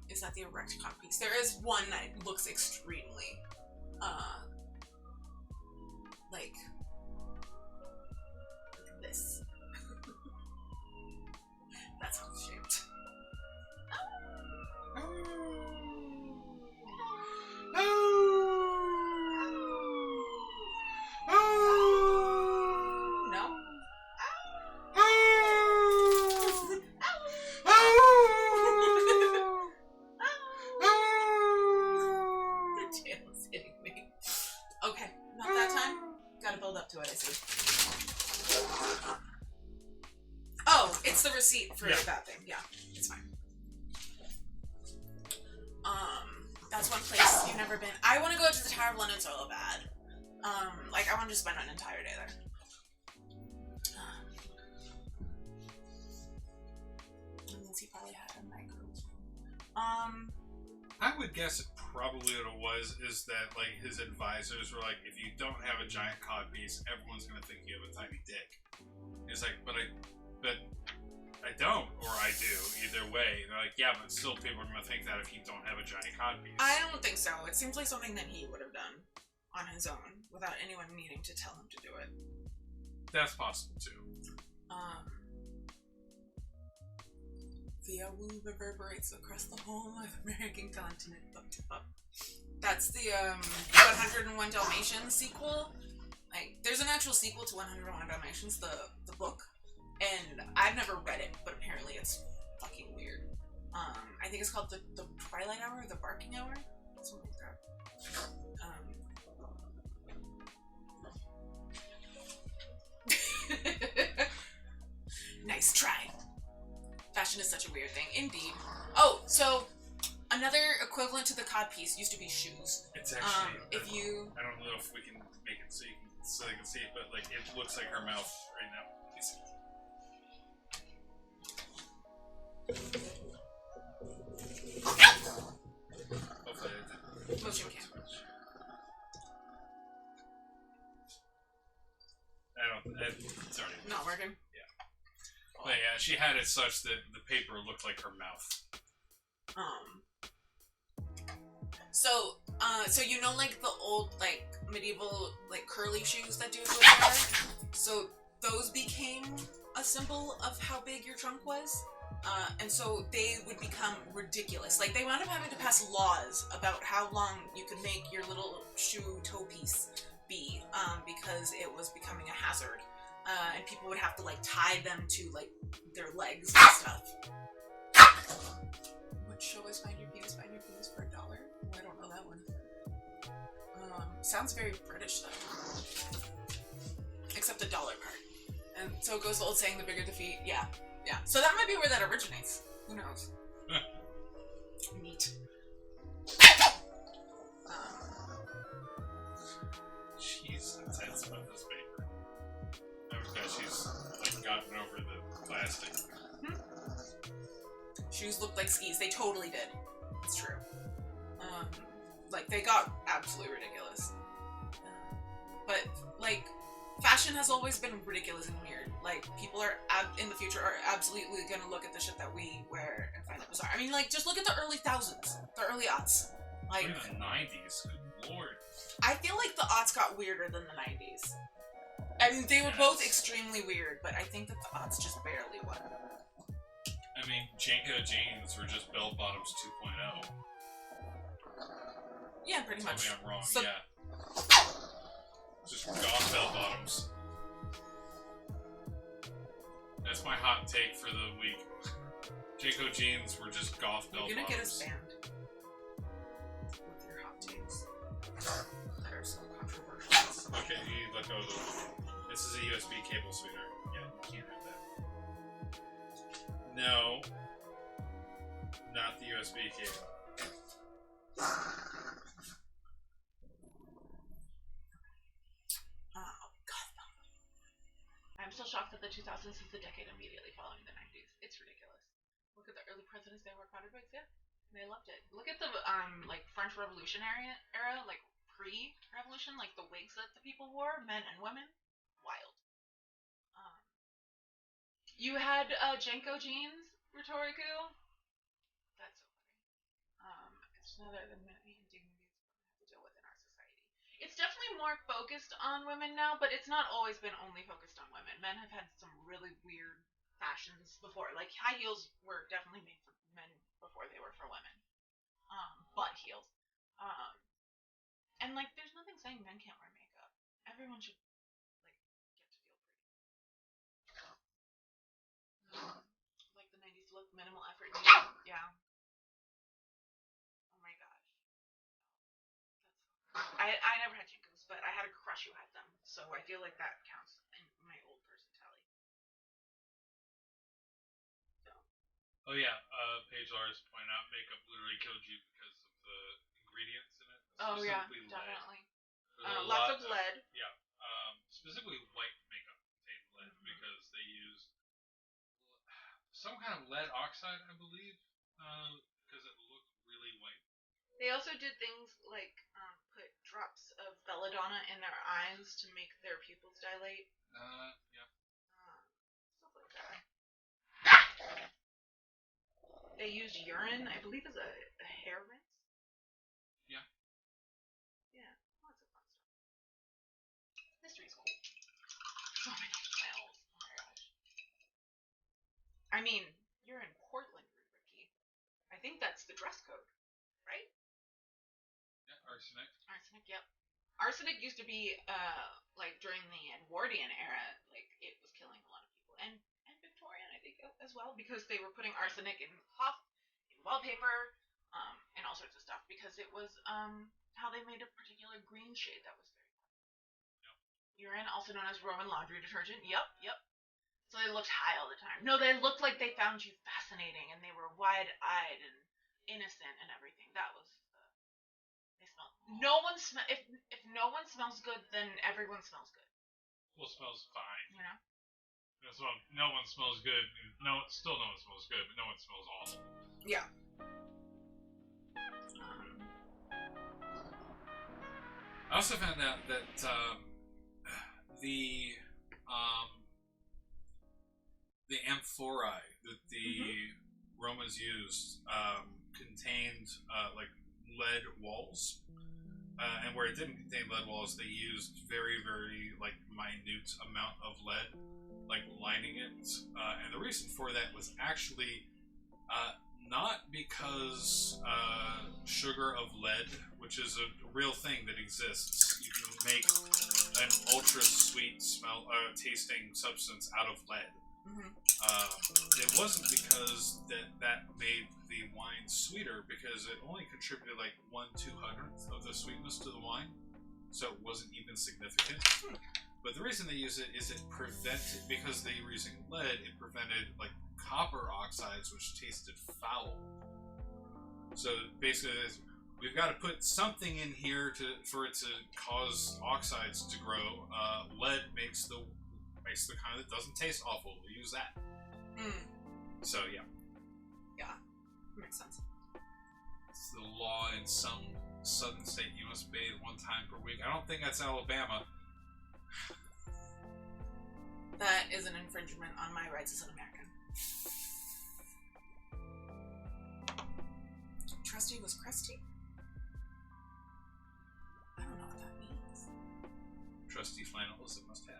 is that the erect codpiece? There is one that looks extremely like this. That's how it's shaped. No? The tail's hitting me. Okay, not that time. Gotta build up to it, I see. Oh, it's the receipt for that thing. Yeah, it's fine. That's one place you've never been. I want to go to the Tower of London so bad. Like, I want to just spend an entire day there. Unless he probably had a micro. I would guess probably what it was is that, like, his advisors were like, if you don't have a giant codpiece, everyone's gonna think you have a tiny dick. He's like, but I don't, or I do. Either way, they're like, yeah, but still, people are gonna think that if you don't have a giant codpiece. I don't think so. It seems like something that he would have done on his own without anyone needing to tell him to do it. That's possible too. The woo reverberates across the whole American continent. That's the 101 Dalmatians sequel. Like, there's an actual sequel to 101 Dalmatians, the book, and I've never read it, but apparently it's fucking weird. I think it's called the Twilight Hour, the Barking Hour, something like that. Nice try. Fashion is such a weird thing, indeed. Oh, so another equivalent to the codpiece used to be shoes. It's actually. If you, I don't know if we can make it so they can see it, but like it looks like her mouth right now. Hopefully I did. Motion cam. It's already Not working. But yeah, she had it such that the paper looked like her mouth. So you know, like the old, like medieval, like curly shoes that dudes would wear. So those became a symbol of how big your trunk was, and so they would become ridiculous. Like, they wound up having to pass laws about how long you could make your little shoe toe piece, be, because it was becoming a hazard, and people would have to like tie them to like their legs and stuff. What show is Find Your Penis for $1? Oh, I don't know that one. Sounds very British though, except the dollar part. And so it goes the old saying, the bigger the feet. Yeah. So that might be where that originates. Who knows? Neat. She's intense about this paper. I bet she's like gotten over the plastic. Shoes looked like skis. They totally did. It's true. Like they got absolutely ridiculous. But like, fashion has always been ridiculous and weird. Like, people are in the future are absolutely gonna look at the shit that we wear and find it bizarre. I mean, like, just look at the early thousands, the early aughts. Like, in the 90s, good lord. I feel like the aughts got weirder than the 90s. I mean, they were both extremely weird, but I think that the aughts just barely won. I mean, Janko jeans were just bell bottoms 2.0. Yeah, pretty much. Tell me I'm wrong. So, yeah. Just goth bell bottoms. That's my hot take for the week. Janko jeans were just goth bell bottoms. You're gonna get us banned with your hot takes that are so controversial. Okay, you let go of the. This is a USB cable, sweetheart. Yeah, you can't have that. No, not the USB cable. I'm still shocked that the 2000s is the decade immediately following the 90s. It's ridiculous. Look at the early presidents, they wore powder wigs, yeah. They loved it. Look at the like French Revolutionary era, like pre-revolution, like the wigs that the people wore, men and women. Wild. You had Janko jeans, Rhetoriku. That's so funny. It's another than many indignities we have to deal with in our society. It's definitely more focused on women now, but it's not always been only focused on women. Men have had some really weird fashions before. Like, high heels were definitely made for men before they were for women. Butt heels. And, like, there's nothing saying men can't wear makeup. Everyone should, like, get to feel pretty. Like the 90s look, minimal effort needed. Yeah. Oh my gosh. I never had Jinkos, but I had a crush who had them, so I feel like that counts in my old person tally. So. Oh yeah, Paige Lars pointed out makeup literally killed you because of the ingredients in it. Oh yeah, definitely. Lots of lead. Yeah, specifically white makeup contained lead because they used some kind of lead oxide, I believe, because it looked really white. They also did things like put drops of belladonna in their eyes to make their pupils dilate. Yeah. Stuff like that. They used urine, I believe, as a hair rinse. Yeah. Yeah, lots of fun stuff. History's cool. So many smells. Oh my gosh. I mean, you're in Portland, Ricky. I think that's the dress code, right? Yeah, arsenic. Arsenic, yep. Arsenic used to be, like, during the Edwardian era, like, it was killing a lot of people. And Victorian, I think, as well, because they were putting arsenic in wallpaper, and all sorts of stuff, because it was, how they made a particular green shade that was very popular. Yep. Urine, also known as Roman laundry detergent. Yep. So they looked high all the time. No, they looked like they found you fascinating, and they were wide-eyed and innocent and everything. That was, they smelled. No one if no one smells good, then everyone smells good. Well, it smells fine. You know? No one smells good. Still no one smells good, but no one smells awful. Yeah. I also found out that the amphorae that the Romans used contained like lead walls, and where it didn't contain lead walls, they used very, very like minute amount of lead, like lining it. And the reason for that was actually not because sugar of lead, which is a real thing that exists. You can make an ultra sweet tasting substance out of lead. It wasn't because that made the wine sweeter, because it only contributed like 1/200th of the sweetness to the wine, so it wasn't even significant. But the reason they use it is it prevented, because they were using lead, it prevented like copper oxides, which tasted foul. So basically, we've got to put something in here for it to cause oxides to grow. Lead makes the kind that doesn't taste awful. We use that. So yeah. Yeah, makes sense. It's the law in some southern state. You must bathe 1 time per week. I don't think that's Alabama. That is an infringement on my rights as an American. Trusty was crusty? I don't know what that means. Trusty flannel is a must-have.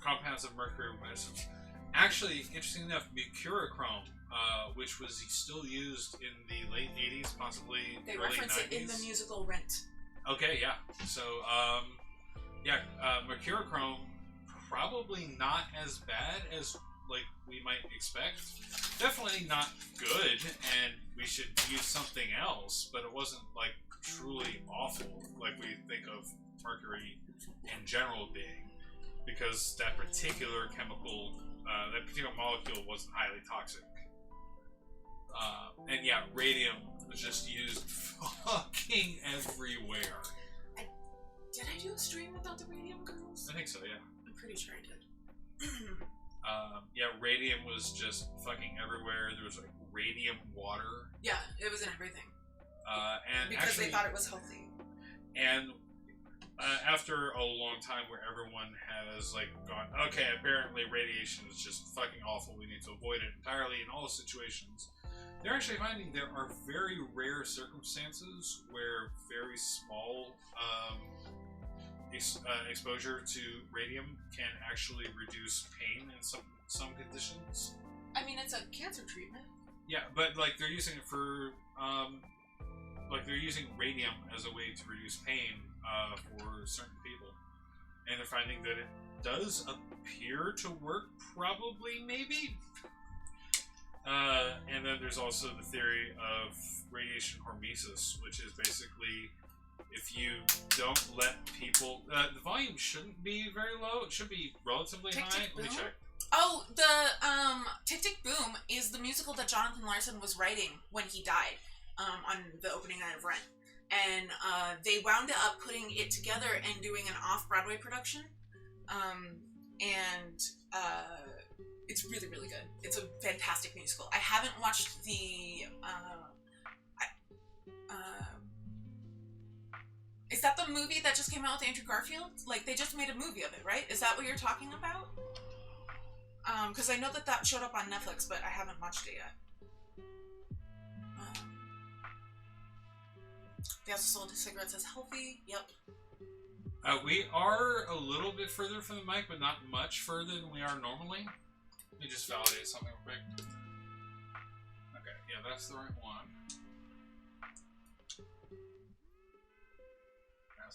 Compounds of mercury medicine. Actually, interesting enough, mercurochrome, which was still used in the late 80s, possibly they early 90s. They reference it in the musical Rent. Okay, yeah. So, mercurochrome, probably not as bad as like we might expect. Definitely not good, and we should use something else, but it wasn't like truly awful like we think of mercury in general being, because that particular chemical, that particular molecule wasn't highly toxic. And yeah, radium was just used fucking everywhere. Did I do a stream without the radium girls? I think so, yeah. I'm pretty sure I did. Radium was just fucking everywhere. There was like radium water. Yeah, it was in everything. And because actually, they thought it was healthy. And after a long time where everyone has like gone, okay, apparently radiation is just fucking awful, we need to avoid it entirely in all situations, they're actually finding there are very rare circumstances where very small exposure to radium can actually reduce pain in some conditions. I mean, it's a cancer treatment. Yeah, but like they're using it for they're using radium as a way to reduce pain for certain people, and they're finding that it does appear to work, probably, maybe. And then there's also the theory of radiation hormesis, which is basically if you don't let people... the volume shouldn't be very low. It should be relatively high. Let me check. Oh, the Tick Tick Boom is the musical that Jonathan Larson was writing when he died on the opening night of Rent. And they wound up putting it together and doing an off-Broadway production. It's really, really good. It's a fantastic musical. I haven't watched the... is that the movie that just came out with Andrew Garfield? Like, they just made a movie of it, right? Is that what you're talking about? Because I know that showed up on Netflix, but I haven't watched it yet. They also sold cigarettes as healthy. Yep. We are a little bit further from the mic, but not much further than we are normally. Let me just validate something real quick. Okay, yeah, that's the right one.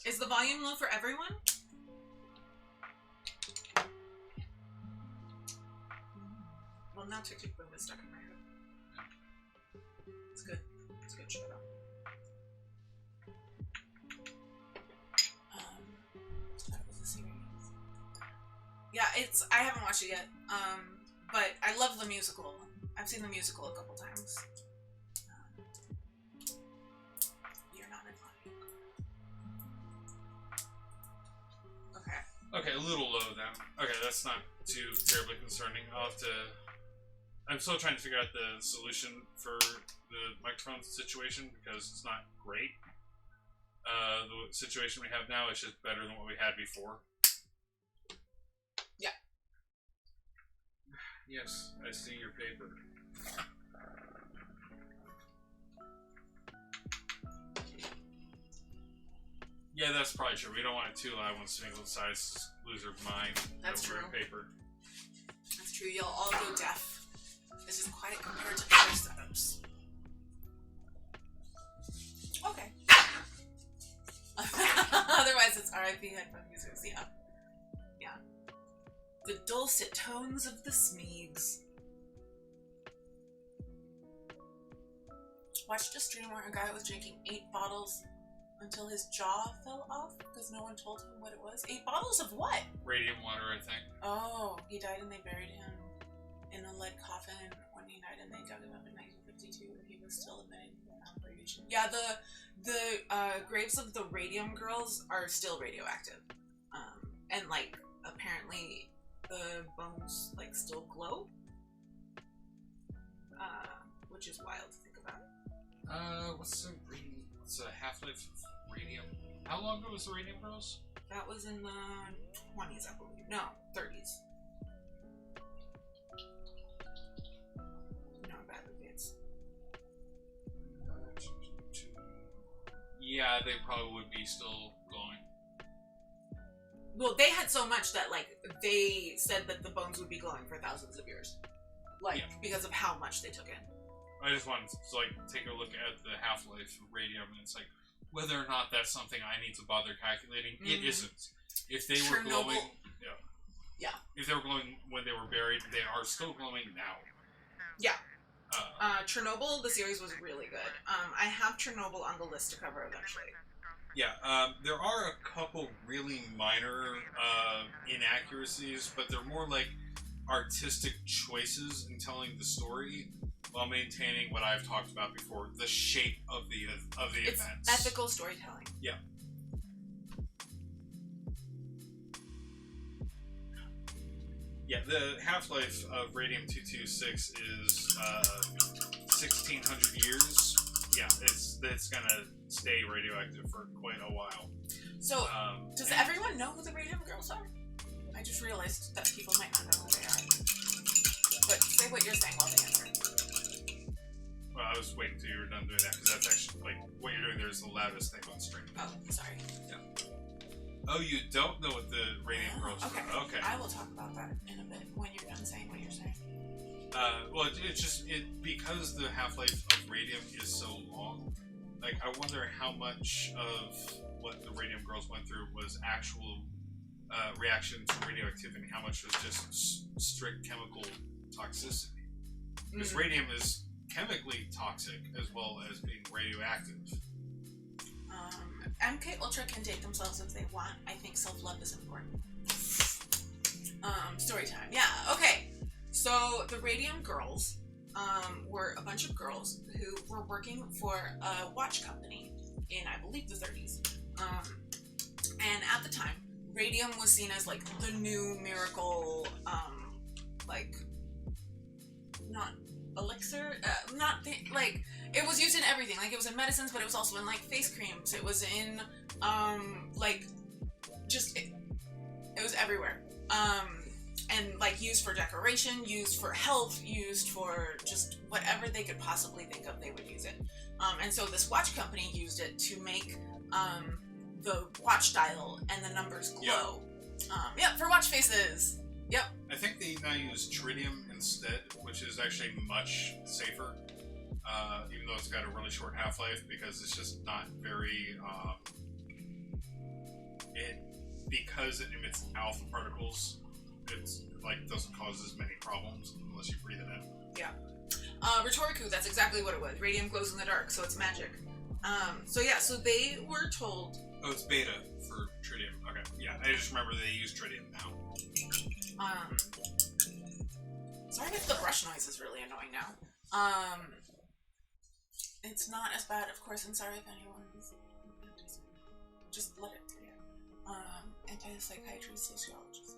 Is the volume low for everyone? Well, now Tick Tick Boom is stuck in my head. It's good. It's a good show, though. That was a series. Yeah, I haven't watched it yet. But I love the musical. I've seen the musical a couple times. You're not in line. Okay. Okay, a little low then. Okay, that's not too terribly concerning. I'm still trying to figure out the solution for the microphone situation because it's not great. The situation we have now is just better than what we had before. Yeah. Yes, I see your paper. Yeah, that's probably true. We don't want it too loud when Smeagol decides to lose her mind. That's over true. Paper. That's true. You'll all go deaf. This is quiet compared to other sci-fi users, yeah. Yeah. The dulcet tones of the Smeegs. Watched a stream where a guy was drinking 8 bottles until his jaw fell off because no one told him what it was. 8 bottles of what? Radium water, I think. Oh, he died and they buried him in a lead coffin when he died, and they dug him up in 1952 and he was still emitting radiation. Yeah, the graves of the Radium Girls are still radioactive. And like apparently the bones like still glow. Which is wild to think about. What's the half-life of radium? How long ago was the Radium Girls? That was in the 20s, I believe. No, 30s. No, bad dates. Yeah, they probably would be still glowing. Well, they had so much that, like, they said that the bones would be glowing for thousands of years. Like, because of how much they took in. I just wanted to, like, take a look at the half-life of radium, and it's like, whether or not that's something I need to bother calculating, it isn't. If they were glowing... Yeah. If they were glowing when they were buried, they are still glowing now. Yeah. Chernobyl, the series was really good. I have Chernobyl on the list to cover eventually. Yeah, there are a couple really minor inaccuracies, but they're more like artistic choices in telling the story while maintaining what I've talked about before, the shape of the events. Ethical storytelling. Yeah. Yeah, the half-life of radium-226 is 1,600 years. Yeah, it's gonna stay radioactive for quite a while. So, does everyone know who the Radium Girls are? I just realized that people might not know who they are. But say what you're saying while they answer. Well, I was waiting until you were done doing that, because that's actually, like, what you're doing there is the loudest thing on stream. Oh, sorry. Yeah. Oh, you don't know what the Radium Girls are? Okay. I will talk about that in a bit when you're done saying what you're saying. Well, it's just, because the half-life of radium is so long, like, I wonder how much of what the Radium Girls went through was actual reaction to radioactivity, how much was just strict chemical toxicity. Because radium is chemically toxic as well as being radioactive. MK Ultra can date themselves if they want. I think self-love is important. Story time. Yeah, okay. So the Radium Girls were a bunch of girls who were working for a watch company in, I believe, the 30s. And at the time, radium was seen as like the new miracle, like, not elixir, like, it was used in everything. Like, it was in medicines, but it was also in like face creams. It was in like, just it was everywhere. And like used for decoration, used for health, used for just whatever they could possibly think of, they would use it. And so this watch company used it to make the watch dial and the numbers glow. Yep, for watch faces. Yep. I think they now use tritium instead, which is actually much safer, even though it's got a really short half-life, because it's just not very, because it emits alpha particles, it's like doesn't cause as many problems unless you breathe it in. Yeah. Rhetoriku, that's exactly what it was. Radium glows in the dark, so it's magic. So yeah, so they were told... Oh, it's beta for tritium. Okay, yeah, I just remember they use tritium now. Sorry if the brush noise is really annoying now. It's not as bad, of course, and sorry if anyone's... Just let it through. Anti-psychiatry sociologist.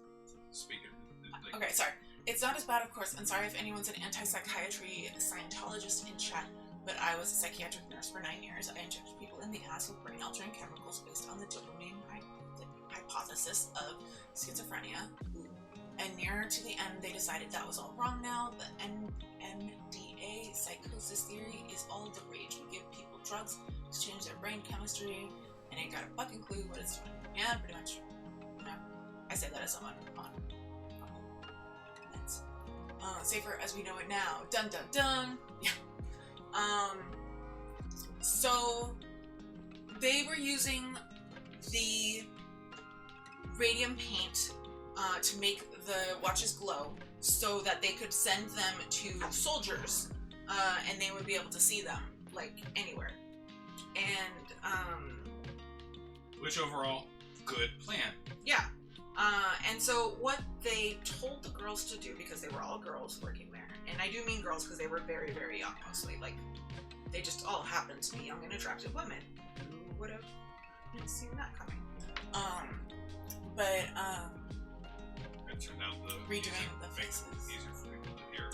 Speaking. Okay, sorry. It's not as bad, of course, and sorry if anyone's an anti-psychiatry Scientologist in chat, but I was a psychiatric nurse for 9 years. I injected people in the ass with brain-altering chemicals based on the dopamine hypothesis of schizophrenia. And nearer to the end, they decided that was all wrong now. The MDA psychosis theory is all the rage. We give people drugs to change their brain chemistry, and ain't got a fucking clue what it's doing. Yeah, pretty much. No, I say that as someone on comments. Safer as we know it now. Dun dun dun. Yeah. So they were using the radium paint to make the watches glow so that they could send them to soldiers and they would be able to see them, like, anywhere. And, which overall, good plan. Yeah. And so what they told the girls to do, because they were all girls working there, and I do mean girls because they were very, very young mostly, like, they just all happened to be young and attractive women. Who would have seen that coming? It turned out redoing the faces. Easier for people to hear.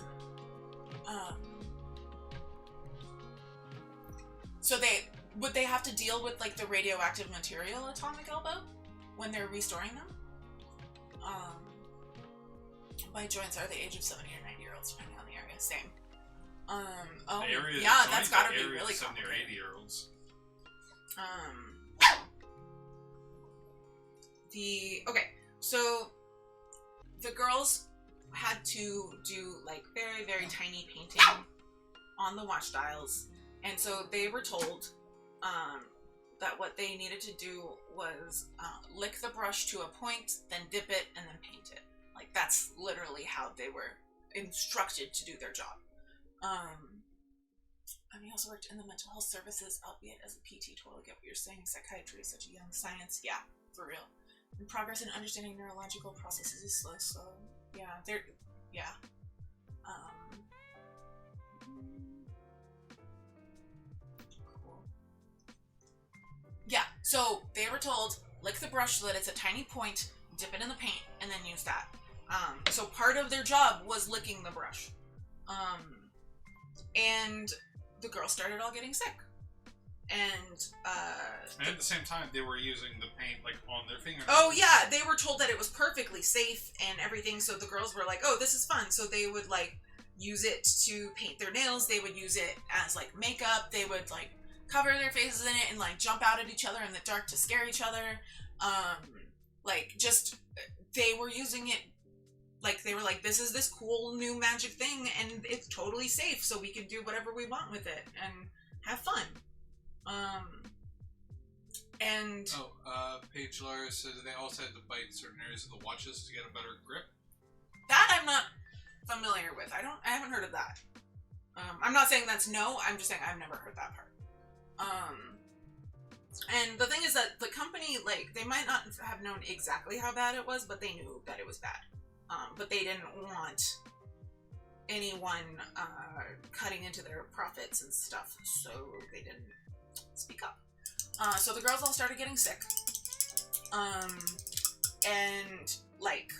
So would they have to deal with, like, the radioactive material Atomic Elbow when they're restoring them? My joints are the age of 70 or 90-year-olds, depending on the area. Same. Yeah, that's gotta be really 70 or complicated. 80-year-olds. Okay, so the girls had to do, like, very, very tiny painting on the watch dials, and so they were told that what they needed to do was lick the brush to a point, then dip it, and then paint it. Like, that's literally how they were instructed to do their job. And he also worked in the mental health services, albeit as a PT. Totally get what you're saying. Psychiatry is such a young science. Yeah, for real. And progress in understanding neurological processes is slow. So, yeah, cool. Yeah, so they were told, lick the brush so that it's a tiny point, dip it in the paint, and then use that. So part of their job was licking the brush. And the girls started all getting sick. And at the same time, they were using the paint, like, on their fingernails. Oh, yeah, they were told that it was perfectly safe and everything, so the girls were like, oh, this is fun. So they would, like, use it to paint their nails. They would use it as, like, makeup. They would, like, cover their faces in it and, like, jump out at each other in the dark to scare each other. Like, just, they were using it, like, they were like, this is this cool new magic thing, and it's totally safe, so we can do whatever we want with it and have fun. Paige Lars said they also had to bite certain areas of the watches to get a better grip. That I'm not familiar with. I haven't heard of that. I'm not saying that's no, I'm just saying I've never heard that part. And the thing is that the company, like, they might not have known exactly how bad it was, but they knew that it was bad. But they didn't want anyone cutting into their profits and stuff, so they didn't speak up. So the girls all started getting sick. And, like,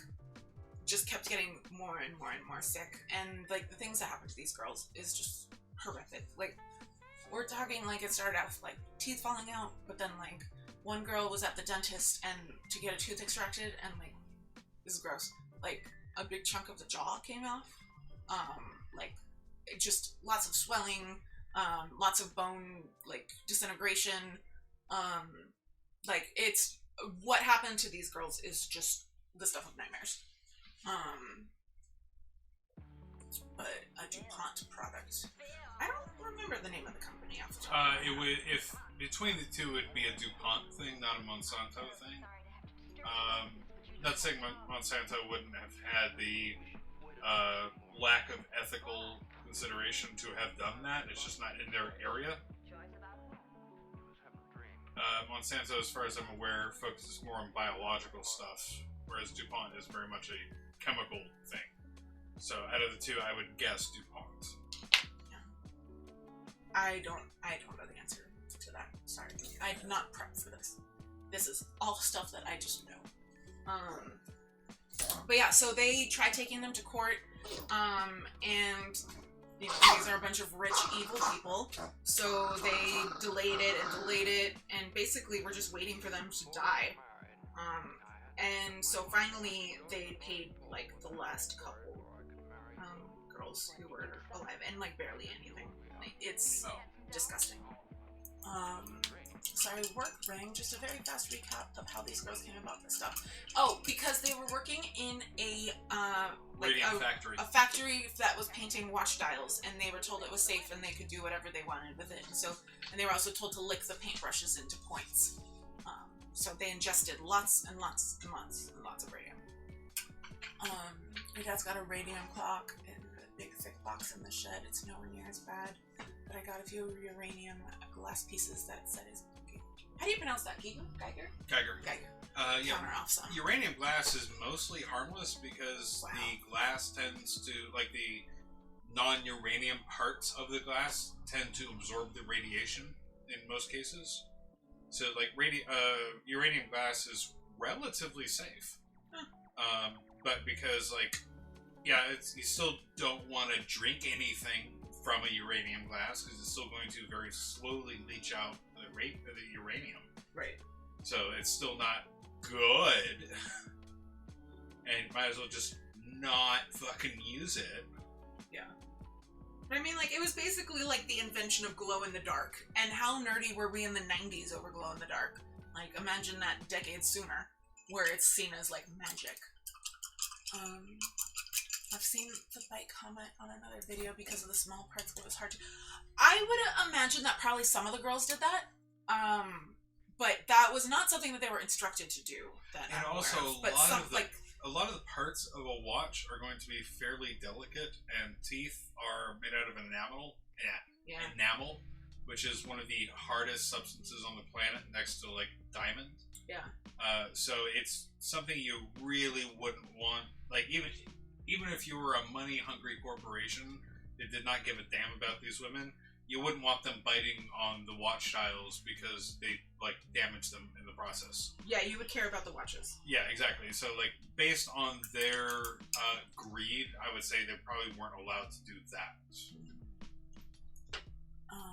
just kept getting more and more and more sick. And, like, the things that happened to these girls is just horrific. Like, we're talking, like, it started out with, like, teeth falling out, but then, like, one girl was at the dentist and to get a tooth extracted, and, like, this is gross. Like, a big chunk of the jaw came off. Like, it just lots of swelling, lots of bone, like, disintegration. Like, it's, what happened to these girls is just the stuff of nightmares. But a DuPont product. I don't remember the name of the company off the top. It would, if between the two, it'd be a DuPont thing, not a Monsanto thing. Not saying Monsanto wouldn't have had the lack of ethical consideration to have done that. It's just not in their area. Monsanto, as far as I'm aware, focuses more on biological stuff, whereas DuPont is very much a chemical thing. So, out of the two, I would guess DuPont. Yeah. I don't know the answer to that. Sorry, I'm not prepped for this. This is all stuff that I just know. But yeah, so they tried taking them to court, and you know, these are a bunch of rich, evil people, so they delayed it, and basically were just waiting for them to die. And so finally they paid, like, the last couple girls who were alive, and, like, barely anything. Like, it's disgusting. Sorry, work rang. Just a very fast recap of how these girls came about this stuff. Oh, because they were working in a factory. A factory that was painting watch dials, and they were told it was safe and they could do whatever they wanted with it. And they were also told to lick the paintbrushes into points. So they ingested lots and lots and lots and lots of radium. My dad's got a radium clock in a big thick box in the shed. It's nowhere near as bad, but I got a few uranium glass pieces that said his. How do you pronounce that? Geiger? Geiger. Yeah. Counter off some. Uranium glass is mostly harmless because the glass tends to, like the non-uranium parts of the glass tend to absorb the radiation in most cases. So, like, uranium glass is relatively safe. Huh. But because, like, yeah, you still don't want to drink anything from a uranium glass because it's still going to very slowly leach out the uranium. Right. So it's still not good. And might as well just not fucking use it. Yeah. But I mean, like, it was basically like the invention of glow in the dark. And how nerdy were we in the 90s over glow in the dark? Like, imagine that decades sooner, where it's seen as, like, magic. I've seen the bike comment on another video because of the small parts, it was hard to... I would imagine that probably some of the girls did that. But that was not something that they were instructed to do. And also, a lot of the parts of a watch are going to be fairly delicate, and teeth are made out of enamel. Yeah. Enamel, which is one of the hardest substances on the planet, next to like diamond. Yeah. So it's something you really wouldn't want. Like even if you were a money-hungry corporation that did not give a damn about these women, you wouldn't want them biting on the watch dials because they like damage them in the process. Yeah, you would care about the watches. Yeah, exactly. So like based on their greed, I would say they probably weren't allowed to do that.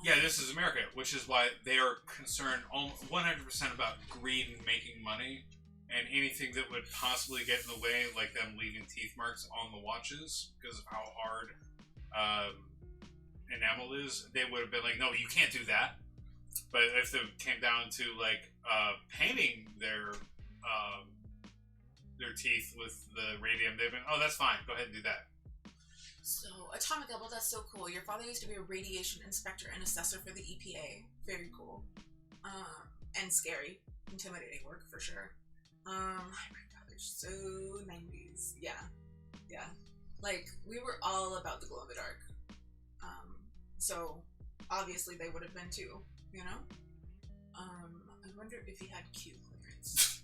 Yeah, this is America, which is why they are concerned 100% about greed and making money, and anything that would possibly get in the way, like them leaving teeth marks on the watches because of how hard enamel is, they would have been like, no, you can't do that. But if it came down to like painting their teeth with the radium, they've been, oh, that's fine, go ahead and do that. So, Atomic Elbow, that's so cool. Your father used to be a radiation inspector and assessor for the EPA. Very cool. And scary. Intimidating work, for sure. Hybrid College, so 90s. Yeah. Yeah. Like, we were all about the glow in the dark. So, obviously they would have been too, you know? I wonder if he had Q clearance.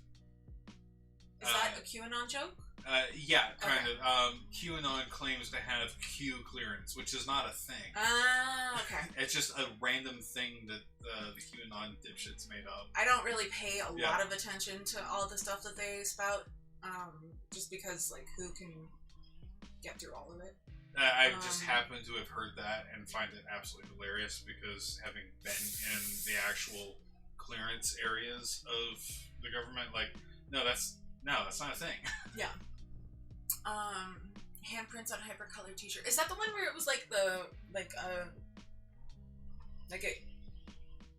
Is that a QAnon joke? Yeah, kind of. QAnon claims to have Q clearance, which is not a thing. Okay. It's just a random thing that the QAnon dipshits made up. I don't really pay a lot of attention to all the stuff that they spout, just because, like, who can get through all of it? I just happen to have heard that and find it absolutely hilarious because having been in the actual clearance areas of the government, like, no, that's not a thing. Yeah. Handprints on hypercolor t-shirt. Is that the one where it was like a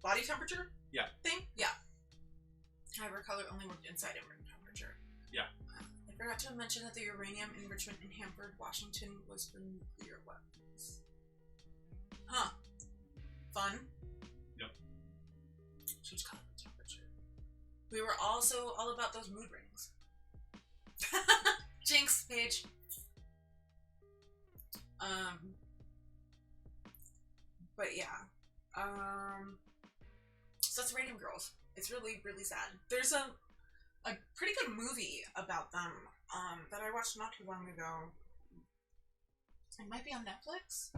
body temperature? Yeah. Thing? Yeah. Hypercolor only worked inside at room temperature. Yeah. I forgot to mention that the uranium enrichment in Hanford, Washington was for nuclear weapons. Huh. Fun. Yep. Change color temperature. We were also all about those mood rings. Jinx, Paige. But yeah. So that's Radium Girls. It's really, really sad. There's a pretty good movie about them that I watched not too long ago. It might be on Netflix.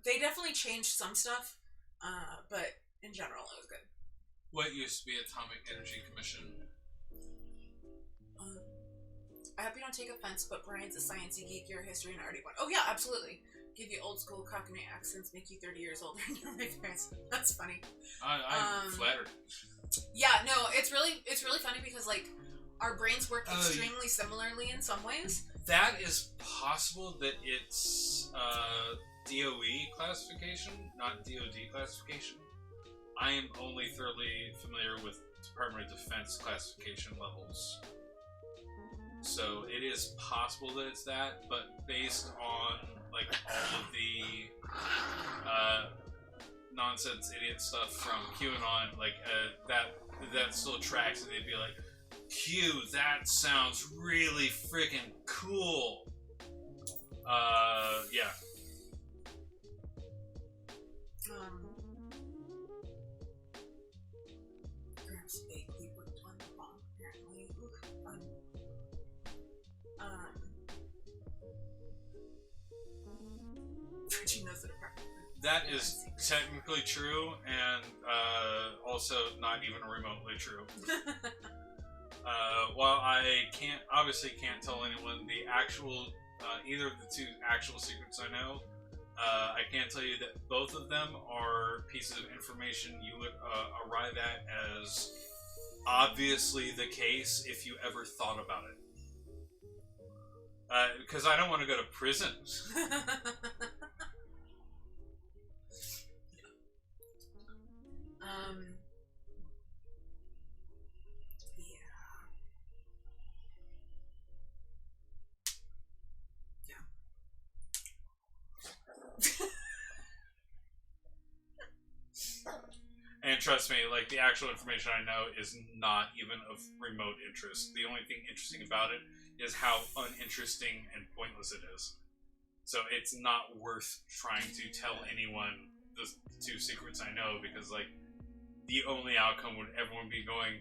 They definitely changed some stuff, but in general, it was good. What used to be Atomic Energy Commission? I hope you don't take offense, but Brian's a sciencey geek. You're a history and arty one. Oh yeah, absolutely. Give you old school Cockney accents, make you 30 years older than your parents. That's funny. I'm flattered. Yeah, no, it's really funny because like our brains work extremely similarly in some ways. That is possible that it's DOE classification, not DOD classification. I am only thoroughly familiar with Department of Defense classification levels. So it is possible that it's that, but based on like all of the nonsense idiot stuff from QAnon, like that that still tracks, and they'd be like, Q, that sounds really freaking cool. Yeah. Perhaps vaguely worked on the bomb, apparently. Reggie knows it apparently. That is technically true, and also not even remotely true. While I obviously can't tell anyone the actual, either of the two actual secrets I know, I can tell you that both of them are pieces of information you would arrive at as obviously the case if you ever thought about it. Because I don't want to go to prison. And trust me, like, the actual information I know is not even of remote interest. The only thing interesting about it is how uninteresting and pointless it is. So it's not worth trying to tell anyone the two secrets I know, because, like, the only outcome would everyone be going,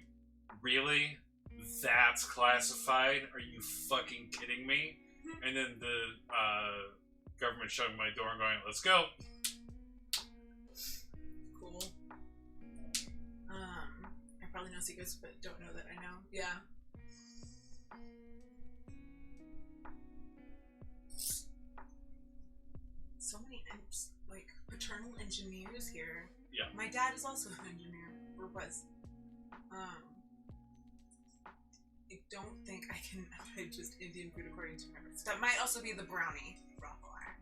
really? That's classified? Are you fucking kidding me? And then the government shutting my door and going, let's go. Cool. I probably know secrets, but don't know that I know. Yeah. So many, like, paternal engineers here. Yeah. My dad is also an engineer, or was. I don't think I can just Indian food according to memories. That might also be the brownie waffle iron.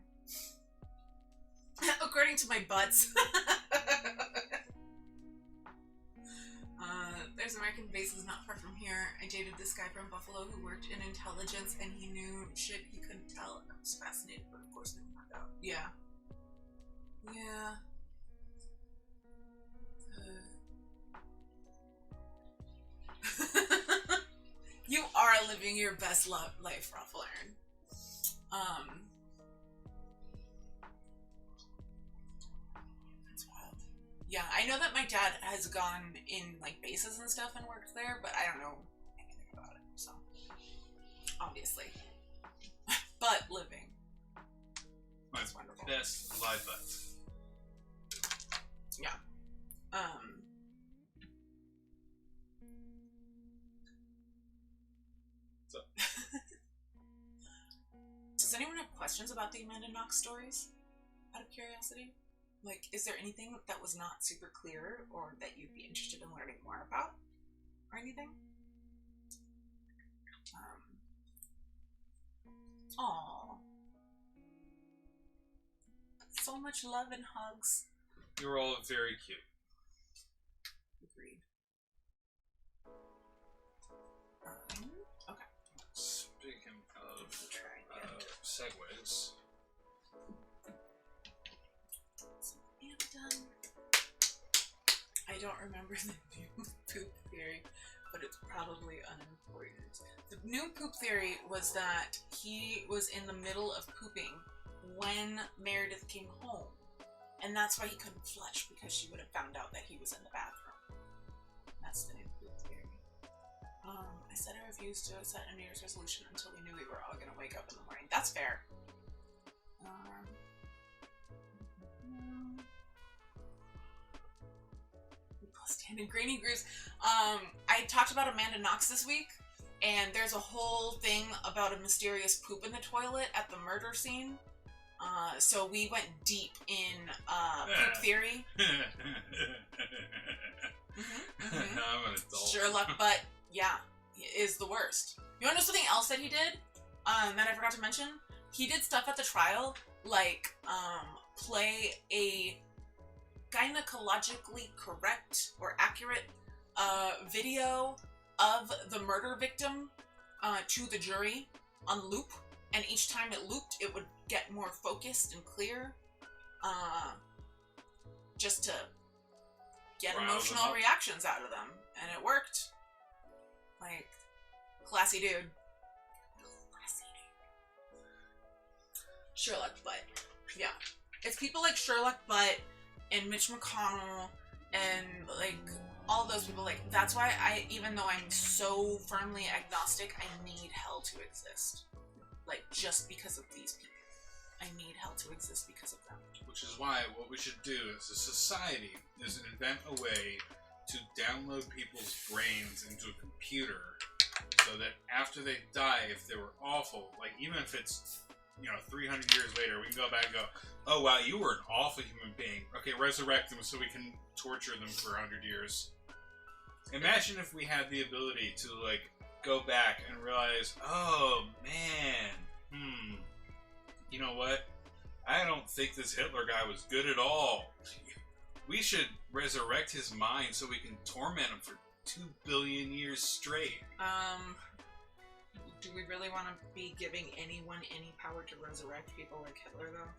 According to my butts. There's American bases not far from here. I dated this guy from Buffalo who worked in intelligence, and he knew shit he couldn't tell. I was fascinated, but of course never worked out. Yeah. Yeah. You are living your best life, Raffle Iron. That's wild. Yeah, I know that my dad has gone in, like, bases and stuff and worked there, but I don't know anything about it, so. Obviously. But living. That's wonderful. Best live butt. Yeah. So. Does anyone have questions about the Amanda Knox stories? Out of curiosity? Like, is there anything that was not super clear or that you'd be interested in learning more about? Or anything? Aww. So much love and hugs. You're all very cute. Agreed. Okay. Speaking of segues. I don't remember the new poop theory, but it's probably unimportant. The new poop theory was that he was in the middle of pooping when Meredith came home, and that's why he couldn't flush, because she would have found out that he was in the bathroom. That's the new poop theory. I said I refused to set a New Year's resolution until we knew we were all gonna wake up in the morning. That's fair. Standing Grainy Grooves. I talked about Amanda Knox this week, and there's a whole thing about a mysterious poop in the toilet at the murder scene. So we went deep in poop theory. I'm an adult. Sherlock Butt, yeah, is the worst. You want to know something else that he did? That I forgot to mention? He did stuff at the trial, like play a gynecologically correct or accurate video of the murder victim to the jury on loop, and each time it looped it would get more focused and clear, just to get emotional reactions out of them. And it worked. Like, classy dude. Sherlock Butt. Yeah. It's people like Sherlock Butt and Mitch McConnell and, like, all those people. Like, that's why even though I'm so firmly agnostic, I need hell to exist. Like, just because of these people. I need hell to exist because of them. Which is why what we should do as a society is invent a way to download people's brains into a computer so that after they die, if they were awful, like, even if it's 300 years later, we can go back and go, oh, wow, you were an awful human being. Okay, resurrect them so we can torture them for 100 years. Imagine if we had the ability to, like, go back and realize, oh, man, you know what? I don't think this Hitler guy was good at all. We should resurrect his mind so we can torment him for 2 billion years straight. Do we really want to be giving anyone any power to resurrect people like Hitler, though?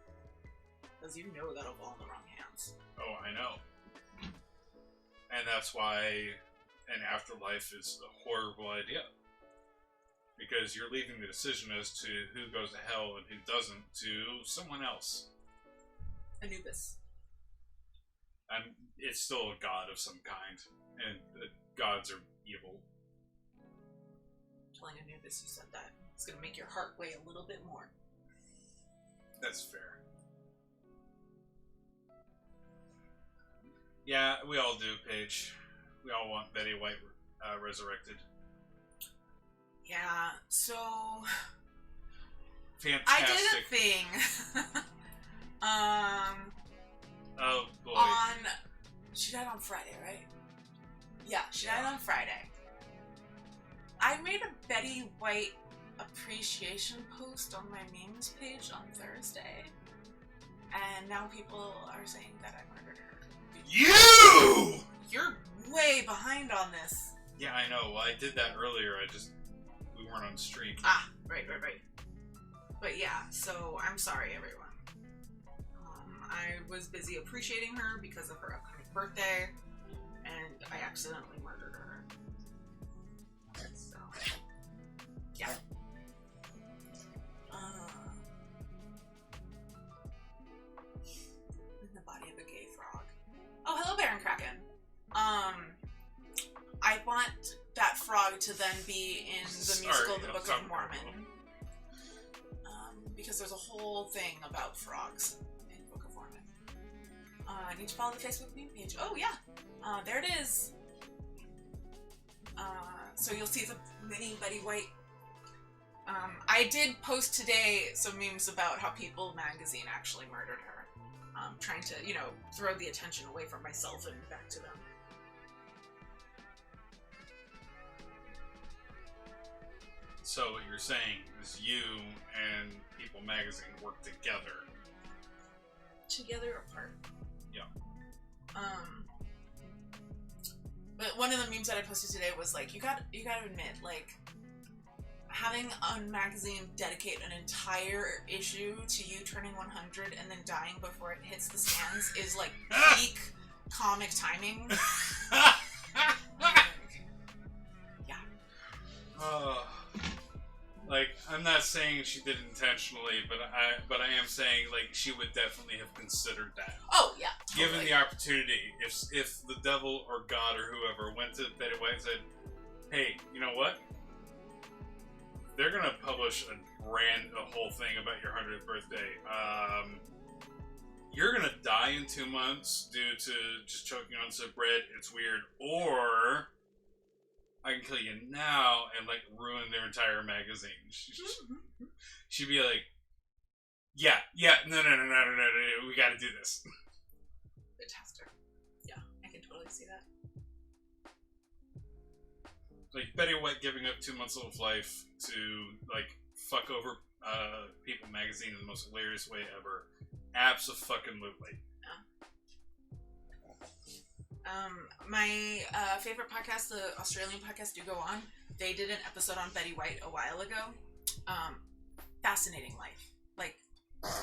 Because you know that'll fall in the wrong hands. Oh, I know. And that's why an afterlife is a horrible idea. Because you're leaving the decision as to who goes to hell and who doesn't to someone else. Anubis. And it's still a god of some kind. And the gods are evil. Telling Anubis you said that. It's going to make your heart weigh a little bit more. That's fair. Yeah, we all do, Paige. We all want Betty White resurrected. Yeah, so... Fantastic. I did a thing. Oh, boy. She died on Friday, right? Yeah, she died on Friday. I made a Betty White appreciation post on my memes page on Thursday. And now people are saying that I murdered her. You! You're way behind on this. Yeah, I know. Well, I did that earlier. We weren't on stream. Ah, right. But yeah, so I'm sorry, everyone. I was busy appreciating her because of her upcoming birthday, and I accidentally murdered her. So, yeah. In the body of a gay frog. Oh, hello, Baron Kraken. I want that frog to then be in the musical The Book of Mormon. Because there's a whole thing about frogs in Book of Mormon. I need to follow the Facebook meme page. Oh, yeah. There it is. So you'll see the mini Betty White. I did post today some memes about how People magazine actually murdered her. Trying to, throw the attention away from myself and back to them. So what you're saying is you and People magazine work together. Together or apart. Yeah. But one of the memes that I posted today was like, you gotta admit, like, having a magazine dedicate an entire issue to you turning 100 and then dying before it hits the stands is like peak comic timing. Yeah. Like, I'm not saying she did intentionally, but I am saying, like, she would definitely have considered that. Oh, yeah. Totally. Given the opportunity, if the devil or God or whoever went to Betty White and said, hey, you know what? They're going to publish a whole thing about your 100th birthday. You're going to die in 2 months due to just choking on some bread. It's weird. Or I can kill you now and, like, ruin their entire magazine. She'd be like, yeah, no, we gotta do this. Fantastic. Yeah, I can totally see that. Like, Betty White giving up 2 months of life to, like, fuck over People magazine in the most hilarious way ever. Abso-fucking-lutely. My favorite podcast, the Australian podcast Do Go On, they did an episode on Betty White a while ago. Fascinating life. Like,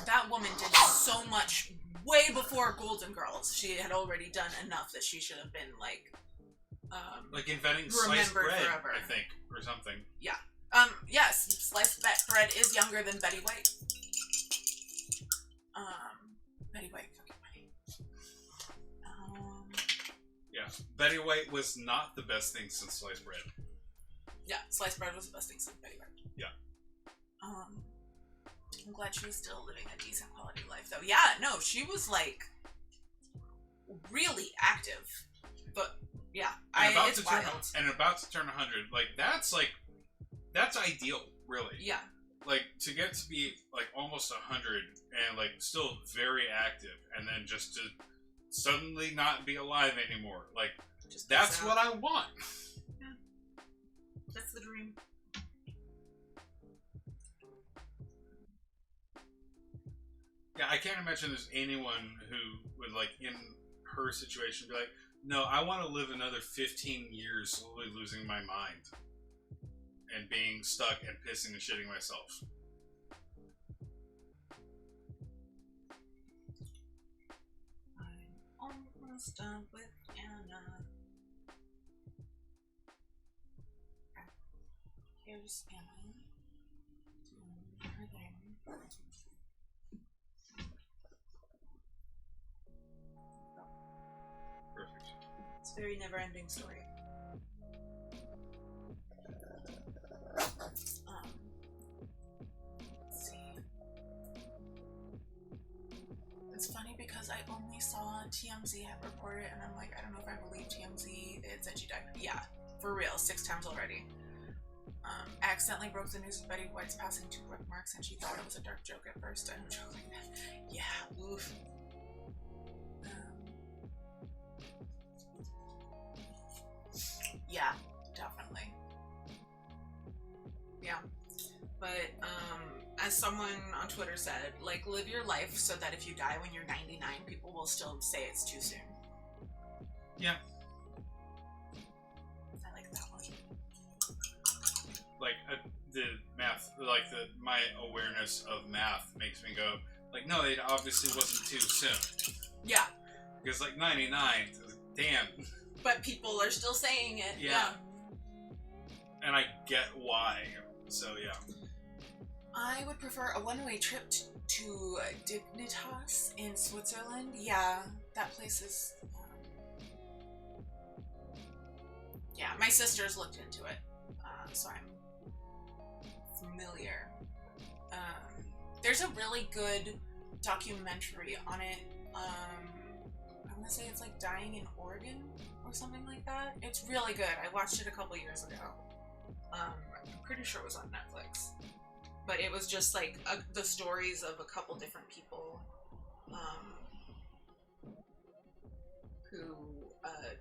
that woman did so much way before Golden Girls. She had already done enough that she should have been like inventing sliced bread, forever. I think, or something. Yeah. Yes, sliced bread is younger than Betty White. Betty White, fucking funny. Yeah, Betty White was not the best thing since sliced bread. Yeah, sliced bread was the best thing since Betty White. Yeah. I'm glad she was still living a decent quality life, though. Yeah, no, she was like really active, but yeah, it's wild. About to turn 100. Like that's ideal, really. Yeah. Like to get to be like almost 100 and like still very active, and then just to suddenly not be alive anymore. Like that's what I want. Yeah. That's the dream. Yeah, I can't imagine there's anyone who would, like, in her situation, be like, no, I want to live another 15 years slowly losing my mind and being stuck and pissing and shitting myself. I'm almost done with Anna. Here's Anna. Doing her thing. Perfect. It's a very never-ending story. Let's see. It's funny because I only saw TMZ have reported, and I'm like, I don't know if I believe TMZ. It said she died. Yeah, for real, 6 times already. Accidentally broke the news of Betty White's passing to bookmarks, and she thought it was a dark joke at first. I'm joking. Yeah, oof. Yeah, definitely. Yeah. But, as someone on Twitter said, like, live your life so that if you die when you're 99, people will still say it's too soon. Yeah. I like that one. Like, the math, like, my awareness of math makes me go, like, no, it obviously wasn't too soon. Yeah. Because, like, 99, damn. But people are still saying it. Yeah. And I get why. So, yeah. I would prefer a one-way trip to Dignitas in Switzerland. Yeah, that place is... yeah, my sister's looked into it, so I'm familiar. There's a really good documentary on it. I want to say it's like Dying in Oregon or something like that. It's really good. I watched it a couple years ago. I'm pretty sure it was on Netflix. But it was just like the stories of a couple different people who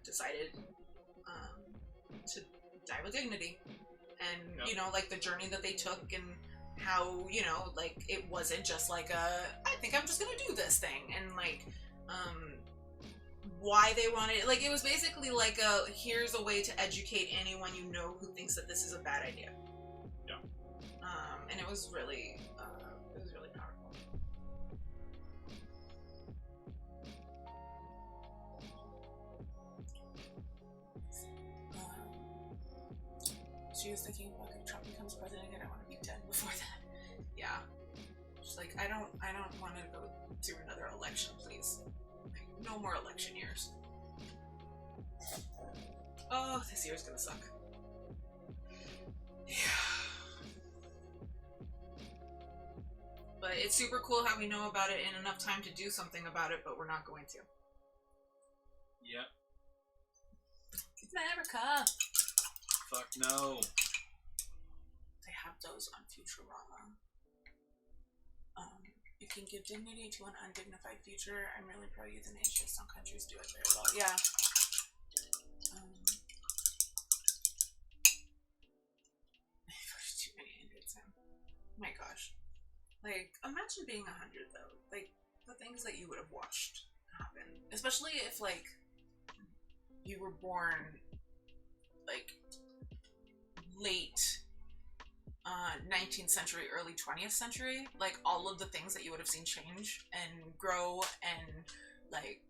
decided to die with dignity. And, yep. You know, like the journey that they took and how, you know, like it wasn't just like I think I'm just gonna do this thing. And like, why they wanted it. Like, it was basically like here's a way to educate anyone you know who thinks that this is a bad idea. Yeah. And it was really powerful. She was thinking, well, if Trump becomes president again, I want to be dead before that. Yeah. She's like, I don't want to go through another election, please. Like, no more election years. Oh, this year's gonna suck. Yeah. But it's super cool how we know about it in enough time to do something about it, but we're not going to. Yep. America! Fuck no. They have those on Futurama. You can give dignity to an undignified future. I'm really pro-euthanasia. Some countries do it very well. Yeah. There's too many Indians in. My gosh. Like, imagine being 100, though. Like, the things that you would have watched happen. Especially if, like, you were born, like, late 19th century, early 20th century, like all of the things that you would have seen change and grow and like,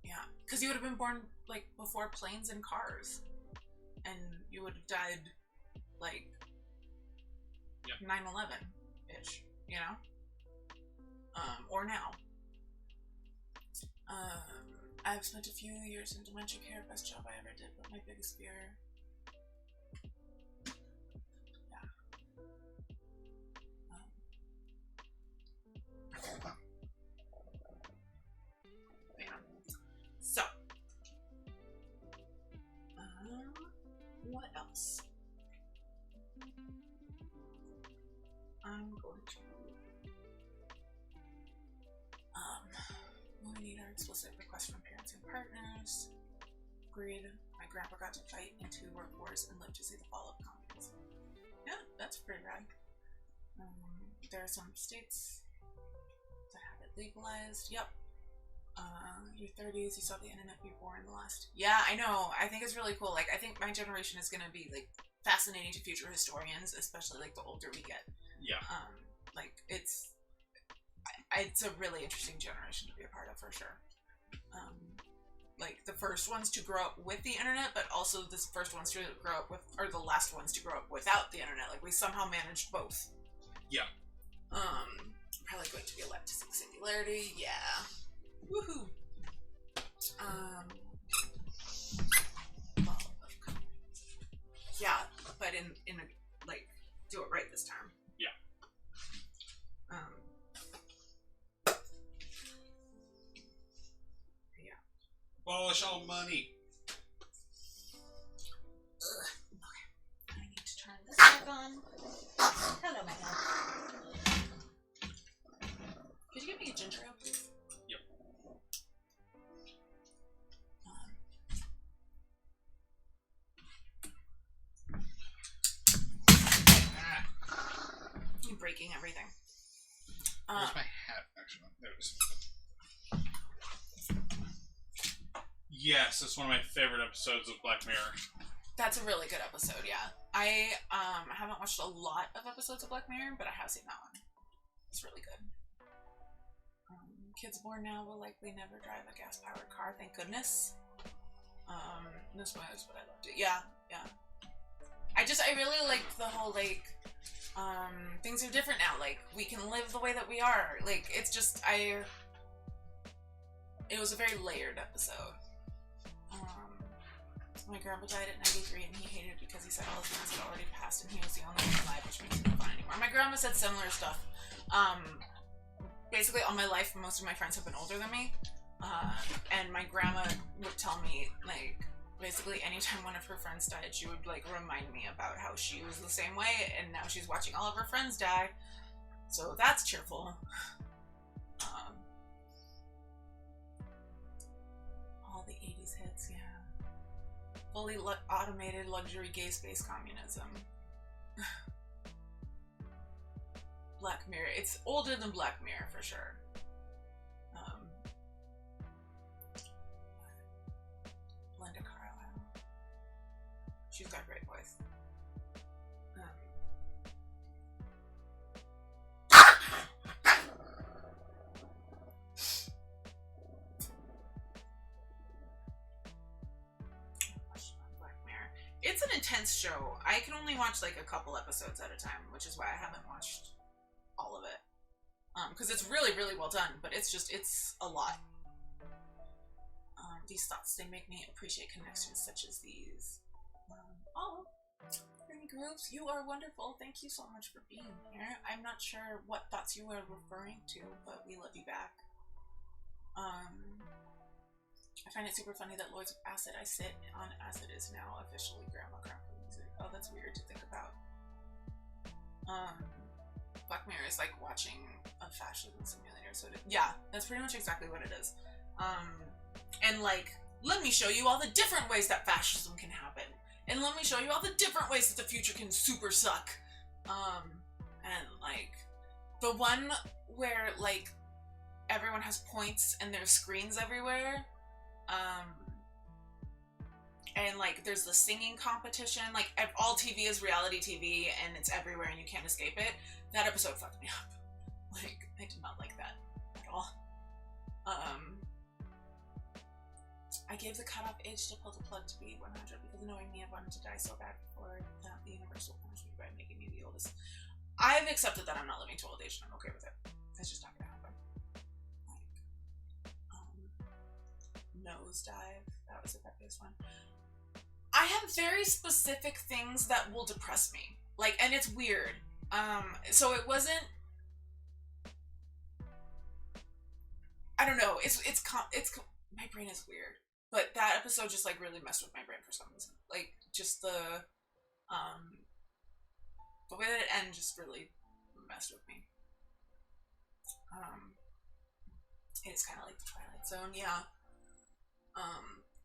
yeah, because you would have been born like before planes and cars, and you would have died like 9/11 ish, you know, or now. I've spent a few years in dementia care, best job I ever did, but my biggest fear. So, what else? I'm going to we need our explicit request from parents and partners. Agreed. My grandpa got to fight in 2 world wars and lived to see the fall of communism. Yeah, that's pretty rad. There are some states that have it legalized. Yep. Your 30s, you saw the internet before in the last. Yeah, I know. I think it's really cool. Like, I think my generation is gonna be like fascinating to future historians, especially like the older we get. Yeah. Like it's a really interesting generation to be a part of for sure. Like the first ones to grow up with the internet, but also the first ones to grow up with, or the last ones to grow up without the internet. Like we somehow managed both. Yeah. Probably going to be a leptic singularity. Yeah. Woohoo. Yeah, but in a, like, do it right this time. Yeah. Yeah. Abolish all money. Okay. I need to turn this back on. Hello, my love. Could you give me a ginger ale, please? Yep. You're breaking everything. Where's my hat? Actually, there it is. Yes, it's one of my favorite episodes of Black Mirror. That's a really good episode, yeah. I haven't watched a lot of episodes of Black Mirror, but I have seen that one. It's really good. Kids born now will likely never drive a gas-powered car, thank goodness. No spoilers, but I loved it. Yeah, yeah. I really liked the whole, like, things are different now. Like, we can live the way that we are. Like, it's just, it was a very layered episode. My grandpa died at 93 and he hated it because he said all his friends had already passed and he was the only one alive, which makes it not fun anymore. My grandma said similar stuff. Basically all my life, most of my friends have been older than me. And my grandma would tell me, like, basically anytime one of her friends died, she would, like, remind me about how she was the same way and now she's watching all of her friends die. So that's cheerful. All the 80s hits, yeah. Fully automated luxury gay space communism. Black Mirror. It's older than Black Mirror for sure. Linda Carlisle. She's got a great voice. It's an intense show. I can only watch like a couple episodes at a time, which is why I haven't watched all of it. Because it's really, really well done, but it's a lot. These thoughts, they make me appreciate connections such as these. Green Groups, you are wonderful. Thank you so much for being here. I'm not sure what thoughts you were referring to, but we love you back. I find it super funny that Lords of Acid I sit on acid is now officially Grandma Grandpa music. Oh, that's weird to think about. Black Mirror is like watching a fascism simulator, so yeah, that's pretty much exactly what it is. And like, let me show you all the different ways that fascism can happen. And let me show you all the different ways that the future can super suck. And like, the one where like, everyone has points and there's screens everywhere. and like there's the singing competition. Like all TV is reality TV, and it's everywhere, and you can't escape it. That episode fucked me up. Like I did not like that at all. I gave the cutoff age to pull the plug to be 100 because knowing me, I wanted to die so bad before that the universe will punish me by making me the oldest. I've accepted that I'm not living to old age, and I'm okay with it. That's just not gonna happen. Like, nosedive. That was the biggest one. I have very specific things that will depress me. Like, and it's weird. So it wasn't. I don't know. It's my brain is weird. But that episode just like really messed with my brain for some reason. Like just the way that it ended just really messed with me. It's kind of like the Twilight Zone, yeah.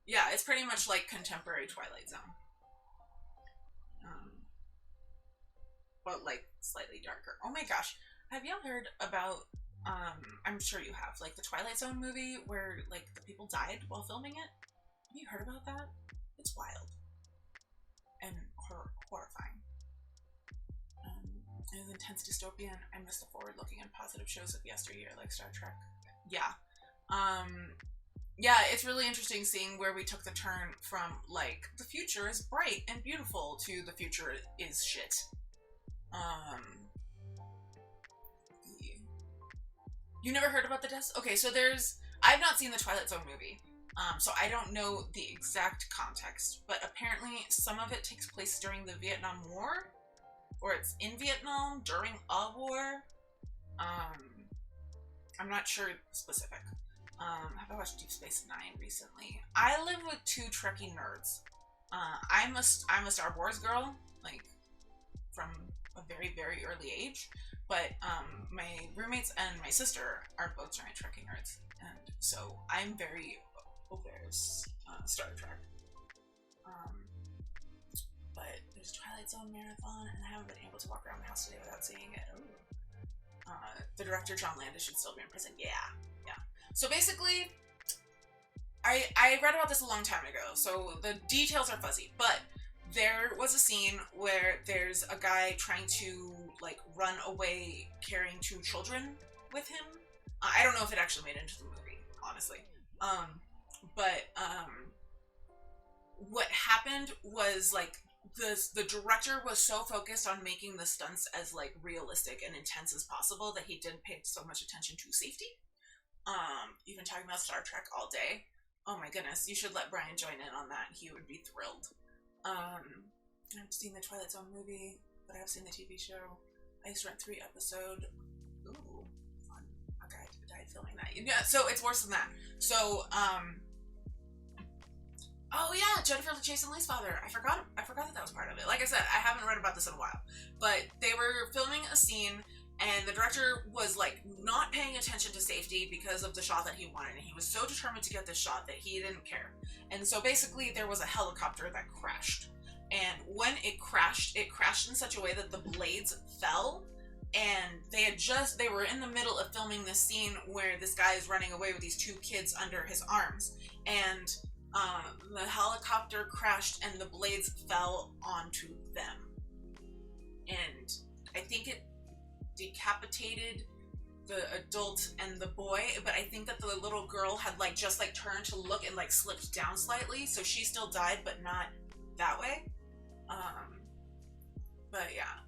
Yeah, it's pretty much like contemporary Twilight Zone. But like slightly darker. Oh my gosh, have y'all heard about? I'm sure you have, like the Twilight Zone movie where like the people died while filming it. Have you heard about that? It's wild and horrifying. It was intense dystopian. I miss the forward-looking and positive shows of yesteryear, like Star Trek. Yeah, yeah, it's really interesting seeing where we took the turn from like the future is bright and beautiful to the future is shit. You never heard about the deaths? Okay, so I've not seen the Twilight Zone movie, so I don't know the exact context, but apparently some of it takes place during the Vietnam War, or it's in Vietnam during a war. I'm not sure specific. Have I watched Deep Space Nine recently? I live with two Trekkie nerds. I'm a Star Wars girl, like from a very, very early age. But my roommates and my sister are both giant Trekkie nerds, and so I'm very aware of Star Trek. But there's Twilight Zone marathon, and I haven't been able to walk around the house today without seeing it. The director John Landis should still be in prison. Yeah. So basically, I read about this a long time ago, so the details are fuzzy, but there was a scene where there's a guy trying to like run away carrying two children with him. I don't know if it actually made it into the movie, honestly. But what happened was like the director was so focused on making the stunts as like realistic and intense as possible that he didn't pay so much attention to safety. You've been talking about Star Trek all day. Oh my goodness, you should let Brian join in on that. He would be thrilled. I haven't seen the Twilight Zone movie, but I have seen the TV show. I used to rent 3 episodes. Ooh, fun. A guy died filming that. Yeah, so it's worse than that. So, oh yeah, Jennifer Jason Leigh's father. I forgot that was part of it. Like I said, I haven't read about this in a while. But they were filming a scene, and the director was like not paying attention to safety because of the shot that he wanted, and he was so determined to get this shot that he didn't care. And so basically there was a helicopter that crashed, and when it crashed in such a way that the blades fell, and they were in the middle of filming this scene where this guy is running away with these 2 kids under his arms, and the helicopter crashed and the blades fell onto them, and I think it decapitated the adult and the boy, but I think that the little girl had like just like turned to look and like slipped down slightly, so she still died, but not that way. But yeah,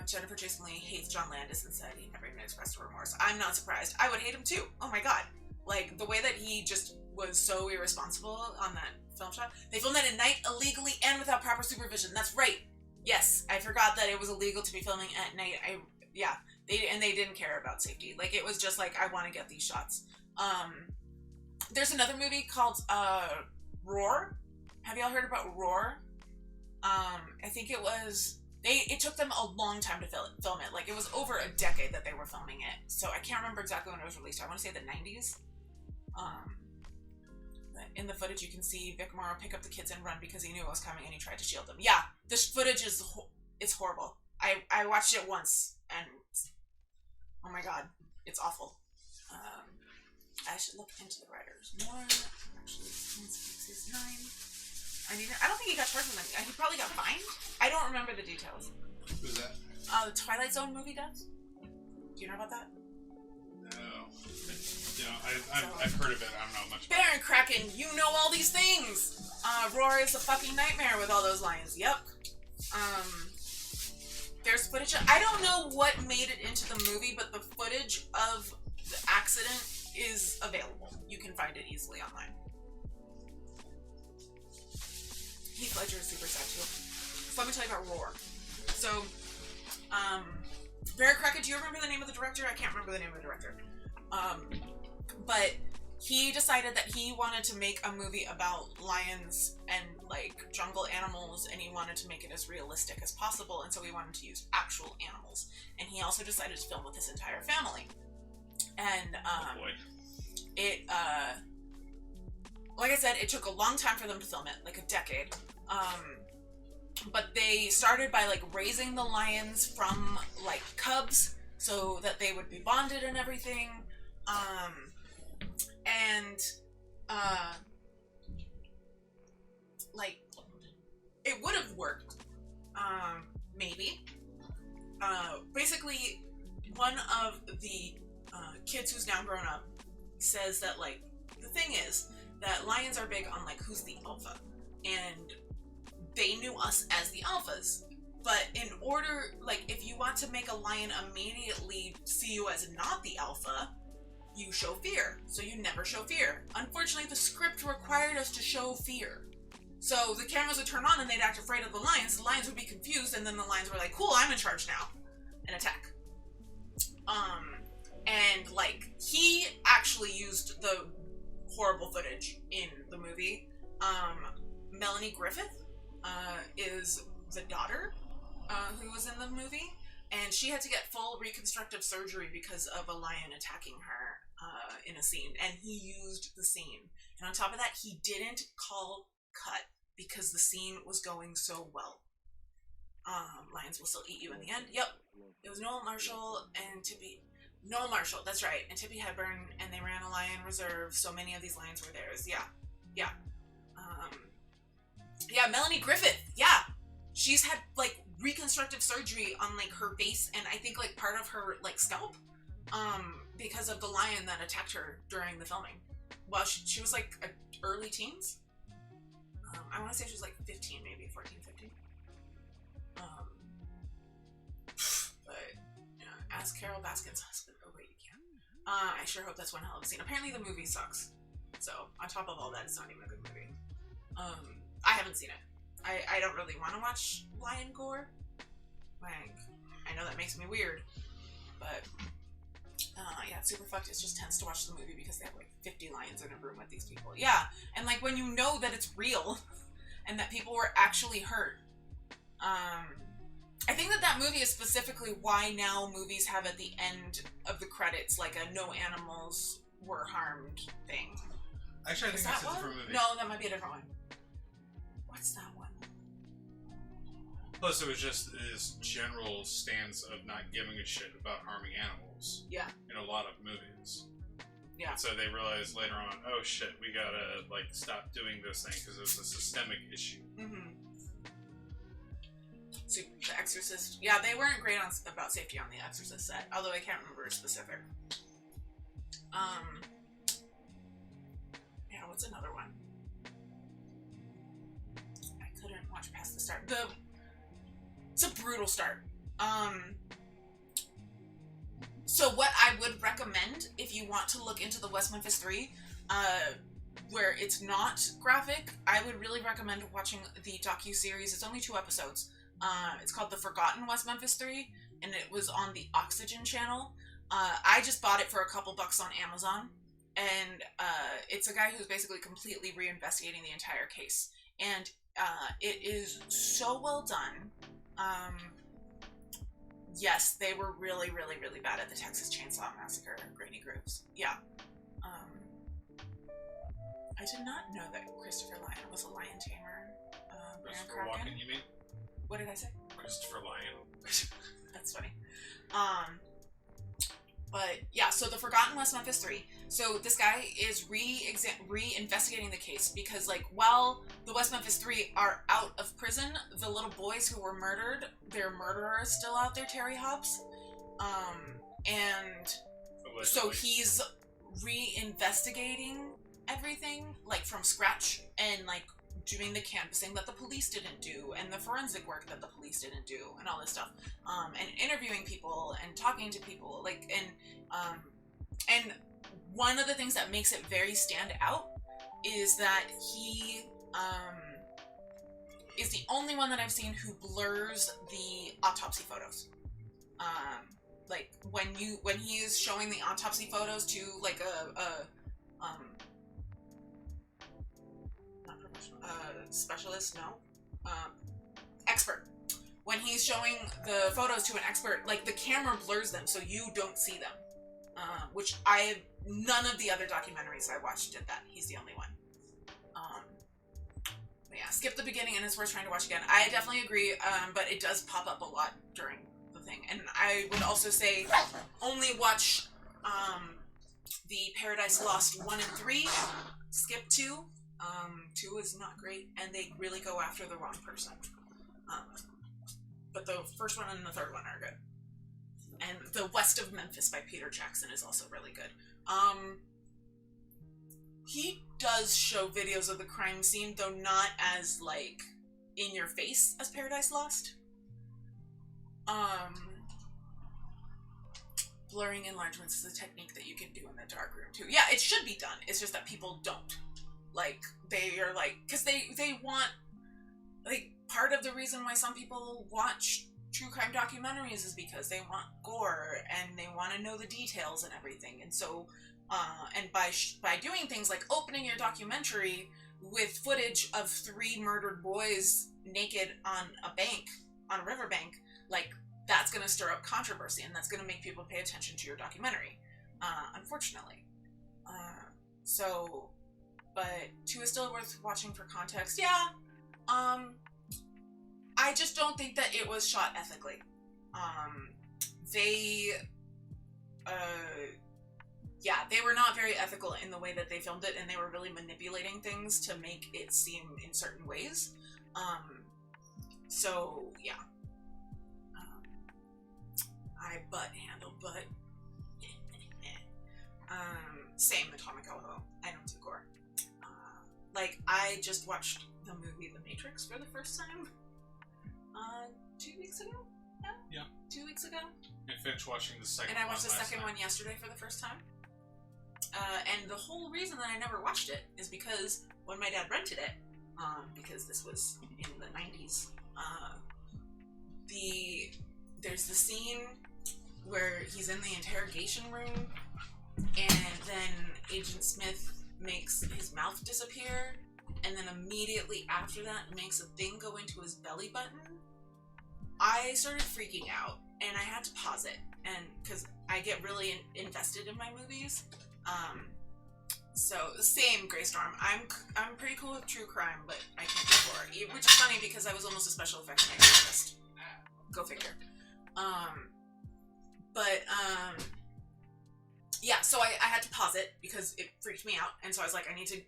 Jennifer Jason Leigh hates John Landis and said he never even expressed remorse. I'm not surprised. I would hate him too. Oh my god, like the way that he just was so irresponsible on that film shot. They filmed that at night illegally and without proper supervision. That's right. Yes, I forgot that it was illegal to be filming at night. They didn't care about safety. Like it was just like, I want to get these shots. There's another movie called Roar. Have y'all heard about Roar? I think it took them a long time to film it. Like it was over a decade that they were filming it. So I can't remember exactly when it was released. I want to say the 90s. In the footage you can see Vic Morrow pick up the kids and run because he knew it was coming and he tried to shield them. Yeah, this footage is horrible. I watched it once and oh my god, it's awful. I should look into the writers more. Actually, Season 9. I don't think he got charged with anything. He probably got fined. I don't remember the details. Who's that? The Twilight Zone movie deaths. Do you know about that? No. I've heard of it. I don't know much about Baron Kraken, you know all these things! Roar is a fucking nightmare with all those lions. Yep. There's footage. I don't know what made it into the movie, but the footage of the accident is available. You can find it easily online. Heath Ledger is super sad too. So let me tell you about Roar. So, Baron Kraken, do you remember the name of the director? I can't remember the name of the director. But he decided that he wanted to make a movie about lions and like jungle animals, and he wanted to make it as realistic as possible, and so he wanted to use actual animals. And he also decided to film with his entire family. And like I said, it took a long time for them to film it, like a decade. But they started by like raising the lions from like cubs so that they would be bonded and everything. Like it would have worked, maybe. Basically, one of the kids who's now grown up says that like the thing is that lions are big on like who's the alpha, and they knew us as the alphas. But in order, like, if you want to make a lion immediately see you as not the alpha, you show fear. So you never show fear. Unfortunately, the script required us to show fear. So the cameras would turn on and they'd act afraid of the lions. The lions would be confused, and then the lions were like, cool, I'm in charge now. And attack. And, like, he actually used the horrible footage in the movie. Melanie Griffith is the daughter who was in the movie, and she had to get full reconstructive surgery because of a lion attacking her in a scene, and he used the scene. And on top of that, he didn't call cut because the scene was going so well. Lions will still eat you in the end. Yep. It was Noel Marshall and Tippy. Noel Marshall, that's right. And Tippy Hedburn, and they ran a lion reserve, so many of these lions were theirs. Yeah. Yeah. Yeah, Melanie Griffith. Yeah. She's had, like, reconstructive surgery on, like, her face and I think, like, part of her, like, scalp. Because of the lion that attacked her during the filming. Well, she was, like, early teens. I want to say she was, like, 15, maybe 14, 15. But, yeah, ask Carol Baskin's husband. Oh, wait, you can't. I sure hope that's one hell of a scene. Apparently the movie sucks. So, on top of all that, it's not even a good movie. I haven't seen it. I don't really want to watch lion gore. Like, I know that makes me weird. But, yeah, it's super fucked. It just tends to watch the movie because they have, like, 50 lions in a room with these people. Yeah, and, like, when you know that it's real and that people were actually hurt. I think that movie is specifically why now movies have at the end of the credits, like, a no animals were harmed thing. Actually, I think that's a different movie. No, that might be a different one. What's that one? Plus, it was just his general stance of not giving a shit about harming animals. Yeah. In a lot of movies. Yeah. And so they realized later on, oh shit, we gotta, like, stop doing this thing because it was a systemic issue. Mm-hmm. So, The Exorcist. Yeah, they weren't great about safety on The Exorcist set, although I can't remember a specific. Yeah, what's another one? I couldn't watch past the start. It's a brutal start. So what I would recommend if you want to look into the West Memphis 3, where it's not graphic, I would really recommend watching the docu-series. It's only 2 episodes. It's called The Forgotten West Memphis 3, and it was on the Oxygen channel. I just bought it for a couple bucks on Amazon, and it's a guy who's basically completely reinvestigating the entire case. And it is so well done. Yes, they were really, really, really bad at the Texas Chainsaw Massacre, Granny Grooves. Yeah. I did not know that Christopher Lyon was a lion tamer. Christopher Walken, you mean? What did I say? Christopher Lyon. That's funny. But yeah, so the Forgotten West Memphis 3. So this guy is re-investigating the case because, like, while the West Memphis 3 are out of prison, the little boys who were murdered, their murderer is still out there, Terry Hobbs. And so he's re-investigating everything, like, from scratch, and, like, doing the canvassing that the police didn't do, and the forensic work that the police didn't do, and all this stuff, and interviewing people, and talking to people, like, and one of the things that makes it very stand out is that he, is the only one that I've seen who blurs the autopsy photos. Like, when he is showing the autopsy photos to, like, specialist, no, expert. When he's showing the photos to an expert, like, the camera blurs them so you don't see them. Which none of the other documentaries I watched did that. He's the only one. But yeah, skip the beginning and it's worth trying to watch again. I definitely agree, but it does pop up a lot during the thing. And I would also say only watch the Paradise Lost 1 and 3, skip 2. 2 is not great, and they really go after the wrong person. But the first one and the third one are good. And The West of Memphis by Peter Jackson is also really good. He does show videos of the crime scene, though not as, like, in your face as Paradise Lost. Blurring enlargements is a technique that you can do in the darkroom, too. Yeah, it should be done. It's just that people don't. Like, they are, like, because they want, like, part of the reason why some people watch true crime documentaries is because they want gore, and they want to know the details and everything, and so, and by doing things like opening your documentary with footage of 3 murdered boys naked on a riverbank, like, that's going to stir up controversy, and that's going to make people pay attention to your documentary, unfortunately. So... But 2 is still worth watching for context. Yeah, I just don't think that it was shot ethically. They were not very ethical in the way that they filmed it, and they were really manipulating things to make it seem in certain ways. So, yeah. I handle butt. Same Atomic Elbow. I don't do gore. Like, I just watched the movie The Matrix for the first time 2 weeks ago? Yeah. 2 weeks ago? I finished watching the second one. And I watched the second one yesterday for the first time. And the whole reason that I never watched it is because when my dad rented it, because this was in the 90s, there's the scene where he's in the interrogation room, and then Agent Smith makes his mouth disappear, and then immediately after that makes a thing go into his belly button. I started freaking out, and I had to pause it, and because I get really invested in my movies. So same Grey Storm. I'm pretty cool with true crime, but I can't do horror, which is funny because I was almost a special effects makeup artist. Go figure. Yeah, so I had to pause it because it freaked me out, and so I was like, I need to,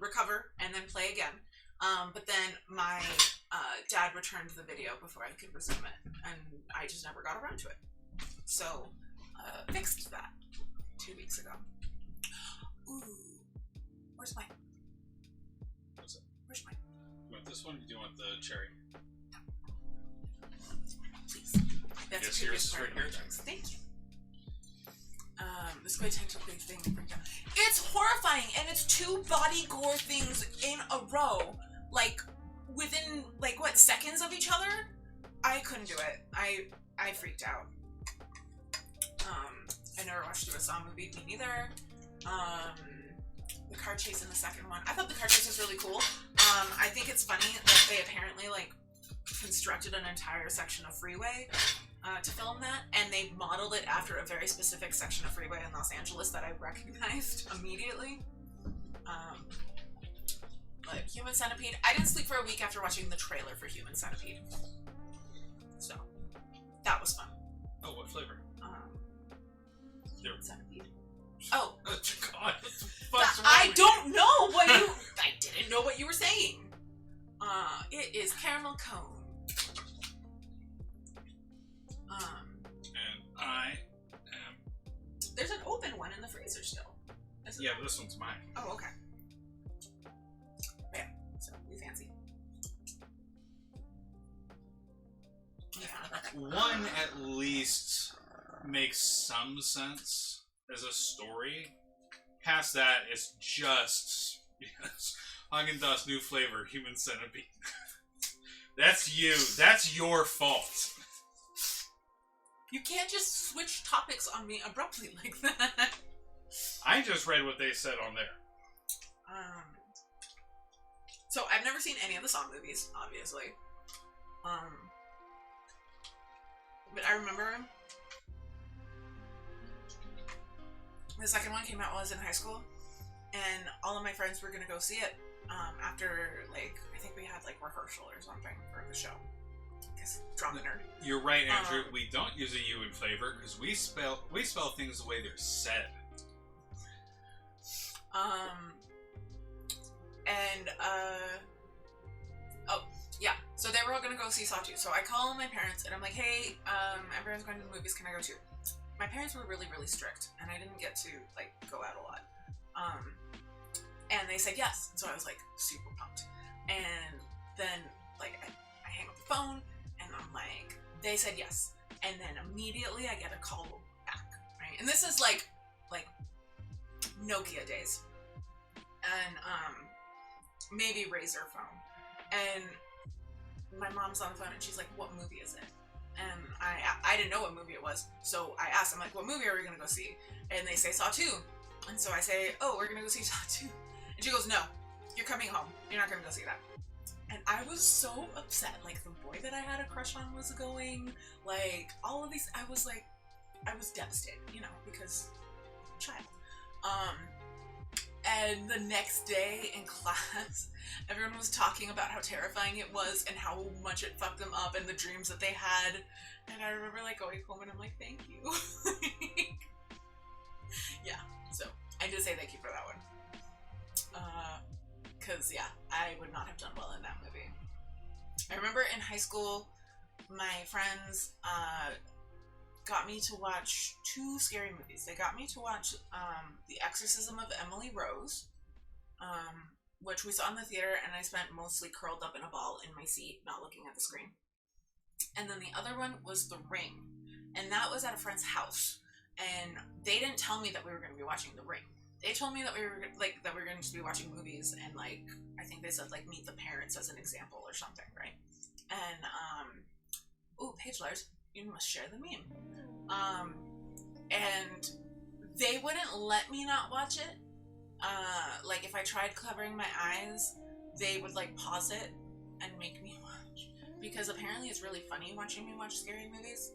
recover and then play again. But then my dad returned the video before I could resume it, and I just never got around to it. So, fixed that 2 weeks ago. Ooh, where's mine? What's it? Where's mine? You want this one, or do you want the cherry? Please. That's a yours is right here. Thank you. This quite technically thing. It's horrifying, and it's 2 body gore things in a row, like within seconds of each other. I couldn't do it. I freaked out. I never watched a Saw movie. Me neither. The car chase in the second one. I thought the car chase was really cool. I think it's funny that they apparently constructed an entire section of freeway to film that, and they modeled it after a very specific section of freeway in Los Angeles that I recognized immediately. But Human Centipede, I didn't sleep for a week after watching the trailer for Human Centipede. So, that was fun. Oh, what flavor? Centipede. Oh. God. I don't know what you... I didn't know what you were saying. It is caramel cone. And I am... There's an open one in the freezer still. Yeah, but this one's mine. Oh, okay. Yeah, so we fancy. One at least makes some sense as a story. Past that, it's just Haagen-Dazs new flavor, human centipede. That's you. That's your fault. You can't just switch topics on me abruptly like that. I just read what they said on there. So I've never seen any of the Saw movies, obviously. But I remember the second one came out while I was in high school, and all of my friends were gonna go see it after, like, I think we had like rehearsal or something for the show. Because drama nerd. You're right, Andrew. We don't use a U in flavor because we spell things the way they're said. Oh, yeah. So they were all gonna go see Saw 2. So I call my parents and I'm like, hey, everyone's going to the movies, can I go too? My parents were really, really strict, and I didn't get to, like, go out a lot. And they said yes. So I was, like, super pumped. And then, like, I hang up the phone, and I'm like, they said yes. And then immediately I get a call back, right? And this is, like Nokia days. And, maybe Razor phone. And my mom's on the phone, and she's like, what movie is it? And I didn't know what movie it was, so I asked them, like, what movie are we gonna go see? And they say Saw 2. And so I say, oh, we're gonna go see Saw 2. And she goes, no, you're coming home. You're not gonna go see that. And I was so upset. Like, the boy that I had a crush on was going, like, all of these, I was devastated, you know, because child. And the next day in class, everyone was talking about how terrifying it was and how much it fucked them up and the dreams that they had. And I remember, like, going home and I'm like, thank you. Yeah, so I did say thank you for that one. Because, yeah, I would not have done well in that movie. I remember in high school, my friends got me to watch 2 scary movies. They got me to watch The Exorcism of Emily Rose, which we saw in the theater, and I spent mostly curled up in a ball in my seat, not looking at the screen. And then the other one was The Ring, and that was at a friend's house. And they didn't tell me that we were going to be watching The Ring. They told me that we were going to be watching movies, and, like, I think they said, like, Meet the Parents as an example or something, right? And ooh, Paige Lars, you must share the meme. And they wouldn't let me not watch it. Like, if I tried covering my eyes, they would, like, pause it and make me watch. Because apparently it's really funny watching me watch scary movies.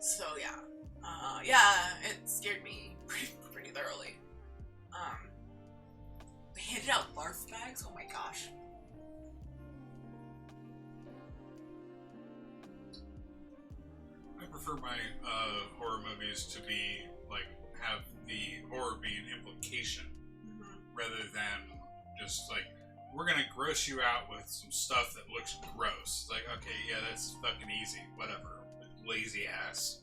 So, yeah. Yeah, it scared me pretty thoroughly. They handed out barf bags? Oh my gosh. I prefer my horror movies to be, like, have the horror be an implication rather than just, like, we're gonna gross you out with some stuff that looks gross. Like, okay, yeah, that's fucking easy. Whatever. Lazy ass.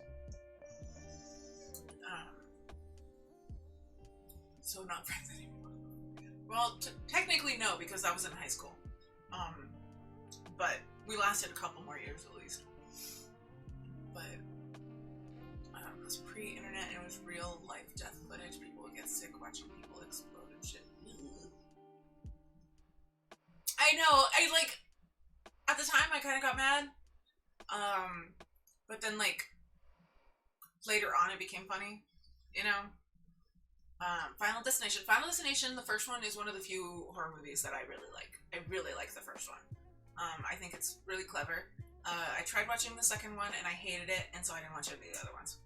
So not friends anymore. Well, technically no, because I was in high school. But we lasted a couple more years at least. But it was pre-internet and it was real life death footage. People would get sick watching people explode and shit. I know. At the time I kind of got mad. But then, like, later on it became funny, you know? Final Destination. Final Destination, the first one, is one of the few horror movies that I really like. I really like the first one. I think it's really clever. I tried watching the second one and I hated it, and so I didn't watch any of the other ones.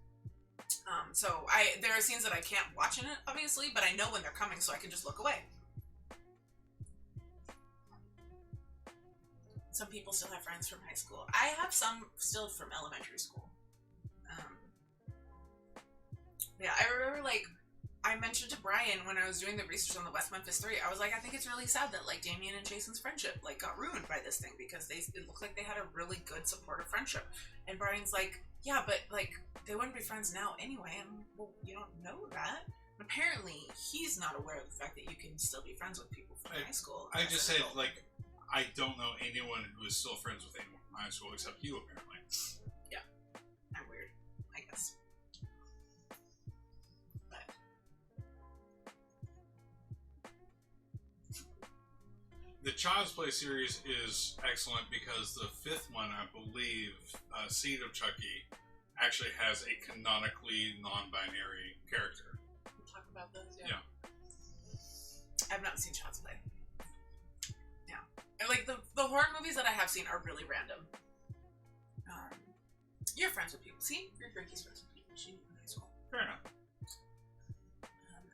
There are scenes that I can't watch in it, obviously, but I know when they're coming, so I can just look away. Some people still have friends from high school. I have some still from elementary school. Yeah, I remember, like, I mentioned to Brian when I was doing the research on the West Memphis 3, I was like, I think it's really sad that, like, Damien and Jason's friendship, like, got ruined by this thing, because it looked like they had a really good supportive friendship. And Brian's like, yeah, but, like, they wouldn't be friends now anyway, and, well, you don't know that. And apparently, he's not aware of the fact that you can still be friends with people from high school. I just said, like, I don't know anyone who is still friends with anyone from high school except you, apparently. Yeah. I'm weird, I guess. The Child's Play series is excellent because the fifth one, I believe, Seed of Chucky, actually has a canonically non-binary character. We'll talk about those, yeah. I've not seen Child's Play. Yeah. And, like, the horror movies that I have seen are really random. You're friends with people. See? You're Frankie's friends with people. She in high school. Fair enough.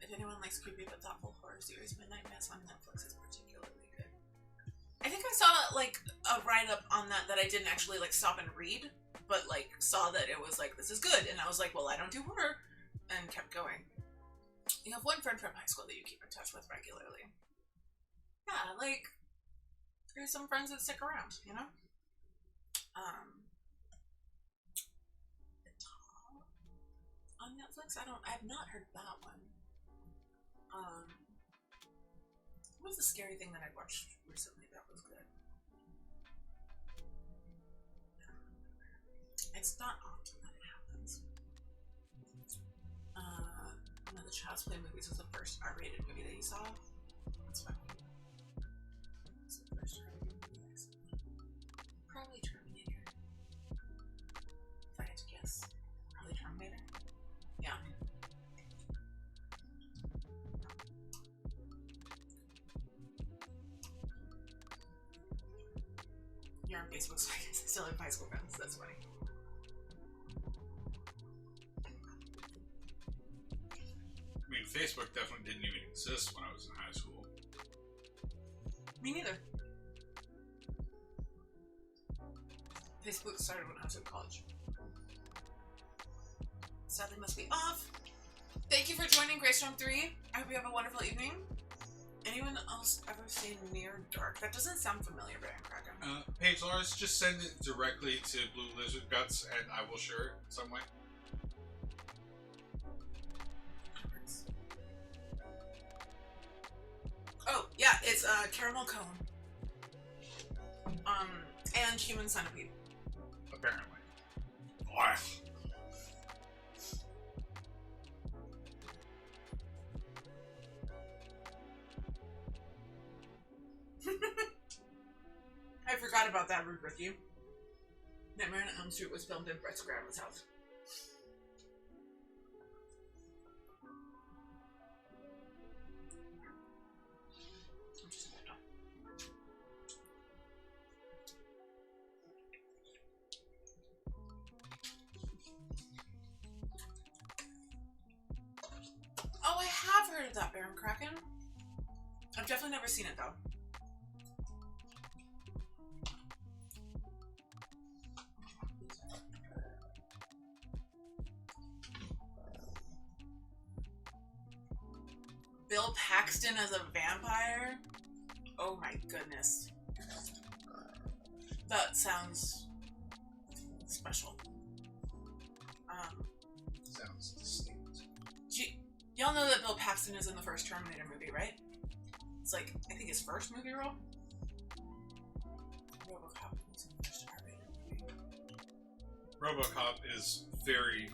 If anyone likes creepy but thoughtful horror series, Midnight Mass on Netflix is particularly good. I think I saw, like, a write-up on that I didn't actually, like, stop and read, but, like, saw that it was, like, this is good, and I was like, well, I don't do horror, and kept going. You have one friend from high school that you keep in touch with regularly. Yeah, like, there's some friends that stick around, you know? The Top on Netflix? I've not heard that one. What was the scary thing that I watched recently that was good? It's not often that it happens. One of the Child's Play movies was the first R-rated movie that you saw. That's funny. What's the first R-rated movie I saw? Probably Terminator. If I had to guess. Probably Terminator. Yeah. You're on Facebook, so I guess I still have high school friends. That's funny. I mean, Facebook definitely didn't even exist when I was in high school. Me neither. Facebook started when I was in college. Sadly, must be off. Thank you for joining Greystorm 3. I hope you have a wonderful evening. Anyone else ever seen Near Dark? That doesn't sound familiar, Brian Kraken. Paige Lars, just send it directly to Blue Lizard Guts and I will share it some way. Oh, yeah, it's Caramel Cone. And Human Centipede. Apparently. What? I forgot about that, Rude Ricky. Nightmare on Elm Street was filmed in Brett's grandma's house. Oh, I have heard of that, Baron Kraken. I've definitely never seen it, though. Bill Paxton as a vampire? Oh my goodness. That sounds special. Sounds distinct. Y'all know that Bill Paxton is in the first Terminator movie, right? It's like, I think his first movie role? RoboCop was in the first R-rated movie. RoboCop is very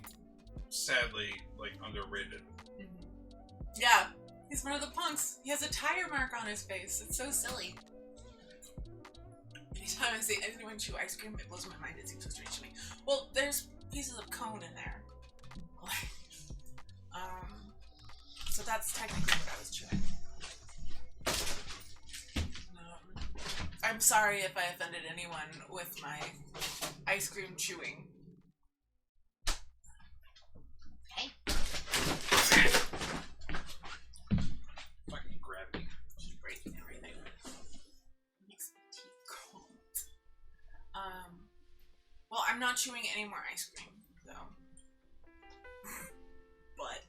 sadly, like, underrated. Mm-hmm. Yeah. He's one of the punks. He has a tire mark on his face. It's so silly. Anytime I see anyone chew ice cream, it blows my mind. It seems so strange to me. Well, there's pieces of cone in there. So that's technically what I was chewing. I'm sorry if I offended anyone with my ice cream chewing. Hey. Fucking gravity. Keep breaking everything. Makes my teeth cold. Well, I'm not chewing any more ice cream, though. But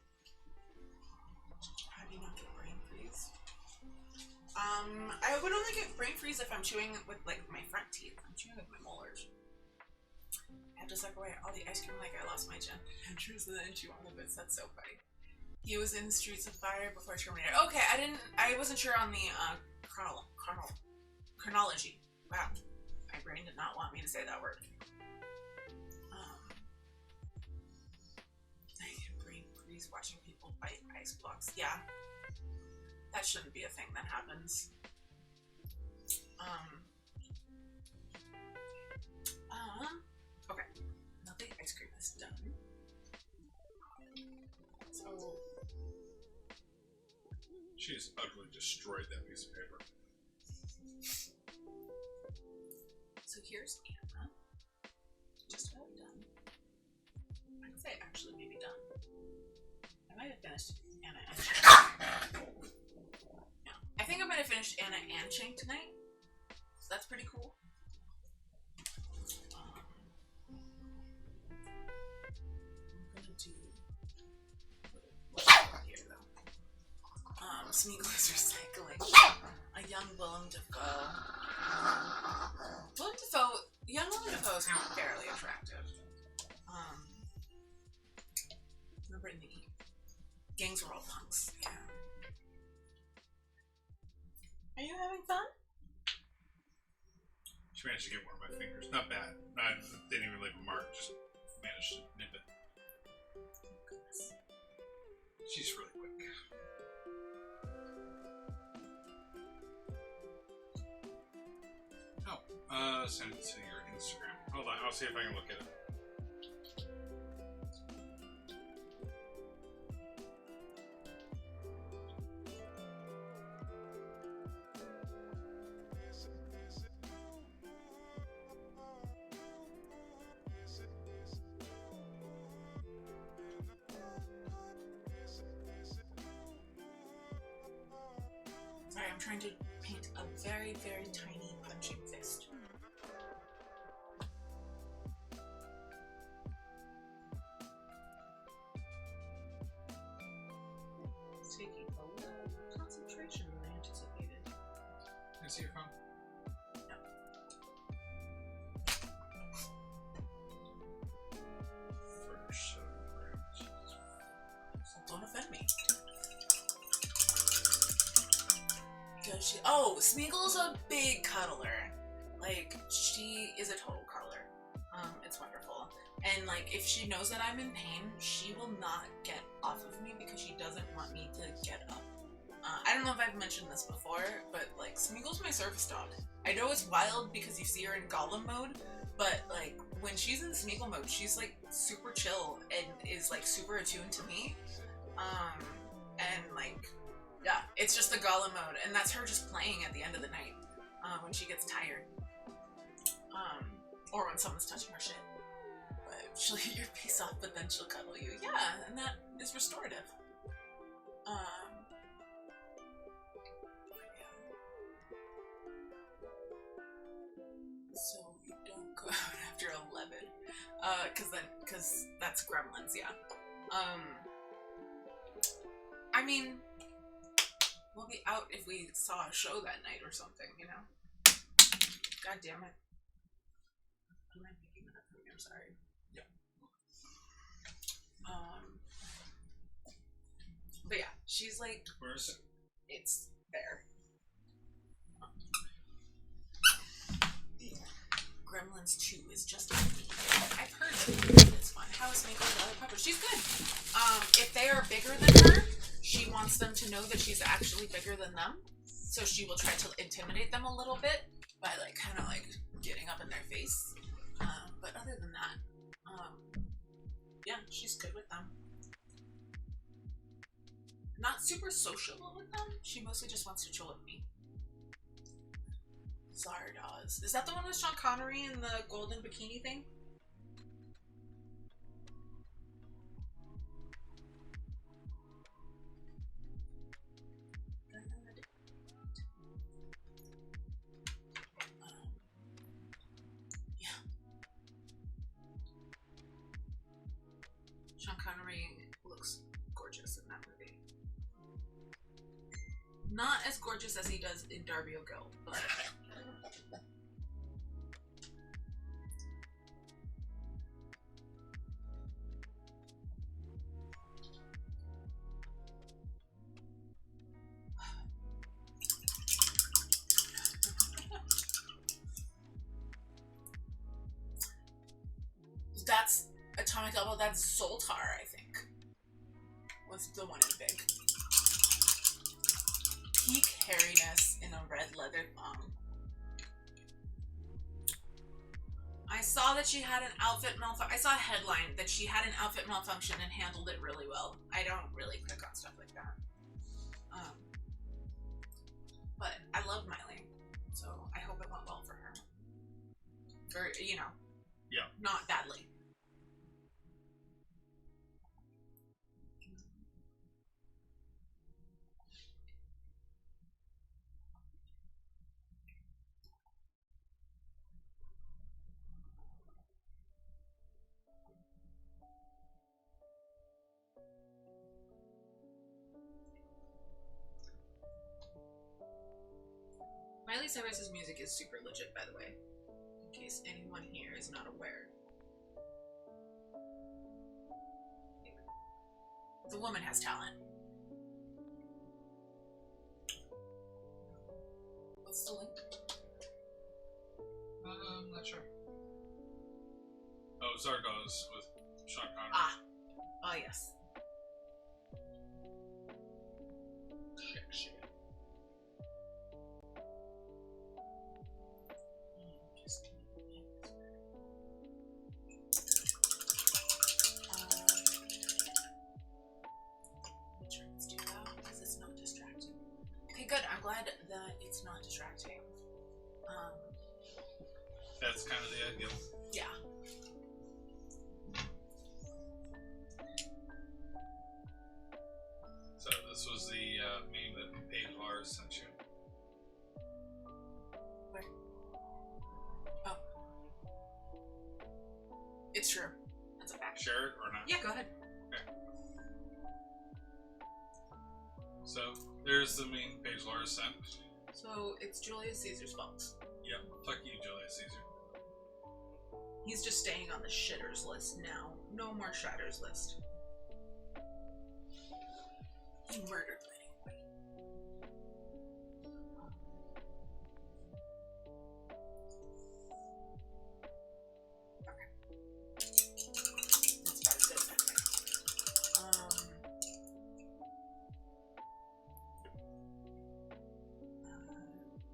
I would only get brain freeze if I'm chewing with like my front teeth. I'm chewing with my molars. I have to suck away all the ice cream like I lost my chin. Andrews and then chew on the bits. That's so funny. He was in the Streets of Fire before Terminator. Okay, I wasn't sure on the chronology. Wow, my brain did not want me to say that word. I get brain freeze watching people bite ice blocks. Yeah, that shouldn't be a thing that happens. Okay, now the ice cream is done. So she's utterly destroyed that piece of paper. So here's Anna. Just about done. I would say actually maybe done. I might have finished Anna and Chang. Yeah. I think I might have finished Anna and Chang tonight. So that's pretty cool. I'm gonna do here though. Smeagol is recycling. A young Willem Dafoe. Young Willem Dafoe is fairly attractive. Remember in the Gangs Were All Punks. Yeah. Are you having fun? She managed to get one of my fingers. Not bad. I didn't even leave a mark. Just managed to nip it. She's really quick. Send it to your Instagram. Hold on, I'll see if I can look at it. Sorry, I'm trying to paint a very, very tiny punching fist. It's taking a little concentration than I anticipated. Can I see your phone? No. Don't offend me. Because she... Oh, Smeagol's a big cuddler. Like, she is a total cuddler. It's wonderful. And, like, if she knows that I'm in pain, she will not get off of me because she doesn't want me to get up. I don't know if I've mentioned this before, but, like, Smeagol's my service dog. I know it's wild because you see her in Gollum mode, but, like, when she's in Smeagol mode, she's, like, super chill and is, like, super attuned to me. And, like, yeah, it's just the Gollum mode, and that's her just playing at the end of the night, when she gets tired. Or when someone's touching her shit. But she'll eat your face off, but then she'll cuddle you. Yeah, and that is restorative. Yeah. So you don't go out after 11. Cause that's Gremlins, yeah. I mean, we'll be out if we saw a show that night or something, you know? God damn it. Am I picking that up from you? I'm sorry. Yeah. But yeah, she's like... Where is it? It's there. Gremlins 2 is just... I've heard that it's fun. How is Smeagol the other puppet? She's good. If they are bigger than her, she wants them to know that she's actually bigger than them. So she will try to intimidate them a little bit by, like, kind of, like, getting up in their face. But other than that, yeah, she's good with them. Not super sociable with them. She mostly just wants to chill with me. Zardoz. Is that the one with Sean Connery in the golden bikini thing? Yeah. Sean Connery looks gorgeous in that movie. Not as gorgeous as he does in Darby O'Gill, but... That's Atomic Elbow, that's Zoltar, I think. Was the one in big. Peak hairiness in a red leather thong. I saw that she had an outfit malfunction. I saw a headline that she had an outfit malfunction and handled it really well. I don't really click on stuff like that. But I love Miley, so I hope it went well for her. Or, you know, yeah, not badly. Miley Cyrus's music is super legit, by the way, in case anyone here is not aware. The woman has talent. What's the link? I'm not sure. Oh, Zardoz with Sean Connery. Ah. Oh, yes. Shit. Good, I'm glad that it's not distracting. That's kind of the ideal. Yeah. So this was the meme that Paige Lars sent you. Where? Oh. It's true. That's a fact. Share it or not? Yeah, go ahead. Okay. So there's the meme Paige Lars sent. So it's Julius Caesar's fault. Yep. Fuck you, Julius Caesar. He's just staying on the shitters list now. No more shatters list. He murdered Lenny. Okay. That's about as good as I think.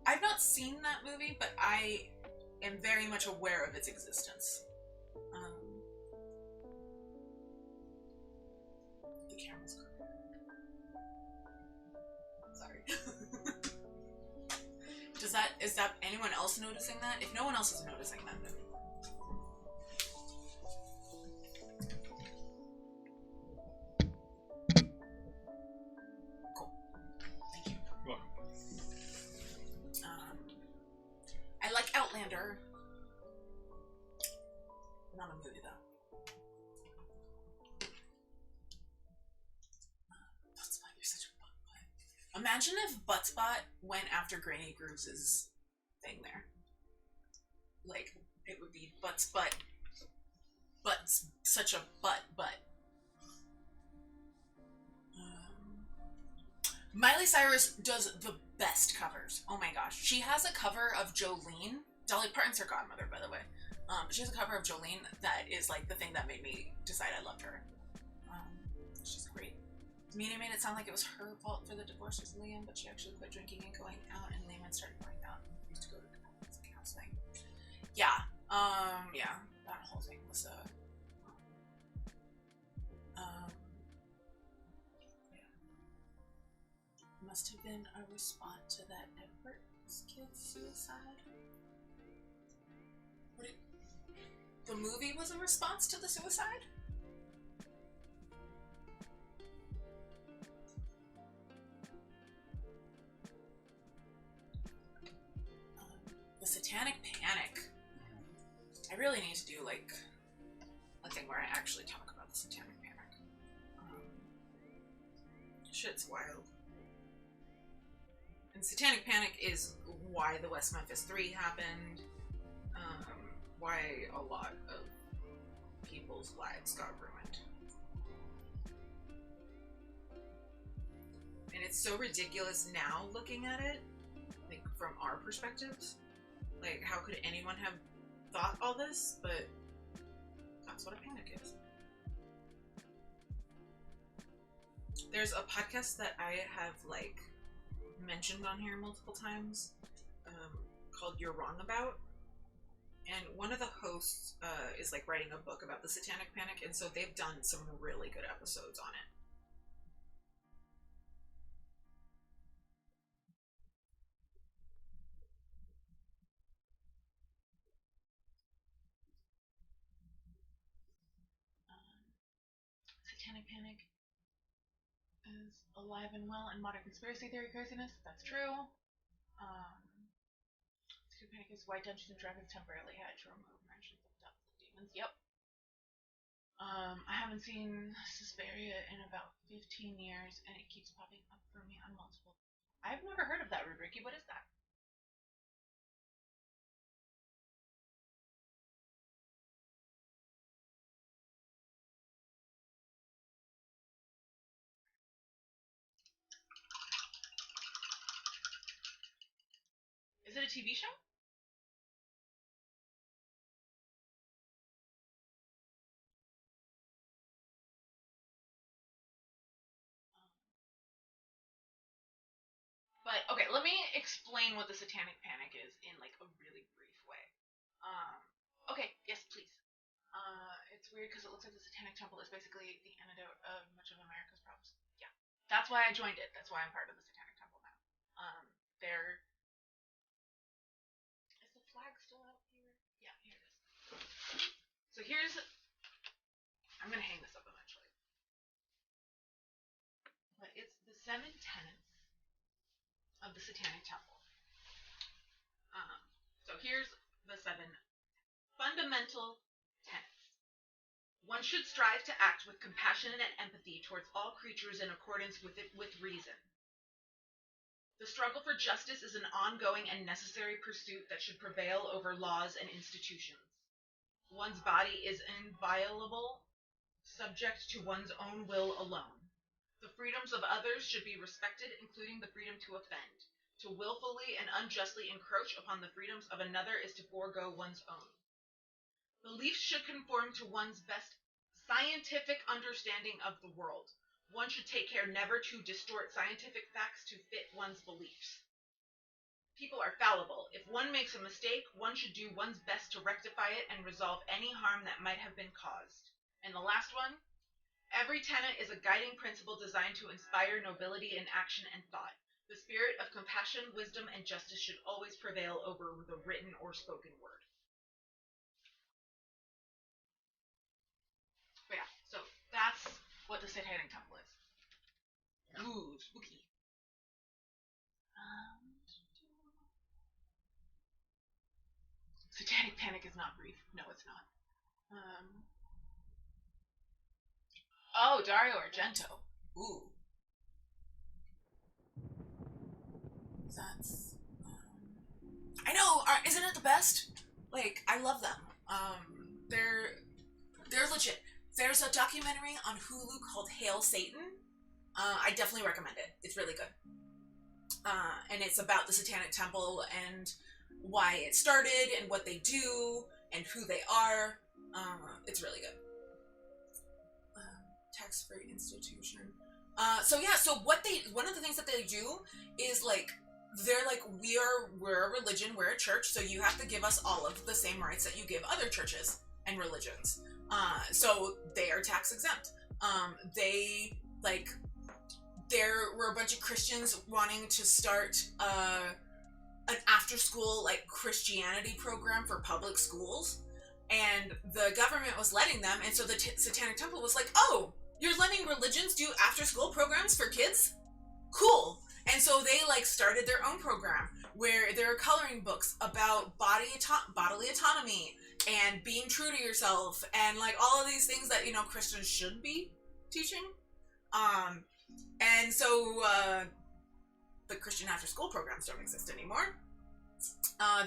I've not seen that movie, but I am very much aware of its existence. The camera's crooked. Sorry. Is that anyone else noticing that? If no one else is noticing that, then cool. Thank you. Welcome. I like Outlander. Not a movie, though. Buttspot, you're such a butt. Imagine if Buttspot went after Granny Grooves' thing there. Like, it would be Buttspot, but such a butt. Miley Cyrus does the best covers. Oh my gosh. She has a cover of Jolene. Dolly Parton's her godmother, by the way. She has a cover of Jolene that is like the thing that made me decide I loved her. She's great. Mina made it sound like it was her fault for the divorce with Liam, but she actually quit drinking and going out, and Liam started going out and used to go to counseling. Yeah. Yeah. That whole thing was must have been a response to that Edward's kid's suicide. The movie was a response to the suicide? The Satanic Panic. I really need to do like a thing where I actually talk about the Satanic Panic. Shit's wild. And Satanic Panic is why the West Memphis 3 happened, why a lot of people's lives got ruined. And it's so ridiculous now looking at it, like from our perspectives. Like, how could anyone have thought all this? But that's what a panic is. There's a podcast that I have, like, mentioned on here multiple times, called You're Wrong About. And one of the hosts is, like, writing a book about the Satanic Panic, and so they've done some really good episodes on it. Satanic Panic is alive and well in modern conspiracy theory craziness. That's true. Satanic Panic is why Dungeons and Dragons temporarily had to remove mentions of devils and demons. Yep. I haven't seen Suspiria in about 15 years, and it keeps popping up for me on multiple. I've never heard of that, Rubricky. What is that? Is it a TV show? But, okay, let me explain what the Satanic Panic is in, like, a really brief way. Okay, yes, please. It's weird because it looks like the Satanic Temple is basically the antidote of much of America's problems. Yeah. That's why I joined it. That's why I'm part of the Satanic Temple now. There... Is the flag still out here? Yeah, here it is. So here's... I'm gonna hang this up eventually. But it's the 7 tenets of the Satanic Temple. So here's the 7 fundamental tenets. One should strive to act with compassion and empathy towards all creatures in accordance with reason. The struggle for justice is an ongoing and necessary pursuit that should prevail over laws and institutions. One's body is inviolable, subject to one's own will alone. The freedoms of others should be respected, including the freedom to offend. To willfully and unjustly encroach upon the freedoms of another is to forego one's own. Beliefs should conform to one's best scientific understanding of the world. One should take care never to distort scientific facts to fit one's beliefs. People are fallible. If one makes a mistake, one should do one's best to rectify it and resolve any harm that might have been caused. And the last one, every tenet is a guiding principle designed to inspire nobility in action and thought. The spirit of compassion, wisdom, and justice should always prevail over the written or spoken word. But yeah, so that's what the Satanic Temple is. Ooh, spooky. Satanic Panic is not brief. No, it's not. Oh, Dario Argento. Ooh. That's... I know! Isn't it the best? Like, I love them. They're legit. There's a documentary on Hulu called Hail Satan. I definitely recommend it. It's really good. And it's about the Satanic Temple and why it started and what they do and who they are. It's really good. Tax-free institution. So one of the things that they do is, like, they're like, we're a religion, we're a church, so you have to give us all of the same rights that you give other churches and religions. So they are tax exempt. There were a bunch of Christians wanting to start an after-school, like, Christianity program for public schools, and the government was letting them, and so the Satanic Temple was like, oh, you're letting religions do after-school programs for kids? Cool. And so they, like, started their own program where there are coloring books about bodily autonomy and being true to yourself and, like, all of these things that, you know, Christians should be teaching. And so the Christian after-school programs don't exist anymore.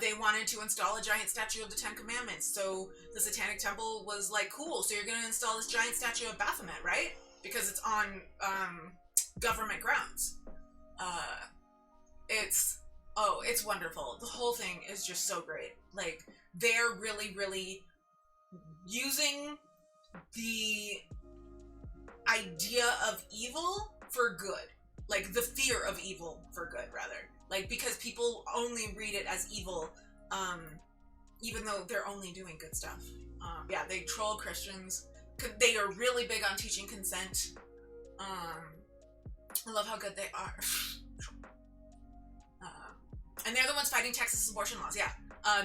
They wanted to install a giant statue of the Ten Commandments, so the Satanic Temple was like, cool, so you're going to install this giant statue of Baphomet, right? Because it's on government grounds. It's wonderful. The whole thing is just so great. Like, they're really, really using the idea of evil for good. Like, the fear of evil for good, rather. Like, because people only read it as evil, even though they're only doing good stuff. Yeah, they troll Christians. They are really big on teaching consent. I love how good they are. And they're the ones fighting Texas abortion laws, yeah.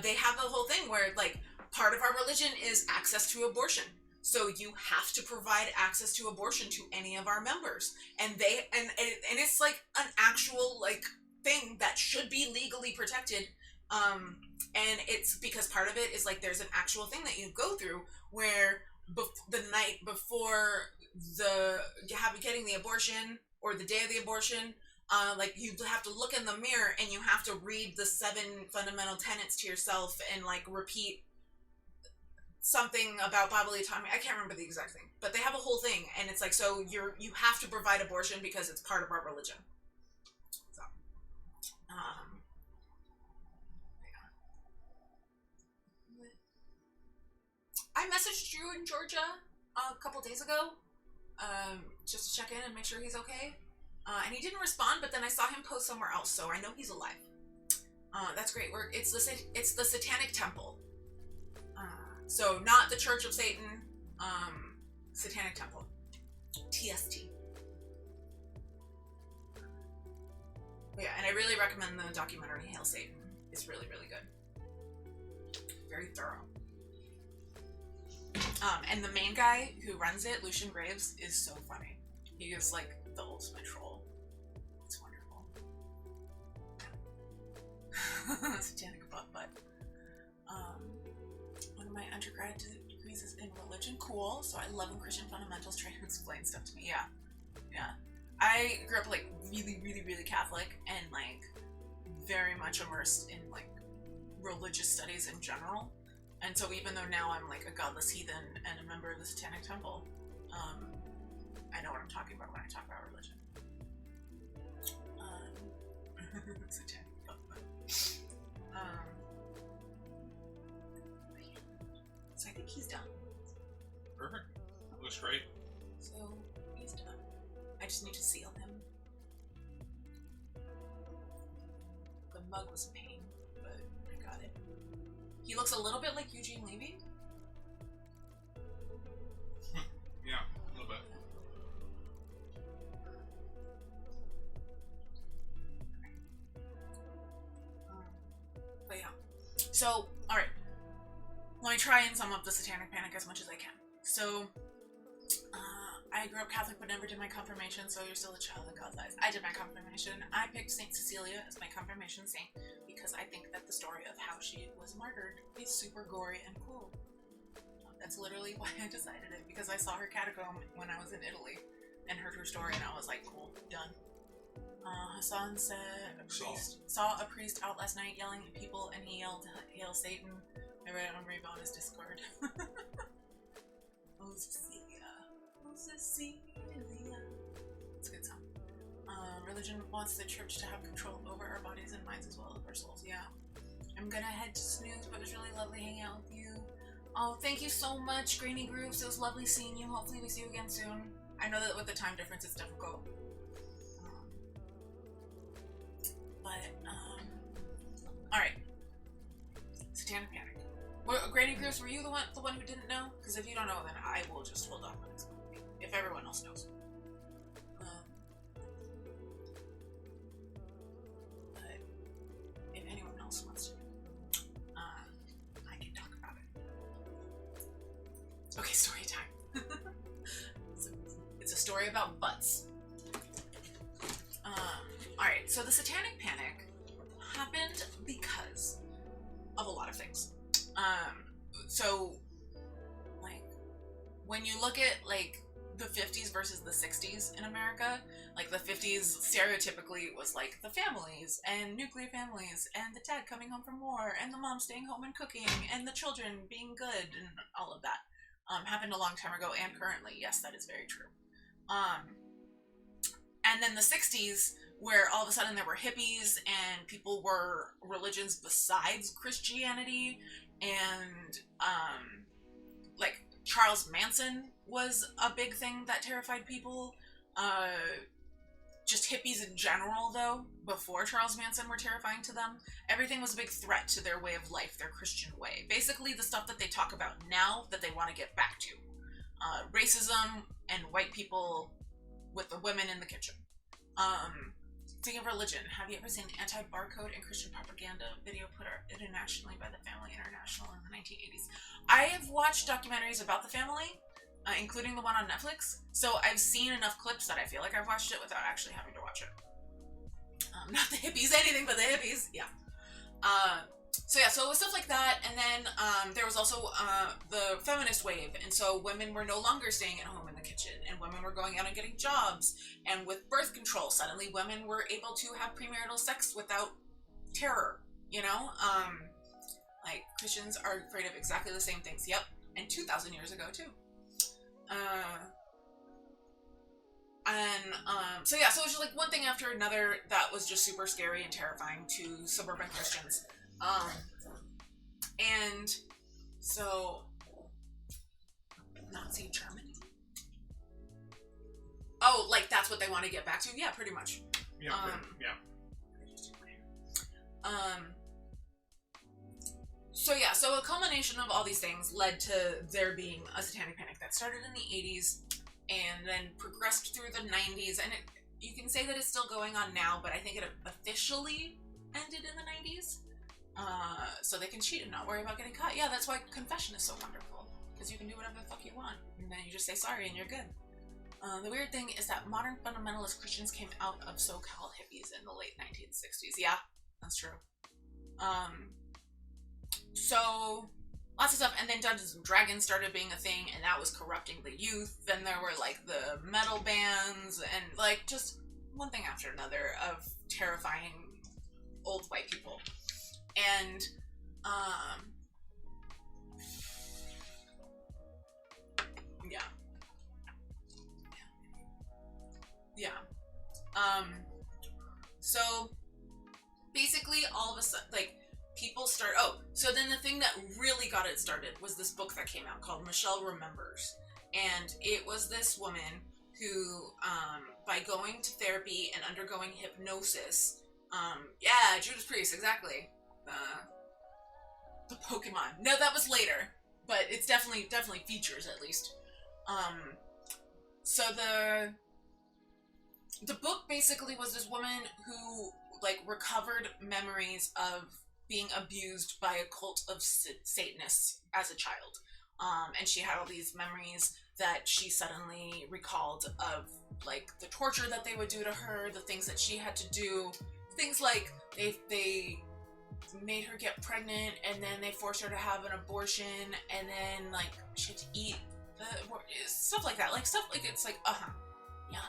They have a whole thing where, like, part of our religion is access to abortion. So you have to provide access to abortion to any of our members. And it's like an actual, like, thing that should be legally protected. And it's because part of it is, like, there's an actual thing that you go through where the night before getting the abortion or the day of the abortion, like, you have to look in the mirror and you have to read the 7 fundamental tenets to yourself and, like, repeat something about bodily autonomy. I can't remember the exact thing, but they have a whole thing, and it's like, so you have to provide abortion because it's part of our religion. So, I messaged Drew in Georgia a couple days ago, just to check in and make sure he's okay. And he didn't respond, but then I saw him post somewhere else, so I know he's alive. That's great. It's the Satanic Temple. So not the Church of Satan, Satanic Temple. TST. But yeah, and I really recommend the documentary Hail Satan. It's really, really good. Very thorough. And the main guy who runs it, Lucian Graves, is so funny. He is like the ultimate troll. It's wonderful. Satanic butt. One of my undergrad degrees is in religion. Cool. So I love when Christian fundamentals try to explain stuff to me. Yeah. I grew up like really, really, really Catholic and like very much immersed in like religious studies in general. And so even though now I'm like a godless heathen and a member of the Satanic Temple, I know what I'm talking about when I talk about religion. Satanic butt. So I think he's done. Perfect. Looks great. So he's done. I just need to seal him. The mug was a pain, but I got it. He looks a little bit like Eugene Levy. Yeah, a little bit. But yeah. So, alright. Let me try and sum up the Satanic Panic as much as I can. So, I grew up Catholic but never did my confirmation, so you're still a child in God's eyes. I did my confirmation. I picked Saint Cecilia as my confirmation saint because I think that the story of how she was martyred is super gory and cool. That's literally why I decided it, because I saw her catacomb when I was in Italy and heard her story, and I was like, cool, done. Hassan said saw a priest out last night yelling at people, and he yelled, "Hail Satan." I read it on Ravana's Discord. Oh, Cecilia. Oh, Cecilia. It's a good song. Religion wants the church to have control over our bodies and minds as well as our souls. Yeah. I'm gonna head to snooze, but it was really lovely hanging out with you. Oh, thank you so much, Greeny Grooves. It was lovely seeing you. Hopefully we see you again soon. I know that with the time difference it's difficult. Alright. Satanic Panic. Granny Grooves, were you the one who didn't know? Because if you don't know, then I will just hold off on explaining. If everyone else knows. But if anyone else wants to, I can talk about it. Okay, story time. It's a story about butts. Alright, so the Satanic Panic happened because of a lot of things. So, like, when you look at, like, the 50s versus the 60s in America. Like the 50s stereotypically was like the families and nuclear families and the dad coming home from war and the mom staying home and cooking and the children being good and all of that. Happened a long time ago and currently. Yes, that is very true. And then the 60s, where all of a sudden there were hippies and people were religions besides Christianity, and like Charles Manson was a big thing that terrified people. Just hippies in general, though, before Charles Manson were terrifying to them. Everything was a big threat to their way of life, their Christian way. Basically, the stuff that they talk about now that they want to get back to. Racism and white people with the women in the kitchen. Speaking of religion, have you ever seen the anti-barcode and Christian propaganda video put out internationally by the Family International in the 1980s? I have watched documentaries about the family, including the one on Netflix, so I've seen enough clips that I feel like I've watched it without actually having to watch it. Not the hippies, anything but the hippies, yeah. So it was stuff like that, and then there was also the feminist wave, and so women were no longer staying at home in the kitchen, and women were going out and getting jobs, and with birth control, suddenly women were able to have premarital sex without terror, you know? Like, Christians are afraid of exactly the same things, yep, and 2,000 years ago, too. So it was just like one thing after another that was just super scary and terrifying to suburban Christians. And so Nazi Germany. Oh, like that's what they want to get back to? Yeah, pretty much. Yeah. So a culmination of all these things led to there being a satanic panic that started in the 80s and then progressed through the 90s, and you can say that it's still going on now, but I think it officially ended in the 90s. So they can cheat and not worry about getting caught. Yeah, that's why confession is so wonderful, because you can do whatever the fuck you want, and then you just say sorry and you're good. The weird thing is that modern fundamentalist Christians came out of so-called hippies in the late 1960s. Yeah, that's true. So lots of stuff, and then Dungeons and Dragons started being a thing, and that was corrupting the youth. Then there were like the metal bands, and like just one thing after another of terrifying old white people. And so basically all of a sudden, like, people start, so then the thing that really got it started was this book that came out called Michelle Remembers. And it was this woman who, by going to therapy and undergoing hypnosis, Judas Priest, exactly. The Pokemon. No, that was later, but it's definitely features at least. So the book basically was this woman who like recovered memories of being abused by a cult of Satanists as a child. And she had all these memories that she suddenly recalled of like the torture that they would do to her, the things that she had to do, things like they made her get pregnant, and then they forced her to have an abortion, and then like she had to eat stuff like that, like stuff like it's like yeah,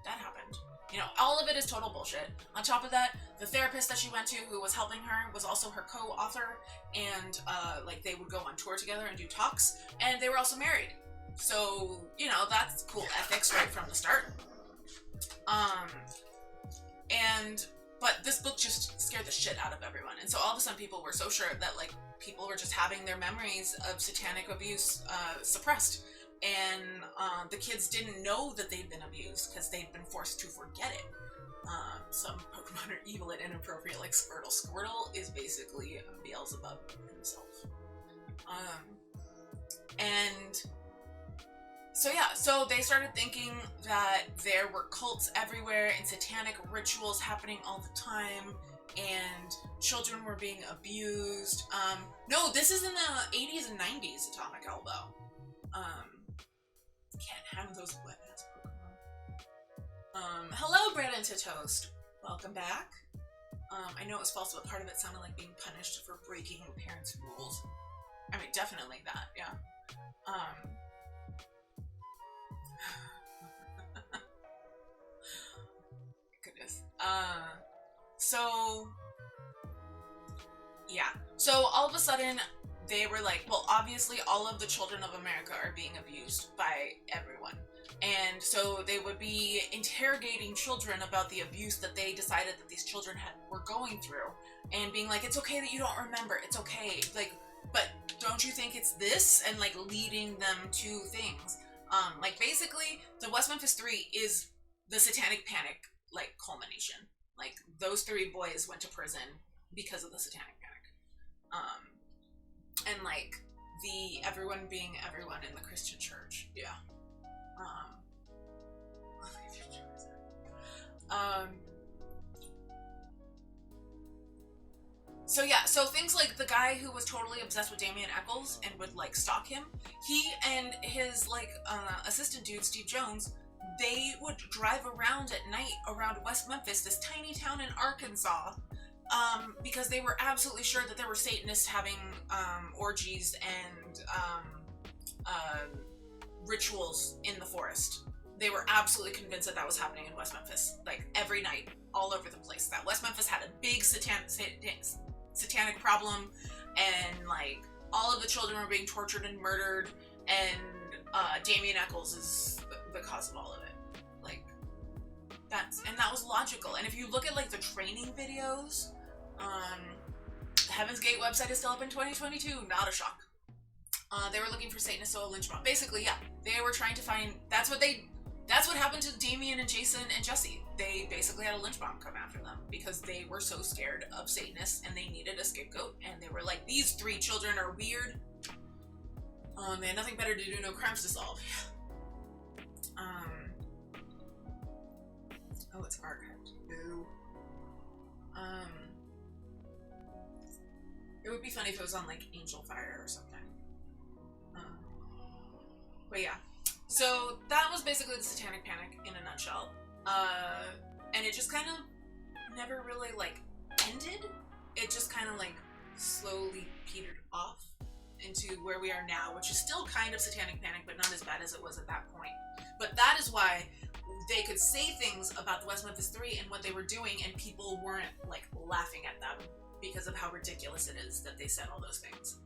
that happened. You know, all of it is total bullshit. On top of that, the therapist that she went to who was helping her was also her co-author, and like they would go on tour together and do talks, and they were also married. So, you know, that's cool ethics right from the start. But this book just scared the shit out of everyone. And so all of a sudden people were so sure that like people were just having their memories of satanic abuse suppressed. And the kids didn't know that they'd been abused because they'd been forced to forget it. Some Pokemon are evil and inappropriate, like Squirtle. Squirtle is basically Beelzebub himself. So they started thinking that there were cults everywhere and satanic rituals happening all the time, and children were being abused. No, this is in the 80s and 90s, Atomic Elbow. Can't have those wet-ass Pokemon. Hello, Bread into Toast. Welcome back. I know it was false, but part of it sounded like being punished for breaking parents' rules. I mean, definitely that, yeah. Goodness. So yeah. So all of a sudden, they were like, well, obviously all of the children of America are being abused by everyone. And so they would be interrogating children about the abuse that they decided that these children were going through, and being like, it's okay that you don't remember. It's okay. Like, but don't you think it's this? And like leading them to things. Like basically the West Memphis 3 is the Satanic Panic, like culmination. Like those 3 boys went to prison because of the Satanic Panic. And like everyone being everyone in the Christian church. Yeah. So yeah, so things like the guy who was totally obsessed with Damien Eccles and would like stalk him, he and his like assistant dude, Steve Jones, they would drive around at night around West Memphis, this tiny town in Arkansas, because they were absolutely sure that there were Satanists having orgies and rituals in the forest. They were absolutely convinced that that was happening in West Memphis, like every night, all over the place. That West Memphis had a big satanic problem, and like all of the children were being tortured and murdered, and Damien Eccles is the cause of all of it. Like that was logical. And if you look at like the training videos, the Heaven's Gate website is still up in 2022. Not a shock. They were looking for Satanists, so a lynch mob. Basically, yeah, they were trying to find. That's what happened to Damien and Jason and Jesse. They basically had a lynch mob come after them because they were so scared of Satanists and they needed a scapegoat. And they were like, these 3 children are weird. They had nothing better to do, no crimes to solve. Oh, it's archived. Boo. It would be funny if it was on like Angel Fire or something. But yeah. So that was basically the Satanic Panic in a nutshell. And it just kind of never really like ended. It just kind of like slowly petered off into where we are now, which is still kind of Satanic Panic, but not as bad as it was at that point. But that is why they could say things about the West Memphis 3 and what they were doing, and people weren't like laughing at them because of how ridiculous it is that they said all those things.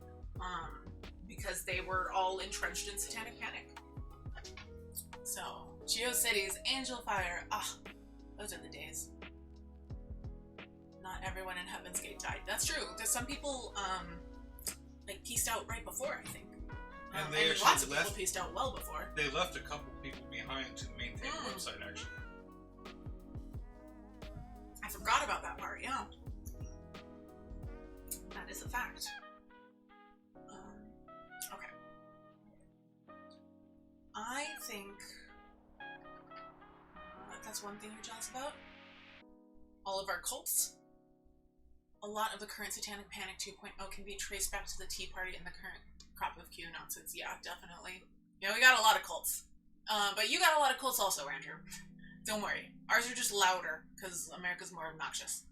Because they were all entrenched in Satanic Panic. So, GeoCities, Angel Fire, those are the days. Not everyone in Heaven's Gate died. That's true. There's some people, like, pieced out right before, I think. And they actually lots of people pieced out well before. They left a couple people behind to maintain the website, actually. I forgot about that part, yeah. That is a fact. Okay. I think that's one thing you're jealous about. All of our cults. A lot of the current Satanic Panic 2.0 can be traced back to the Tea Party and the current crop of Q nonsense. Yeah, definitely. Yeah, we got a lot of cults. But you got a lot of cults also around here. Don't worry. Ours are just louder, because America's more obnoxious.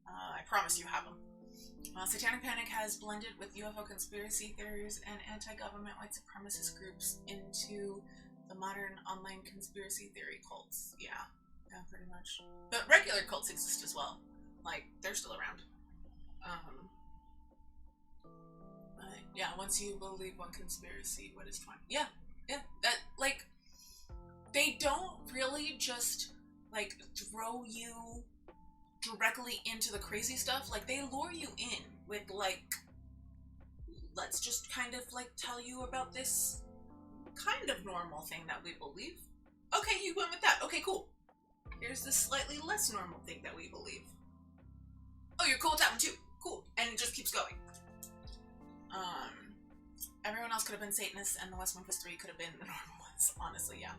I promise you have them. Satanic Panic has blended with UFO conspiracy theories and anti-government white supremacist groups into the modern online conspiracy theory cults. Yeah, pretty much. But regular cults exist as well. Like, they're still around. But yeah, once you believe one conspiracy, what is 20? Yeah, that, like, they don't really just, like, throw you directly into the crazy stuff. Like, they lure you in with, like, let's just kind of, like, tell you about this kind of normal thing that we believe. Okay, you went with that. Okay, cool. Here's this slightly less normal thing that we believe. Oh, you're cool with that one too. Cool. And it just keeps going. Everyone else could have been Satanists, and the West Memphis 3 could have been the normal ones. Honestly, yeah.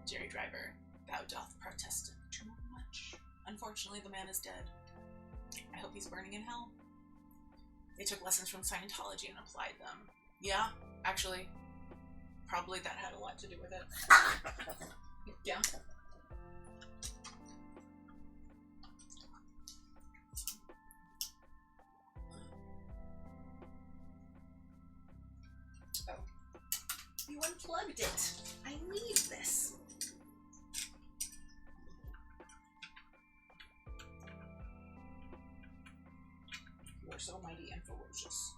Jerry Driver, thou doth protest too much. Unfortunately, the man is dead. I hope he's burning in hell. They took lessons from Scientology and applied them. Yeah, actually, probably that had a lot to do with it. Yeah. Oh. You want unplugged it. I need this. We're so mighty and ferocious.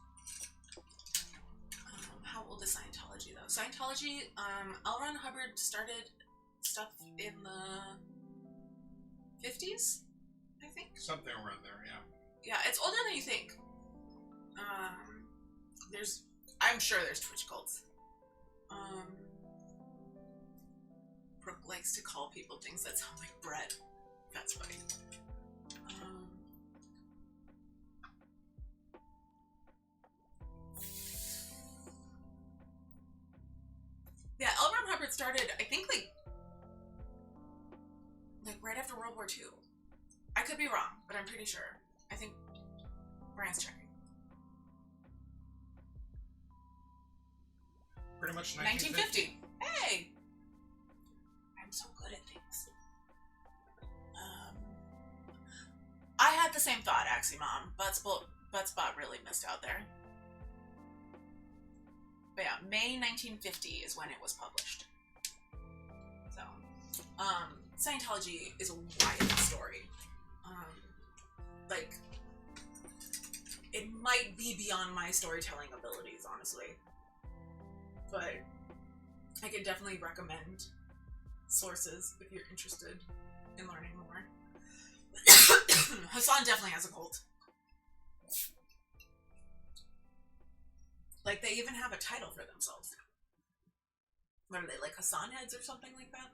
How old is Scientology, though? Scientology, L. Ron Hubbard started stuff in the 50s, I think? Something around there, yeah. Yeah, it's older than you think. I'm sure there's Twitch cults. Brooke likes to call people things that sound like bread. That's funny. Yeah, L. Ron Hubbard started, I think, like right after World War II. I could be wrong, but I'm pretty sure. I think Brian's checking. Pretty much 1950. Hey! I'm so good at things. I had the same thought, Aximom. Buttspot really missed out there. But yeah, May 1950 is when it was published. So, Scientology is a wild story. Like, it might be beyond my storytelling abilities, honestly. But I could definitely recommend sources if you're interested in learning more. Hassan definitely has a cult. Like, they even have a title for themselves. What are they, like Hassan heads or something like that?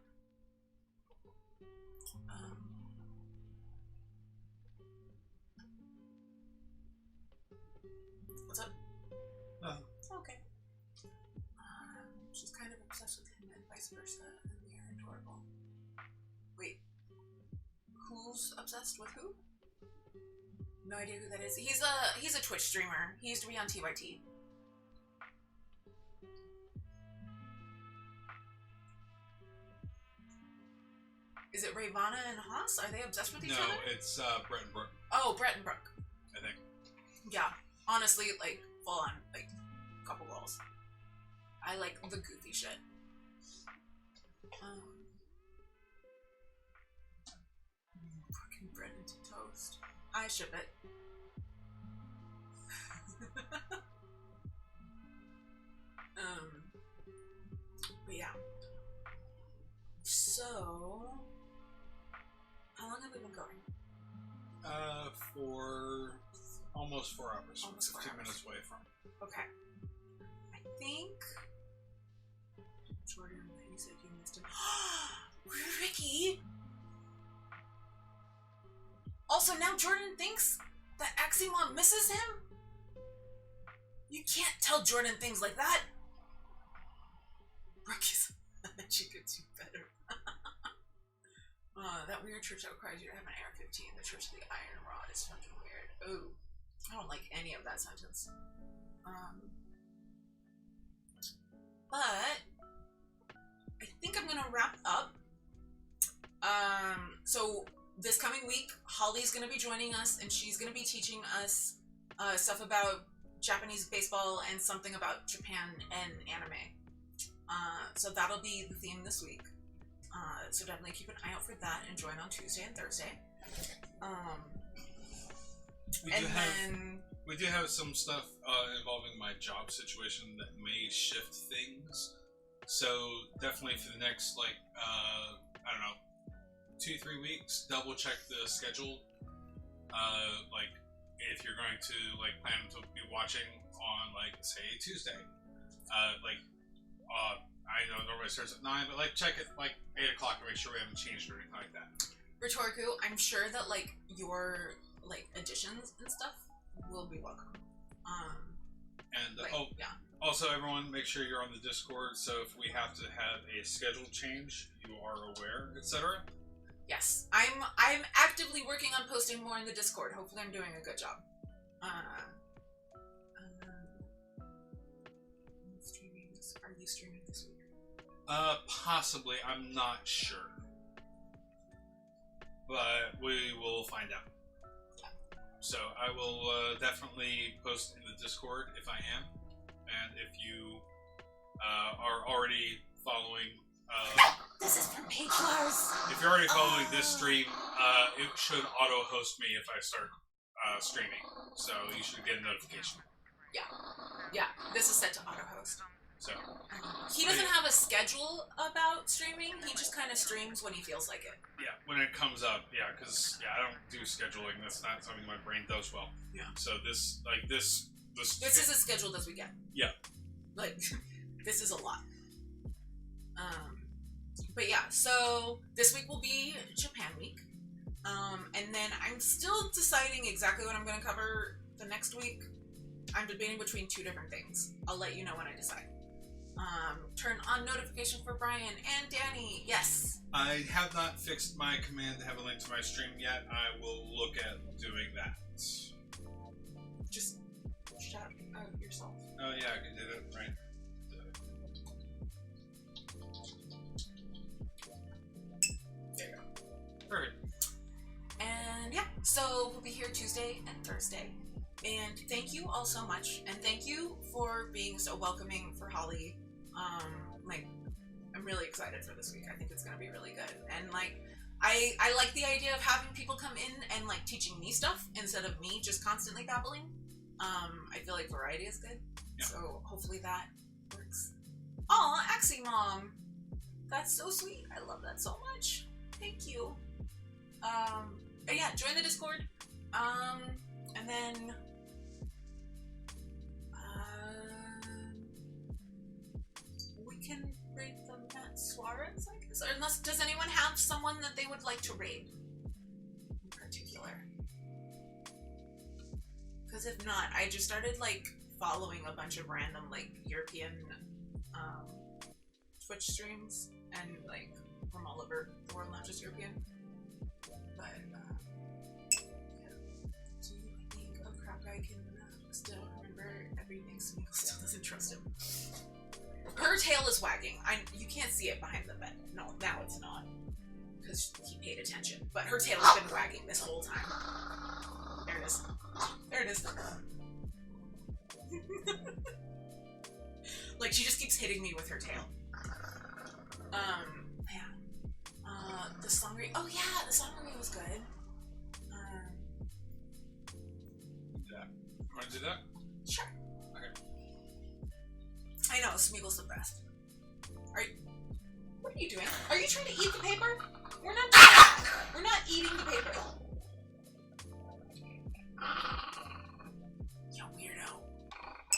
What's up? Okay. She's kind of obsessed with him and vice versa, and they are adorable. Wait. Who's obsessed with who? No idea who that is. He's a Twitch streamer. He used to be on TYT. Is it Ravana and Haas? Are they obsessed with each other? No, it's Brett and Brooke. Oh, Brett and Brooke. I think. Yeah. Honestly, like, full on, like, couple goals. I like the goofy shit. Fucking bread into toast. I ship it. But yeah. So, how long have we been going? For almost 4 hours. Almost 4 15 hours. minutes away from. Okay. I think Jordan, you said you missed him. Ricky! Also, now Jordan thinks that Aximon misses him? You can't tell Jordan things like that. Ricky's she could do better. That weird church that requires you to have an AR-15. The Church of the Iron Rod is fucking weird. Ooh. I don't like any of that sentence. But I think I'm gonna wrap up. So this coming week, Holly's gonna be joining us, and she's gonna be teaching us stuff about Japanese baseball and something about Japan and anime. So that'll be the theme this week. So definitely keep an eye out for that and join on Tuesday and Thursday. We do have some stuff involving my job situation that may shift things. So definitely for the next, like, I don't know, 2-3 weeks, double check the schedule. Like, if you're going to, like, plan to be watching on, like, say, Tuesday. I know it normally starts at 9, but, like, check it, like, 8 o'clock to make sure we haven't changed or anything like that. Rhetoriku, I'm sure that, like, your, like, additions and stuff will be welcome. Yeah. Also, everyone, make sure you're on the Discord, so if we have to have a schedule change, you are aware, etc. Yes, I'm actively working on posting more in the Discord. Hopefully I'm doing a good job. Are you streaming this week? Possibly. I'm not sure. But we will find out. So I will definitely post in the Discord if I am. And if you are already following. This is from Pagelars. If you're already following this stream, it should auto host me if I start streaming. So you should get a notification. Yeah. This is set to auto host. So he doesn't have a schedule about streaming. He just kind of streams when he feels like it. Yeah, when it comes up. Yeah, because I don't do scheduling. That's not something my brain does well. Yeah. So this is as scheduled as we get. Yeah. Like this is a lot. But yeah, so this week will be Japan week. And then I'm still deciding exactly what I'm going to cover the next week. I'm debating between two different things. I'll let you know when I decide. Turn on notification for Brian and Danny. Yes. I have not fixed my command to have a link to my stream yet. I will look at doing that. Just shout out yourself. Oh yeah, I can do that, right? There you go. Perfect. And yeah, so we'll be here Tuesday and Thursday. And thank you all so much. And thank you for being so welcoming for Holly. I'm really excited for this week. I think it's going to be really good. And I like the idea of having people come in and teaching me stuff instead of me just constantly babbling. I feel like variety is good. Yeah. So hopefully that works. Aw, Axie Mom. That's so sweet. I love that so much. Thank you. Yeah, join the Discord. And then we can raid the Matt Suarez, I guess. Or unless, does anyone have someone that they would like to raid in particular? Because if not, I just started following a bunch of random European Twitch streams and from all over the world, not just European. But do you think a crap guy can still remember everything? Smeagol still doesn't trust him. Her tail is wagging. You can't see it behind the bed. No, now it's not. Because he paid attention. But her tail has been wagging this whole time. There it is. There it is. She just keeps hitting me with her tail. Yeah. The songry. Oh yeah, the songry was good. Yeah. Want to do that? Sure. Okay. I know, Smeagol's the best. What are you doing? Are you trying to eat the paper? We're not doing that. We're not eating the paper. You weirdo.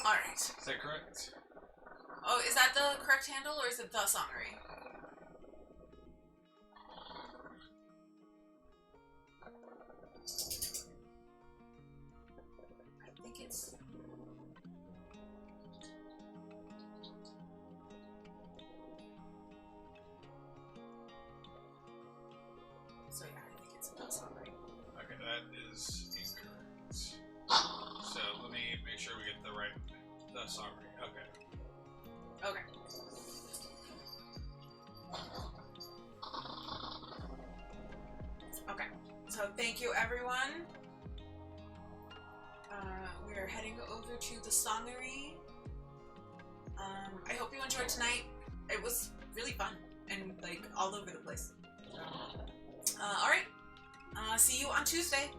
Alright. Is that correct? Oh, is that the correct handle or is it the songry? I think it's... So yeah, I think it's the songry. Okay, that is incorrect. So let me make sure we get the songry. Okay. Okay. Okay. So thank you, everyone. We are heading over to the songery. I hope you enjoyed tonight. It was really fun and all over the place. All right. See you on Tuesday.